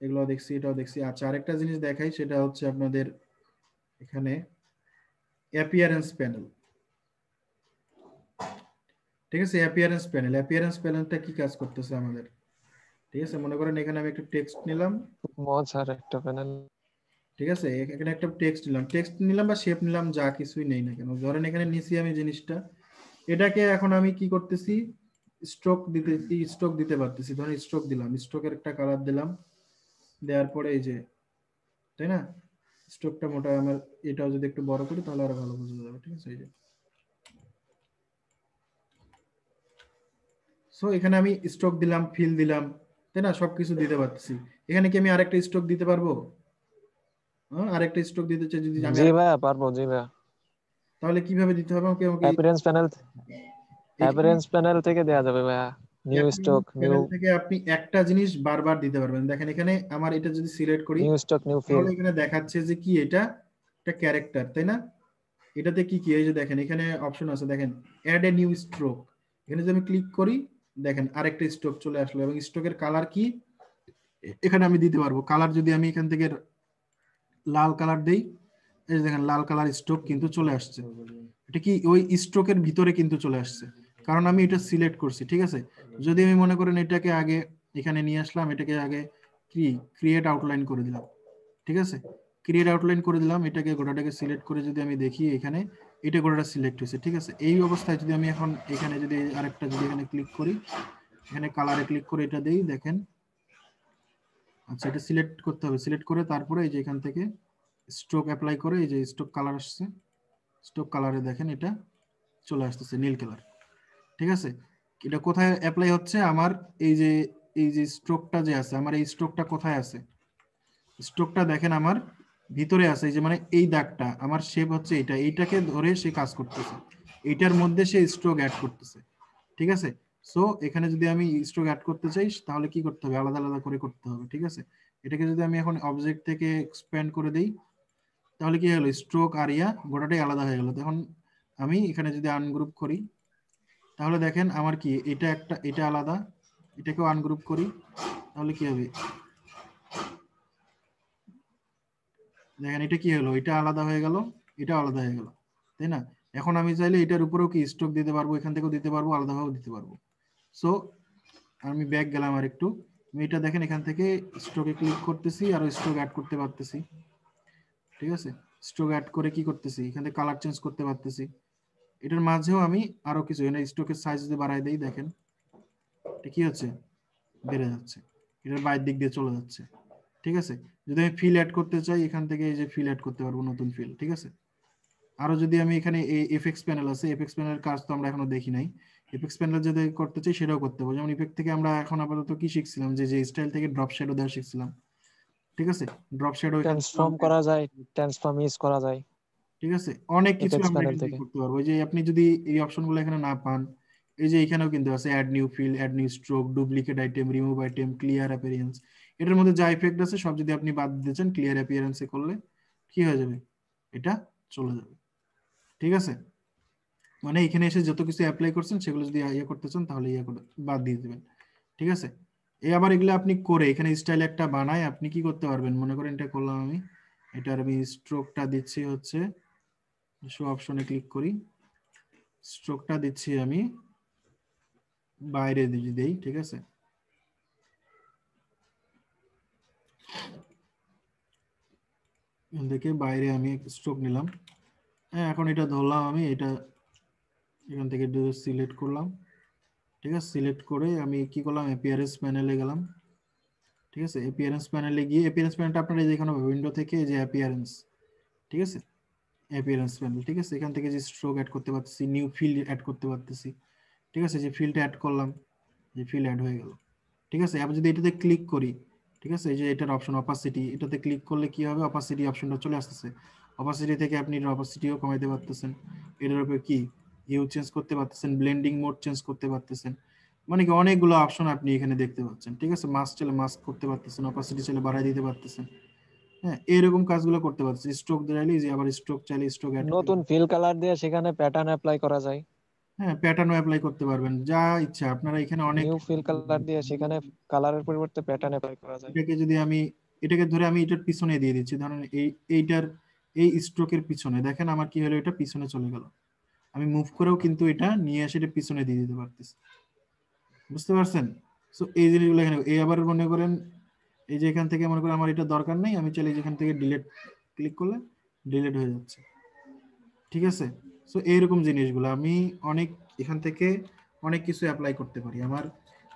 এগুলো দেখছি, এটাও দেখছি। আচ্ছা, আরেকটা জিনিস দেখাই, সেটা হচ্ছে আপনাদের এখানে অ্যাপিয়ারেন্স প্যানেল, ঠিক আছে? অ্যাপিয়ারেন্স প্যানেল, অ্যাপিয়ারেন্স প্যানেলটা কি কাজ করতেছে আমাদের, ঠিক আছে? মনে করেন এখানে আমি একটা টেক্সট নিলাম, মজার একটা প্যানেল। ঠিক আছে, এখানে একটা টেক্সট নিলাম বা শেপ নিলাম, যা কিছুই নেই না কেন, ধরেন এখানে নিছি আমি জিনিসটা, এটাকে এখন আমি কি করতেছি, স্ট্রোক দিতে পারতেছি। ধরেন স্ট্রোক দিলাম, স্ট্রোকের একটা কালার দিলাম, দেওয়ার পরে এই যে, তাই না, স্ট্রোকটা মোটা আমার, এটাও যদি একটু বড় করি তাহলে আরো ভালো বোঝা যাবে, ঠিক আছে? এই যে, সো এখানে আমি স্ট্রোক দিলাম, ফিল দিলাম, তাই না, সবকিছু দিতে পারতেছি। এখানে কি আমি আরেকটা স্ট্রোক দিতে পারবো? হ্যাঁ, আরেকটা স্ট্রোক দিতে চাই যদি আমি, জি ভাইয়া পারবো, জি ভাইয়া। তাহলে কিভাবে দিতে হবে আমাকে? অ্যাপিয়ারেন্স প্যানেল, এখানে অ্যাপিয়ারেন্স প্যানেল থেকে দেয়া যাবে ভাইয়া। নিউ স্টক, নিউ প্যানেল থেকে আপনি একটা জিনিস বারবার দিতে পারবেন। দেখেন এখানে আমার এটা যদি সিলেক্ট করি, নিউ স্টক, নিউ তাহলে ফিল্ড। এখানে দেখাচ্ছে যে কি এটা, একটা ক্যারেক্টার, তাই না? এটাতে কি কি, এই যে দেখেন এখানে অপশন আছে, দেখেন অ্যাড এ নিউ স্ট্রোক, এখানে যদি আমি ক্লিক করি, দেখেন আরেকটা স্ট্রোক চলে আসলো, এবং স্ট্রোকের কালার কি এখানে আমি দিতে পারবো। কালার যদি আমি এখান থেকে লাল কালার দেই, এই যে দেখেন লাল কালার স্ট্রোক কিন্তু চলে আসছে। এটা কি ওই স্ট্রোকের ভিতরে কিন্তু চলে আসছে, কারণ আমি এটা সিলেক্ট করছি, ঠিক আছে? যদি আমি মনে করেন এটাকে আগে এখানে নিয়ে আসলাম, এটাকে আগে ক্রিয়েট আউটলাইন করে দিলাম, ঠিক আছে? ক্রিয়েট আউটলাইন করে দিলাম, এটাকে গোটাটাকে সিলেক্ট করে যদি আমি দেখি এখানে এটা গোটাটা সিলেক্ট হয়েছে, ঠিক আছে? এই অবস্থায় যদি আমি এখন এখানে যদি আরেকটা যদি এখানে ক্লিক করি, এখানে কালারে ক্লিক করে এটা দেই, দেখেন, আচ্ছা, এটা সিলেক্ট করতে হবে, সিলেক্ট করে তারপরে এই যে এখান থেকে স্ট্রোক অ্যাপ্লাই করে, এই যে স্ট্রোক কালার আসছে, স্ট্রোক কালারে দেখেন এটা চলে আসতেছে নীল কালার, ঠিক আছে? এটা কোথায় অ্যাপ্লাই হচ্ছে, আমার এই যে এই যে স্ট্রোকটা যে আছে, আমার এই স্ট্রোকটা কোথায় আছে? স্ট্রোকটা দেখেন আমার ভিতরে আছে, এই যে মানে এই দাগটা আমার শেপ হচ্ছে এটা, এইটাকে ধরে সে কাজ করতেছে, এইটার মধ্যে সে স্ট্রোক অ্যাড করতেছে। ঠিক আছে, সো এখানে যদি আমি স্ট্রোক অ্যাড করতে চাই তাহলে কি করতে হবে? আলাদা আলাদা করে করতে হবে। ঠিক আছে, এটাকে যদি আমি এখন অবজেক্ট থেকে এক্সপ্যান্ড করে দেই তাহলে কি হলো? স্ট্রোক আর ইয়া গোটাটাই আলাদা হয়ে গেল। তখন আমি এখানে যদি আনগ্রুপ করি তাহলে দেখেন আমার কি এটা একটা, এটা আলাদা, এটাকেও আনগ্রুপ করি তাহলে কি হবে? দেখেন এটা কি হলো? এটা আলাদা হয়ে গেল, এটা আলাদা হয়ে গেল, তাই না? এখন আমি চাইলে এটার উপরেও কি স্ট্রোক দিতে পারবো, এখান থেকেও দিতে পারবো, আলাদাভাবেও দিতে পারবো। সো আমি ব্যাক গেলাম আর একটু, আমি এটা দেখেন এখান থেকে স্ট্রোকে ক্লিক করতেছি আর স্ট্রোক অ্যাড করতে পারতেছি। ঠিক আছে, স্ট্রোক অ্যাড করে কি করতেছি? এখান থেকে কালার চেঞ্জ করতে পারতেছি। এটার মাঝেও আমি আরো কিছু, এখানে স্ট্রোকের সাইজ যদি বাড়াই দেই দেখেন এটা কি হচ্ছে? বেড়ে যাচ্ছে, এটার বাইরের দিক দিয়ে চলে যাচ্ছে। ঠিক আছে, যদি আমি ফিল অ্যাড করতে চাই এখান থেকে এই যে ফিল অ্যাড করতে পারবো, নতুন ফিল। ঠিক আছে, আরো যদি আমি এখানে এই এফএক্স প্যানেল আছে, এফএক্স প্যানেলের কাজ তো আমরা এখনো দেখি নাই, এফএক্স প্যানেল যদি করতে চাই সেটাও করতে পারবো। যেমন ইফেক্ট থেকে আমরা এখন আপাতত কি শিখছিলাম, যে যে স্টাইল থেকে ড্রপ শ্যাডো দেওয়া শিখছিলাম। ঠিক আছে, ড্রপ শ্যাডো ট্রান্সফর্ম করা যায়, ট্রান্সফর্ম ইউজ করা যায়। ঠিক আছে, অনেক কিছু এপেক্স আমরা প্যানেল এখান থেকে থেকে। করতে পারবো। এই যে আপনি যদি এই অপশনগুলো এখানে না পান, এই যে এখানেও কিন্তু আছে add new fill, add new stroke, duplicate item, remove item, clear appearance. এটার মধ্যে যা ইফেক্ট আছে সব যদি আপনি বাদ দিতে চান, ক্লিয়ার অ্যাপিয়ারেন্সে করলে কি হয়ে যাবে? এটা চলে যাবে। ঠিক আছে, মানে এখানে এসে যত কিছু অ্যাপ্লাই করছেন সেগুলো যদি ইয়ে করতে চান তাহলে ইয়ে করে বাদ দিয়ে দিবেন। ঠিক আছে, এই আবার এগুলো আপনি করে এখানে স্টাইল একটা বানায় আপনি কি করতে পারবেন? মনে করেন এটা করলাম আমি, এটার আমি স্ট্রোকটা দিচ্ছি হচ্ছে, শো অপশনে ক্লিক করি, স্ট্রোকটা দিচ্ছি আমি বাইরে দিয়ে দেই। ঠিক আছে, দেখে বাইরে আমি স্ট্রোক নিলাম। হ্যাঁ, এখন এটা ধরলাম আমি, এটা এখান থেকে সিলেক্ট করলাম। ঠিক আছে, সিলেক্ট করে আমি কি করলাম? অ্যাপিয়ারেন্স প্যানেলে গেলাম। ঠিক আছে, অ্যাপিয়ারেন্স প্যানেলে গিয়ে অ্যাপিয়ারেন্স প্যানেলটা আপনারা যেখানে উইন্ডো থেকে যে অ্যাপিয়ারেন্স, ঠিক আছে, অ্যাপিয়ারেন্স প্যানেল। ঠিক আছে, এখান থেকে যে স্ট্রোক অ্যাড করতে পারতেছি, নিউ ফিল্ড অ্যাড করতে পারতেছি। ঠিক আছে, যে ফিল্ডটা অ্যাড করলাম, যে ফিল্ড অ্যাড হয়ে গেল। ঠিক আছে, এবার যদি এটাতে ক্লিক করি, ঠিক আছে, এই যে এটার অপশন অপাসিটি, এটাতে ক্লিক করলে কি হবে? অপাসিটি অপশনটা চলে আসতেছে। অপাসিটি থেকে আপনি এর অপাসিটিও কমাইতে পারতেছেন, এটার উপরে কি ইউ চেঞ্জ করতে পারতেছেন, ব্লেন্ডিং মোড চেঞ্জ করতে পারতেছেন, মানে কি অনেকগুলো অপশন আপনি এখানে দেখতে পাচ্ছেন। ঠিক আছে, মাস্ক চাইলে মাস্ক করতে পারতেছেন, অপাসিটি চাইলে বাড়াই দিতে পারতেছেন। হ্যাঁ, এরকম কাজগুলো করতে পারতেছেন। স্ট্রোক দিলে যে আবার স্ট্রোক চাইলে স্ট্রোক অ্যাড করে, নতুন ফিল কালার দিয়ে সেখানে প্যাটার্ন অ্যাপ্লাই করা যায়। হ্যাঁ, প্যাটার্নও অ্যাপ্লাই করতে পারবেন, যা ইচ্ছা আপনারা এখানে অনেক। নিউ ফিল কালার দিয়ে সেখানে কালারের পরিবর্তে প্যাটার্ন অ্যাপ্লাই করা যায়। এটাকে যদি আমি এটাকে ধরে আমি এটার পিছনে দিয়ে দিচ্ছি, ধরেন এইটার এই স্ট্রোকের পিছনে দেখেন আমার কি হলো? এটা পিছনে চলে গেল। আমি মুভ করেও কিন্তু এটা নিয়ে এসে এটা পিছনে দিয়ে দিতে পারতেছি। বুঝতে পারছেন? সো এই জিনিসগুলো এখানে, এই আবার মনে করেন এই যে এখান থেকে মনে করেন আমার এটা দরকার নেই, আমি চাইলে যেখান থেকে ডিলিট ক্লিক করলে ডিলিট হয়ে যাচ্ছে। ঠিক আছে, সো এইরকম জিনিসগুলো আমি অনেক এখান থেকে অনেক কিছু অ্যাপ্লাই করতে পারি। আমার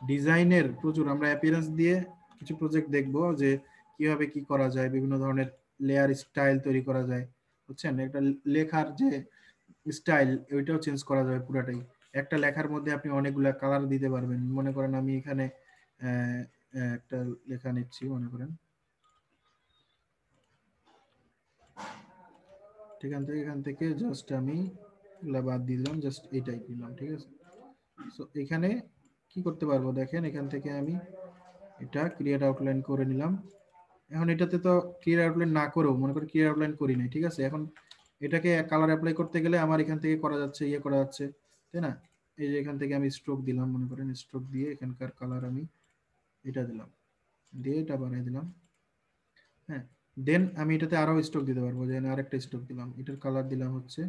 ডিজাইনের প্রচুর, আমরা অ্যাপিয়ারেন্স দিয়ে কিছু প্রজেক্ট দেখব যে কিভাবে কি করা যায়, বিভিন্ন ধরনের লেয়ার স্টাইল তৈরি করা যায়। বুঝছেন, একটা লেখার যে স্টাইল ওইটাও চেঞ্জ করা যাবে পুরাটাই। একটা লেখার মধ্যে আপনি অনেকগুলা কালার দিতে পারবেন। মনে করেন আমি এখানে একটা লেখা নিচ্ছি, মনে করেন এখান থেকে জাস্ট আমি এগুলা বাদ দিলাম, জাস্ট এই টাইপ নিলাম। ঠিক আছে, সো এখানে কি করতে পারবো দেখেন, এখান থেকে আমি এটা ক্রিয়েট আউটলাইন করে নিলাম। এখন এটাতে তো ক্লিয়ার আউটলাইন না করেও মনে করি ক্লিয়ার আউটলাইন করি নাই। ঠিক আছে, এখন এটাকে কালার অ্যাপ্লাই করতে গেলে আমার এখান থেকে করা যাচ্ছে, ইয়ে করা যাচ্ছে, তাই না? এই যে এখান থেকে আমি স্ট্রোক দিলাম, মনে করেন স্ট্রোক দিয়ে এখানকার কালার আমি এটা দিলাম, দিয়ে এটা বানিয়ে দিলাম। হ্যাঁ, দেন আমি এটাতে আরো স্ট্রোক দিতে পারবো, যে আরেকটা স্ট্রোক দিলাম, এটার কালার দিলাম হচ্ছে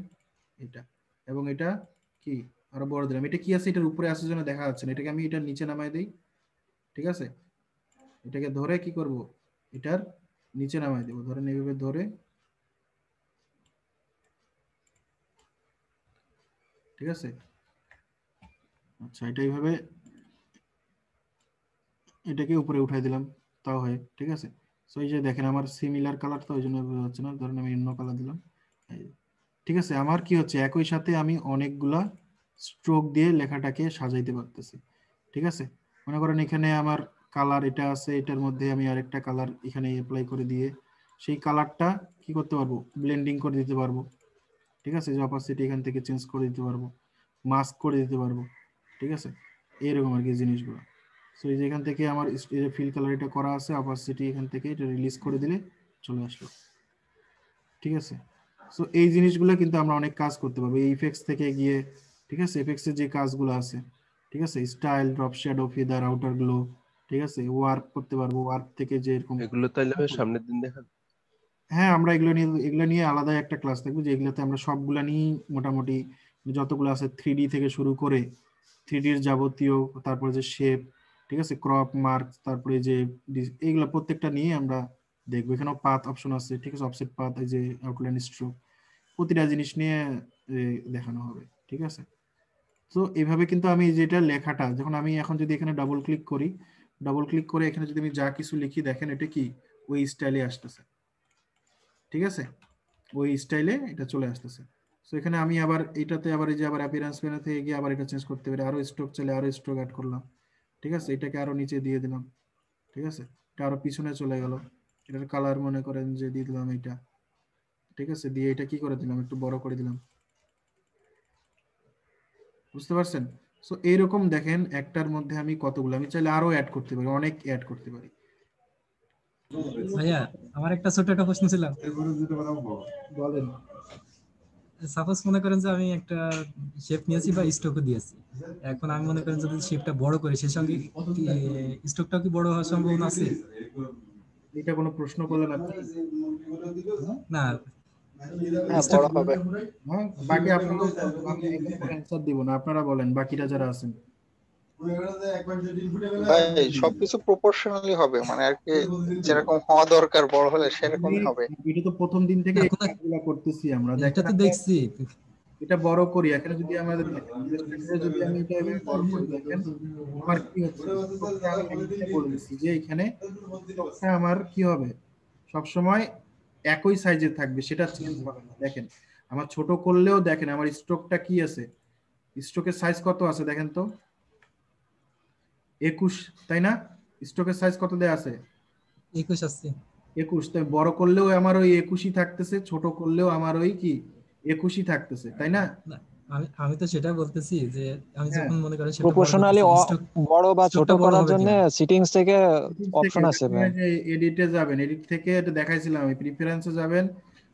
এটা, এবং এটা কি আরো বড় দিলাম। এটা কি আছে? এটার উপরে আসার জন্য দেখা যাচ্ছে না, এটাকে আমি এটার নিচে নামাই দেই। ঠিক আছে, এটাকে ধরে কি করব? এটার নিচে নামাই দেবো, ধরেন এইভাবে ধরে। ঠিক আছে, আচ্ছা, এটা এইভাবে এটাকে উপরে উঠাই দিলাম, তাও হয়। ঠিক আছে, সো এই যে দেখেন আমার সিমিলার কালার, তো ওই জন্য বোঝা যাচ্ছে না, ধরেন আমি অন্য কালার দিলাম। ঠিক আছে, আমার কি হচ্ছে, একই সাথে আমি অনেকগুলা স্ট্রোক দিয়ে লেখাটাকে সাজাইতে পারতেছি। ঠিক আছে, মনে করেন এখানে আমার কালার এটা আছে, এটার মধ্যে আমি আরেকটা কালার এখানে অ্যাপ্লাই করে দিয়ে সেই কালারটা কি করতে পারবো, ব্লেন্ডিং করে দিতে পারবো। ঠিক আছে, যে অপাসিটি এখান থেকে চেঞ্জ করে দিতে পারবো, মাস্ক করে দিতে পারবো। ঠিক আছে, এরকম আর কি জিনিসগুলো। সো এই যে এখান থেকে আমার ফিল কালার এটা করা আছে, অপাসিটি এখান থেকে এটা রিলিজ করে দিলে চলে আসলো। ঠিক আছে, সো এই জিনিসগুলো কিন্তু আমরা অনেক কাজ করতে পারবো এই ইফেক্টস থেকে গিয়ে। ঠিক আছে, ইফেক্টস এর যে কাজগুলো আছে, ঠিক আছে, style, drop shadow, feather, outer glow, ঠিক আছে, ওয়ার্ক করতে পারবো। ওয়ার্ক থেকে যে এরকম এগুলো তাইলে সামনের দিন দেখান। হ্যাঁ, আমরা এগুলো নিয়ে আলাদা একটা ক্লাস থাকবে, যে এগুলোতে আমরা সবগুলা নিয়ে মোটামুটি যতগুলো আছে 3D থেকে শুরু করে 3D এর যাবতীয়, তারপরে যে শেপ, ঠিক আছে, ক্রপ, মার্ক, তারপরে যে এইগুলো প্রত্যেকটা নিয়ে আমরা দেখবো। এখানেও পাথ অপশন আছে, ঠিক আছে, অফসেট পাথ, এই যে আউটলাইন স্ট্রোক, প্রতিটা জিনিস নিয়ে দেখানো হবে। ঠিক আছে, তো এইভাবে কিন্তু আমি যেটা লেখাটা যখন আমি এখন যদি এখানে ডাবল ক্লিক করি, ডাবল ক্লিক করে এখানে যদি আমি যা কিছু লিখি, দেখেন এটা কি ওই স্টাইলে আসতেছে। ঠিক আছে, ওই স্টাইলে এটা চলে আসতেছে। সো এখানে আমি আবার এইটাতে আবার এই যে আবার অ্যাপিয়ারেন্স প্যানেল থেকে গিয়ে আবার এটা চেঞ্জ করতে পারি, আরো স্ট্রোক চাইলে আরো স্ট্রোক অ্যাড করলাম। ঠিক আছে, এটাকে আরো নিচে দিয়ে দিলাম। ঠিক আছে, এটা আরো পিছনে চলে গেল, এটার কালার মনে করেন যে দিয়ে দিলাম এটা। ঠিক আছে, দিয়ে এটা কি করে দিলাম, একটু বড় করে দিলাম। বুঝতে পারছেন? সো এইরকম দেখেন একটার মধ্যে আমি কতগুলো, আমি চাইলে আরো অ্যাড করতে পারি, অনেক অ্যাড করতে পারি। ভাইয়া আমার একটা ছোট একটা প্রশ্ন ছিল। বলেন। সাপোজ মনে করেন যে আমি একটা শেপ নিয়েছি বা স্ট্রোকও দিয়েছি, এখন আমি মনে করেন যদি শেপটা বড় করি, সেই সঙ্গে স্ট্রোকটাও কি বড় হওয়ার সম্ভাবনা আছে? এটা কোনো প্রশ্ন করলেন আপনি? না, বড় হবে। হ্যাঁ, বাকি আপনারা, আমি অ্যানসার দিব না, আপনারা বলেন বাকিরা যারা আছেন। ভাই সবকিছু প্রপোর্শনালি হবে, মানে আর কি যেরকম হওয়া দরকার বড় হলে সেরকমই হবে। এটা তো প্রথম দিন থেকে এগুলা করতেছি আমরা, এটা দেখেন তো দেখছি। এটা বড় করি, এখানে যদি আমাদের যদি আমি এটা এভাবে বড় করি, দেখেন আমার কি হচ্ছে, আমি এখানে বলে দিচ্ছি যে এখানে আমার কি হবে, সব সময় একই সাইজে থাকবে, সেটা চেঞ্জ হবে না। দেখেন আমার ছোট করলেও দেখেন আমার স্ট্রোকটা কি আছে, স্ট্রোকের সাইজ কত আছে দেখেন তো, 21, তাই না? স্ট্রোকের সাইজ কত দেয়া আছে? 21 আছে। 21, তাই বড় করলেও আমার ওই 21ই থাকতেছে, ছোট করলেও আমার ওই কি 21ই থাকতেছে, তাই না? আমি তো সেটা বলতেছি যে আমি যখন মনে করি সেটা প্রপোর্শনালি বড় বা ছোট করার জন্য সেটিংস থেকে অপশন আছে ভাই। যে এডিটে যাবেন, এডিট থেকে এটা দেখাইছিলাম আমি, প্রিফারেন্সে যাবেন,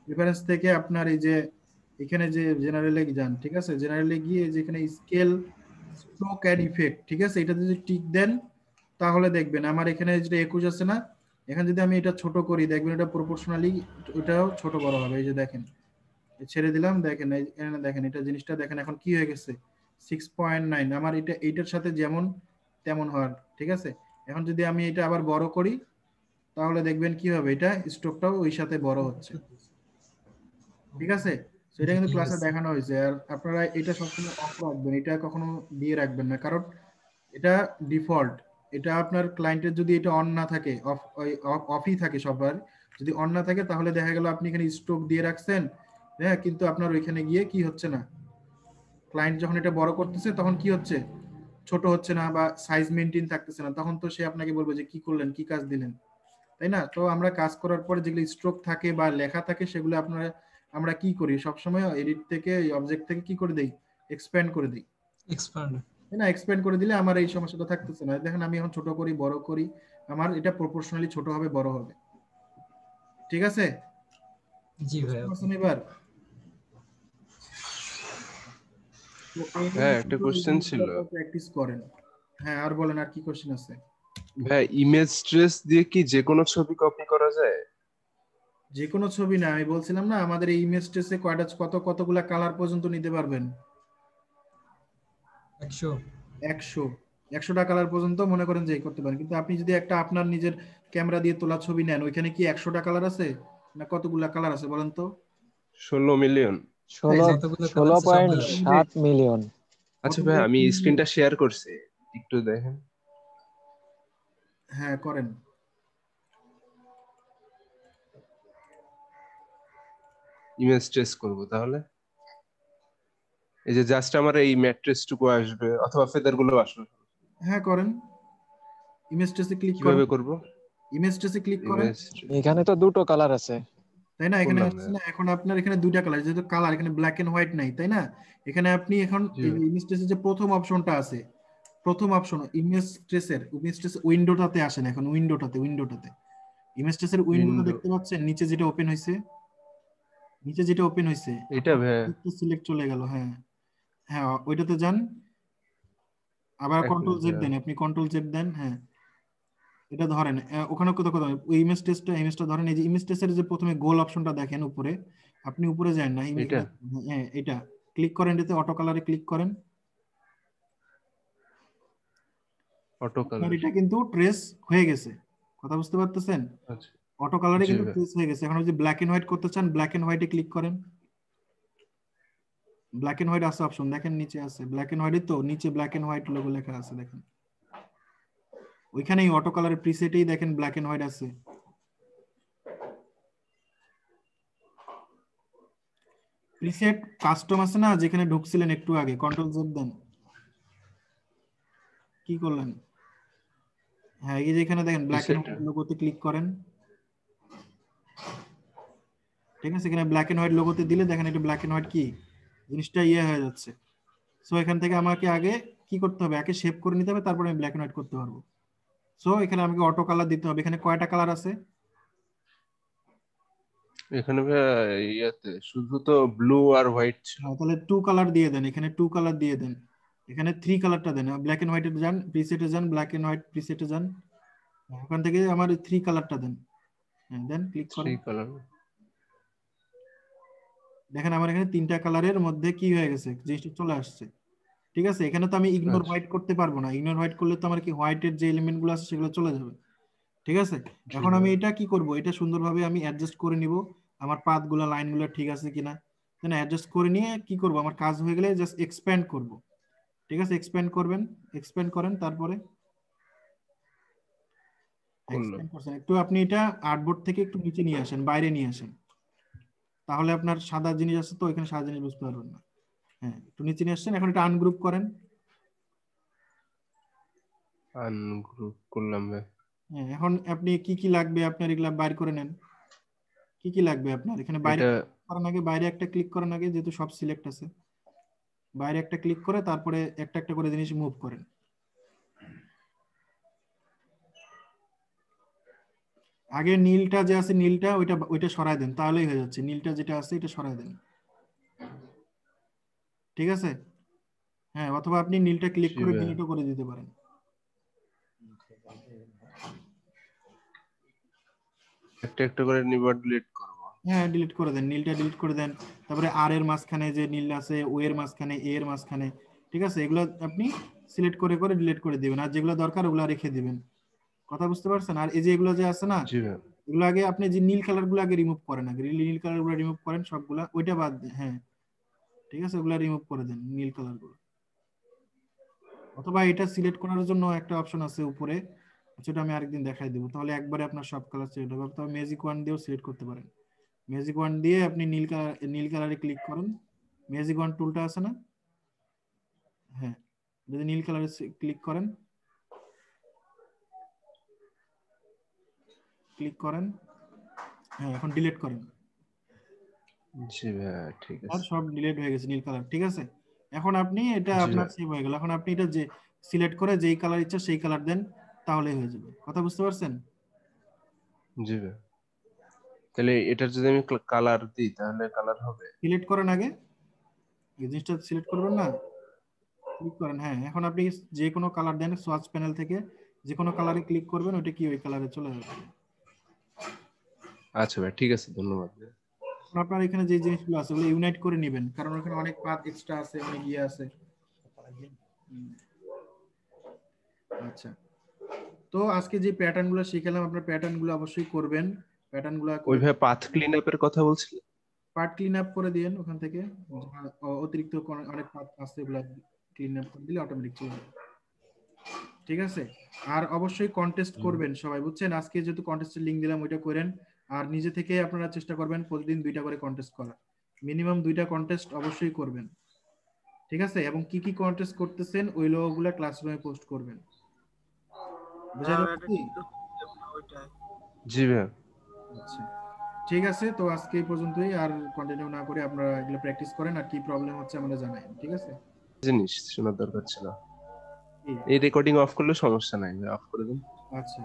প্রিফারেন্স থেকে আপনার এই যে এখানে যে জেনারেলে যান, ঠিক আছে, জেনারেলে গিয়ে যেখানে স্কেল, স্ট্রোক এন্ড ইফেক্ট, ঠিক আছে, এটা যদি টিক দেন তাহলে দেখবেন আমার এখানে যেটা 21 আছে না, এখানে যদি আমি এটা ছোট করি দেখবেন এটা প্রপোর্শনালি ওটাও ছোট বড় হবে। এই যে দেখেন ছেড়ে দিলাম, দেখেন এখানে দেখেন এটা জিনিসটা দেখেন এখন কি হয়ে গেছে 6.9, আমার এটা এইটার সাথে যেমন তেমন হওয়ার। ঠিক আছে, এখন যদি আমি এটা আবার বড় করি তাহলে দেখবেন কি হবে, এটা স্ট্রোকটাও ওই সাথে বড় হচ্ছে। ঠিক আছে, সেটা কিন্তু ক্লাসে দেখানো হয়েছে। আর আপনারা এটা সবসময় অফ রাখবেন, এটা কখনো দিয়ে রাখবেন না, কারণ এটা ডিফল্ট। এটা আপনার ক্লায়েন্টের যদি এটা অন না থাকে, অফই থাকে সবার, যদি অন না থাকে তাহলে দেখা গেল আপনি এখানে স্ট্রোক দিয়ে রাখছেন, হ্যাঁ, কিন্তু আপনার ওইখানে গিয়ে কি হচ্ছে না, ক্লায়েন্ট যখন এটা বড় করতেছে তখন কি হচ্ছে, ছোট হচ্ছে না বা সাইজ মেনটেন থাকতেছে না, তখন তো সে আপনাকে বলবে যে কি করলেন, কি কাজ দিলেন, তাই না? তো আমরা কাজ করার পরে যেগুলো স্ট্রোক থাকে বা লেখা থাকে সেগুলো আমরা কি করি সবসময়, এডিট থেকে অবজেক্ট থেকে কি করে দেই, এক্সপ্যান্ড করে দিই, তাই না? এক্সপ্যান্ড করে দিলে আমার এই সমস্যাটা থাকতেছে না। দেখেন আমি এখন ছোট করি, বড় করি, আমার এটা প্রপোর্শনালি ছোট হবে, বড় হবে। ঠিক আছে? জি ভাই। এবার হ্যাঁ, একটা কোশ্চেন ছিল। প্র্যাকটিস করেন। হ্যাঁ, আর বলেন, আর কি কোশ্চেন আছে? ভাই ইমেজ ট্রেস দিয়ে কি যে কোনো ছবি কপি করা যায়? যে কোনো ছবি না, আমি বলছিলাম না আমাদের এই ইমেজ ট্রেসে কতগুলা কালার পর্যন্ত নিতে পারবেন? 100টা কালার পর্যন্ত মনে করেন যে করতে পারেন। কিন্তু আপনি যদি একটা আপনার নিজের ক্যামেরা দিয়ে তোলা ছবি নেন, ওইখানে কি 100টা কালার আছে না কতগুলা কালার আছে বলেন তো? 16 মিলিয়ন। 16.7 মিলিয়ন। আচ্ছা ভাই, আমি স্ক্রিনটা শেয়ার করছি, একটু দেখেন। হ্যাঁ করেন। ইমেজ ট্রেস করব তাহলে। এই যে জাস্ট আমার এই ম্যাট্রিক্স টুকু আসবে অথবা ফেদার গুলো আসবে। হ্যাঁ করেন। ইমেজ ট্রেসে ক্লিক করেন, কিভাবে করব? ইমেজ ট্রেসে ক্লিক করেন। ইমেজ এখানে তো দুটো কালার আছে, তাই না? এখানে করলাম আসছে না, এখন আপনার এখানে দুইটা কালার, যেহেতু কালার এখানে ব্ল্যাক এন্ড হোয়াইট নাই, তাই না? এখানে আপনি এখন জি ইমেজ ট্রেসের যে প্রথম অপশনটা আছে, প্রথম অপশন ইমেজ ট্রেস উইন্ডোটাতে আসেন, এখন উইন্ডোটাতে ইমেজ ট্রেসের উইন্ডোটা উইন্ডো দেখতে পাচ্ছেন নিচে যেটা ওপেন হইছে, নিচে যেটা ওপেন হইছে এটা ভাইয়া সিলেক্ট চলে গেল। হ্যাঁ হ্যাঁ, ওইটাতে যান, আবার এক কন্ট্রোল মিনিট জেড ভাইয়া। দেন, আপনি কন্ট্রোল জেড দেন। হ্যাঁ, এটা ধরেন ওখানে কত কত ওই ইমেজটা ধরেন, এই যে ইমেজ টেস্টের যে প্রথমে গোল অপশনটা দেখেন উপরে, আপনি উপরে যান না, এটা হ্যাঁ এটা ক্লিক করেন, এটাতে অটো কালারে ক্লিক করেন। অটো আপনার কালার। এটা কিন্তু ট্রেস হয়ে গেছে, কথা বুঝতে পারতেছেন? আচ্ছা অটো কালারে জি কিন্তু ভাই। ট্রেস হয়ে গেছে। এখন যদি ব্ল্যাক এন্ড হোয়াইট করতে চান, ব্ল্যাক এন্ড হোয়াইটে ক্লিক করেন। ব্ল্যাক এন্ড হোয়াইট আছে অপশন, দেখেন নিচে আছে ব্ল্যাক এন্ড হোয়াইটে, তো নিচে ব্ল্যাক এন্ড হোয়াইট লোগো লেখা আছে, দেখেন ওইখানেই অটো কালারের প্রিসেটেই দেখেন ব্ল্যাক এন্ড হোয়াইট আছে। প্রিসেট কাস্টম আছে না, যেখানে ঢুকছিলেন একটু আগে, কন্ট্রোল জেড দেন। কি করলেন? হ্যাঁ, এই যে এখানে দেখেন ব্ল্যাক এন্ড প্রিসেট হোয়াইট লোগোতে ক্লিক করেন, ঠিক আছে? এখানে ব্ল্যাক এন্ড হোয়াইট লোগোতে দিলে দেখেন এটা ব্ল্যাক এন্ড হোয়াইট কি জিনিসটা হয়ে যাচ্ছে। সো এখান থেকে আমাকে আগে কি করতে হবে, আগে শেপ করে নিতে হবে, তারপরে আমি ব্ল্যাক এন্ড হোয়াইট করতে পারবো। সো এখানে আমাকে অটো কালার দিতে হবে। এখানে কয়টা কালার আছে? এখানে ভাইয়া ইয়াতে শুধু তো ব্লু আর হোয়াইট ছিল। হ্যাঁ, তাহলে 2 কালার দিয়ে দেন, এখানে 2 কালার দিয়ে দেন, এখানে 3 কালারটা দেন। ব্ল্যাক এন্ড হোয়াইটে যান, প্রিসেটে যান, ব্ল্যাক এন্ড হোয়াইট প্রিসেটে যান, ওখান থেকে আমার 3 কালারটা দেন। হ্যাঁ দেন, ক্লিক করেন। 3 কালার। দেখেন আমার এখানে 3টা কালারের মধ্যে কি হয়ে গেছে, জিনিসটা চলে আসছে। ঠিক আছে, এখানে তো আমি ইগনোর আচ্ছা হোয়াইট করতে পারবো না, ইগনোর হোয়াইট করলে তো আমার কি হোয়াইটের যে এলিমেন্ট গুলো আছে সেগুলো চলে যাবে। ঠিক আছে, জি এখন আমি ভাইয়া। এটা কি করব, এটা সুন্দরভাবে আমি অ্যাডজাস্ট করে নিব, আমার পাথ গুলা লাইন গুলা ঠিক আছে কিনা। দেন অ্যাডজাস্ট করে নিয়ে কি করব, আমার কাজ হয়ে গেলে জাস্ট এক্সপ্যান্ড করব। ঠিক আছে, এক্সপ্যান্ড করবেন, এক্সপ্যান্ড করেন, তারপরে করলাম। এক্সপ্যান্ড করছেন, একটু আপনি এটা আর্টবোর্ড থেকে একটু নিচে নিয়ে আসেন, বাইরে নিয়ে আসেন, তাহলে আপনার সাদা জিনিস আছে তো এখানে সাদা জিনিস বুঝতে পারবেন না। হ্যাঁ, একটু নিচে নিয়ে আসছেন, এখন এটা আনগ্রুপ করেন। আনগ্রুপ করলাম ভাই। হ্যাঁ, এখন আপনি কি কি লাগবে আপনার এগুলা বাইর করে নেন। কি কি লাগবে আপনার এখানে বাইরে এটা করার আগে, বাইরে একটা ক্লিক করার আগে, যেহেতু সব সিলেক্ট আছে, বাইরে একটা ক্লিক করে তারপরে একটা একটা করে জিনিস মুভ করেন। আগে নীলটা যে আছে, নীলটা ওইটা সরায় দেন, তাহলেই হয়ে যাচ্ছে। নীলটা যেটা আছে এটা সরায় দেন, ঠিক আছে? হ্যাঁ, অথবা আপনি নীলটা ক্লিক জি করে ভাইয়া। ডিলিটও করে দিতে পারেন। একটা একটা করে নিবার ডিলিট করব। হ্যাঁ, ডিলিট করে দেন, নীলটা ডিলিট করে দেন। তারপরে আর এর মাঝখানে যে নীল আছে, ও এর মাঝখানে, এ এর মাঝখানে, ঠিক আছে, এগুলো আপনি সিলেক্ট করে করে ডিলিট করে দিবেন, আর যেগুলো দরকার ওগুলো রেখে দিবেন। কথা বুঝতে পারছেন? আর এই যে এগুলো যে আছে না, জি ভাইয়া। এগুলো আগে আপনি যে নীল কালার গুলো আগে রিমুভ করেন, আগে নীল কালার গুলো রিমুভ করেন সবগুলা, ওইটা বাদ দেন। হ্যাঁ, ঠিক আছে, ওগুলা রিমুভ করে দেন নীল কালার গুলো। অথবা এটা সিলেক্ট করার জন্য একটা অপশন আছে উপরে, সেটা আমি আরেকদিন দেখাই দেবো, তাহলে একবারে আপনার সব কালার সিলেক্ট হবে। তবে ম্যাজিক ওয়ান দিয়েও সিলেক্ট করতে পারেন। ম্যাজিক ওয়ান দিয়ে আপনি নীল কালারে ক্লিক করেন, ম্যাজিক ওয়ান টুলটা আছে না, হ্যাঁ, যদি নীল কালারে ক্লিক করেন, ক্লিক করেন, হ্যাঁ, এখন ডিলিট করেন। জি ভাইয়া ঠিক আর আছে। সব ডিলিট হয়ে গেছে নীল কালার, ঠিক আছে? এখন আপনি এটা জি আপনার ভাইয়া। সেভ হয়ে গেল। এখন আপনি এটা যে সিলেক্ট করে যেই কালার ইচ্ছা সেই কালার দেন, তাহলেই হয়ে যাবে। কথা বুঝতে পারছেন? জি ভাইয়া। তাহলে এটার যদি আমি কালার দিই তাহলে কালার হবে? সিলেক্ট করেন আগে, এই জিনিসটা সিলেক্ট করবেন না, ক্লিক করেন। হ্যাঁ, এখন আপনি যে কোনো কালার দেন, সোয়াচ প্যানেল থেকে যে কোনো কালারে ক্লিক করবেন, ওটা কি ওই কালারে চলে যাবে। আচ্ছা ভাই ঠিক আছে, ধন্যবাদ। এখন আপনার এখানে যে জিনিসগুলো আছে ওগুলো ইউনাইট করে নেবেন, কারণ ওখানে অনেক পাথ এক্সট্রা আছে, অনেক ইয়ে আছে। আচ্ছা, তো আজকে যে প্যাটার্ন গুলো শিখালাম, আপনার প্যাটার্ন গুলো অবশ্যই করবেন। প্যাটার্ন গুলো করে ওইভাবে পাথ ক্লিন আপের কথা বলছিলেন? পার্ট ক্লিন আপ করে দিয়েন ওখান থেকে, অতিরিক্ত অনেক পাথ আছে, এগুলো ক্লিন আপ করে দিলে অটোমেটিক চলে যাবে। ঠিক আছে, আর অবশ্যই কন্টেস্ট করবেন সবাই, বুঝছেন? আজকে যেহেতু কন্টেস্টের লিংক দিলাম, ওইটা করেন। আর নিজে থেকে আপনারা চেষ্টা করবেন প্রতিদিন 2টা করে কন্টেস্ট করার, মিনিমাম 2টা কন্টেস্ট অবশ্যই করবেন। ঠিক আছে, এবং কি কি কন্টেস্ট করতেছেন ওই লোগোগুলো ক্লাসরুমে পোস্ট করবেন। বুঝাইতে পারছি? জি ভাইয়া। আচ্ছা ঠিক আছে, তো আজকে এই পর্যন্তই, আর কন্টিনিউ না করে আপনারা এগুলো প্র্যাকটিস করেন, আর কি প্রবলেম হচ্ছে আমাদের জানাই, ঠিক আছে? জিনিস শোনার দরকার ছিল, কি? এই রেকর্ডিং অফ করলে সমস্যা নাই, অফ করে দিন। আচ্ছা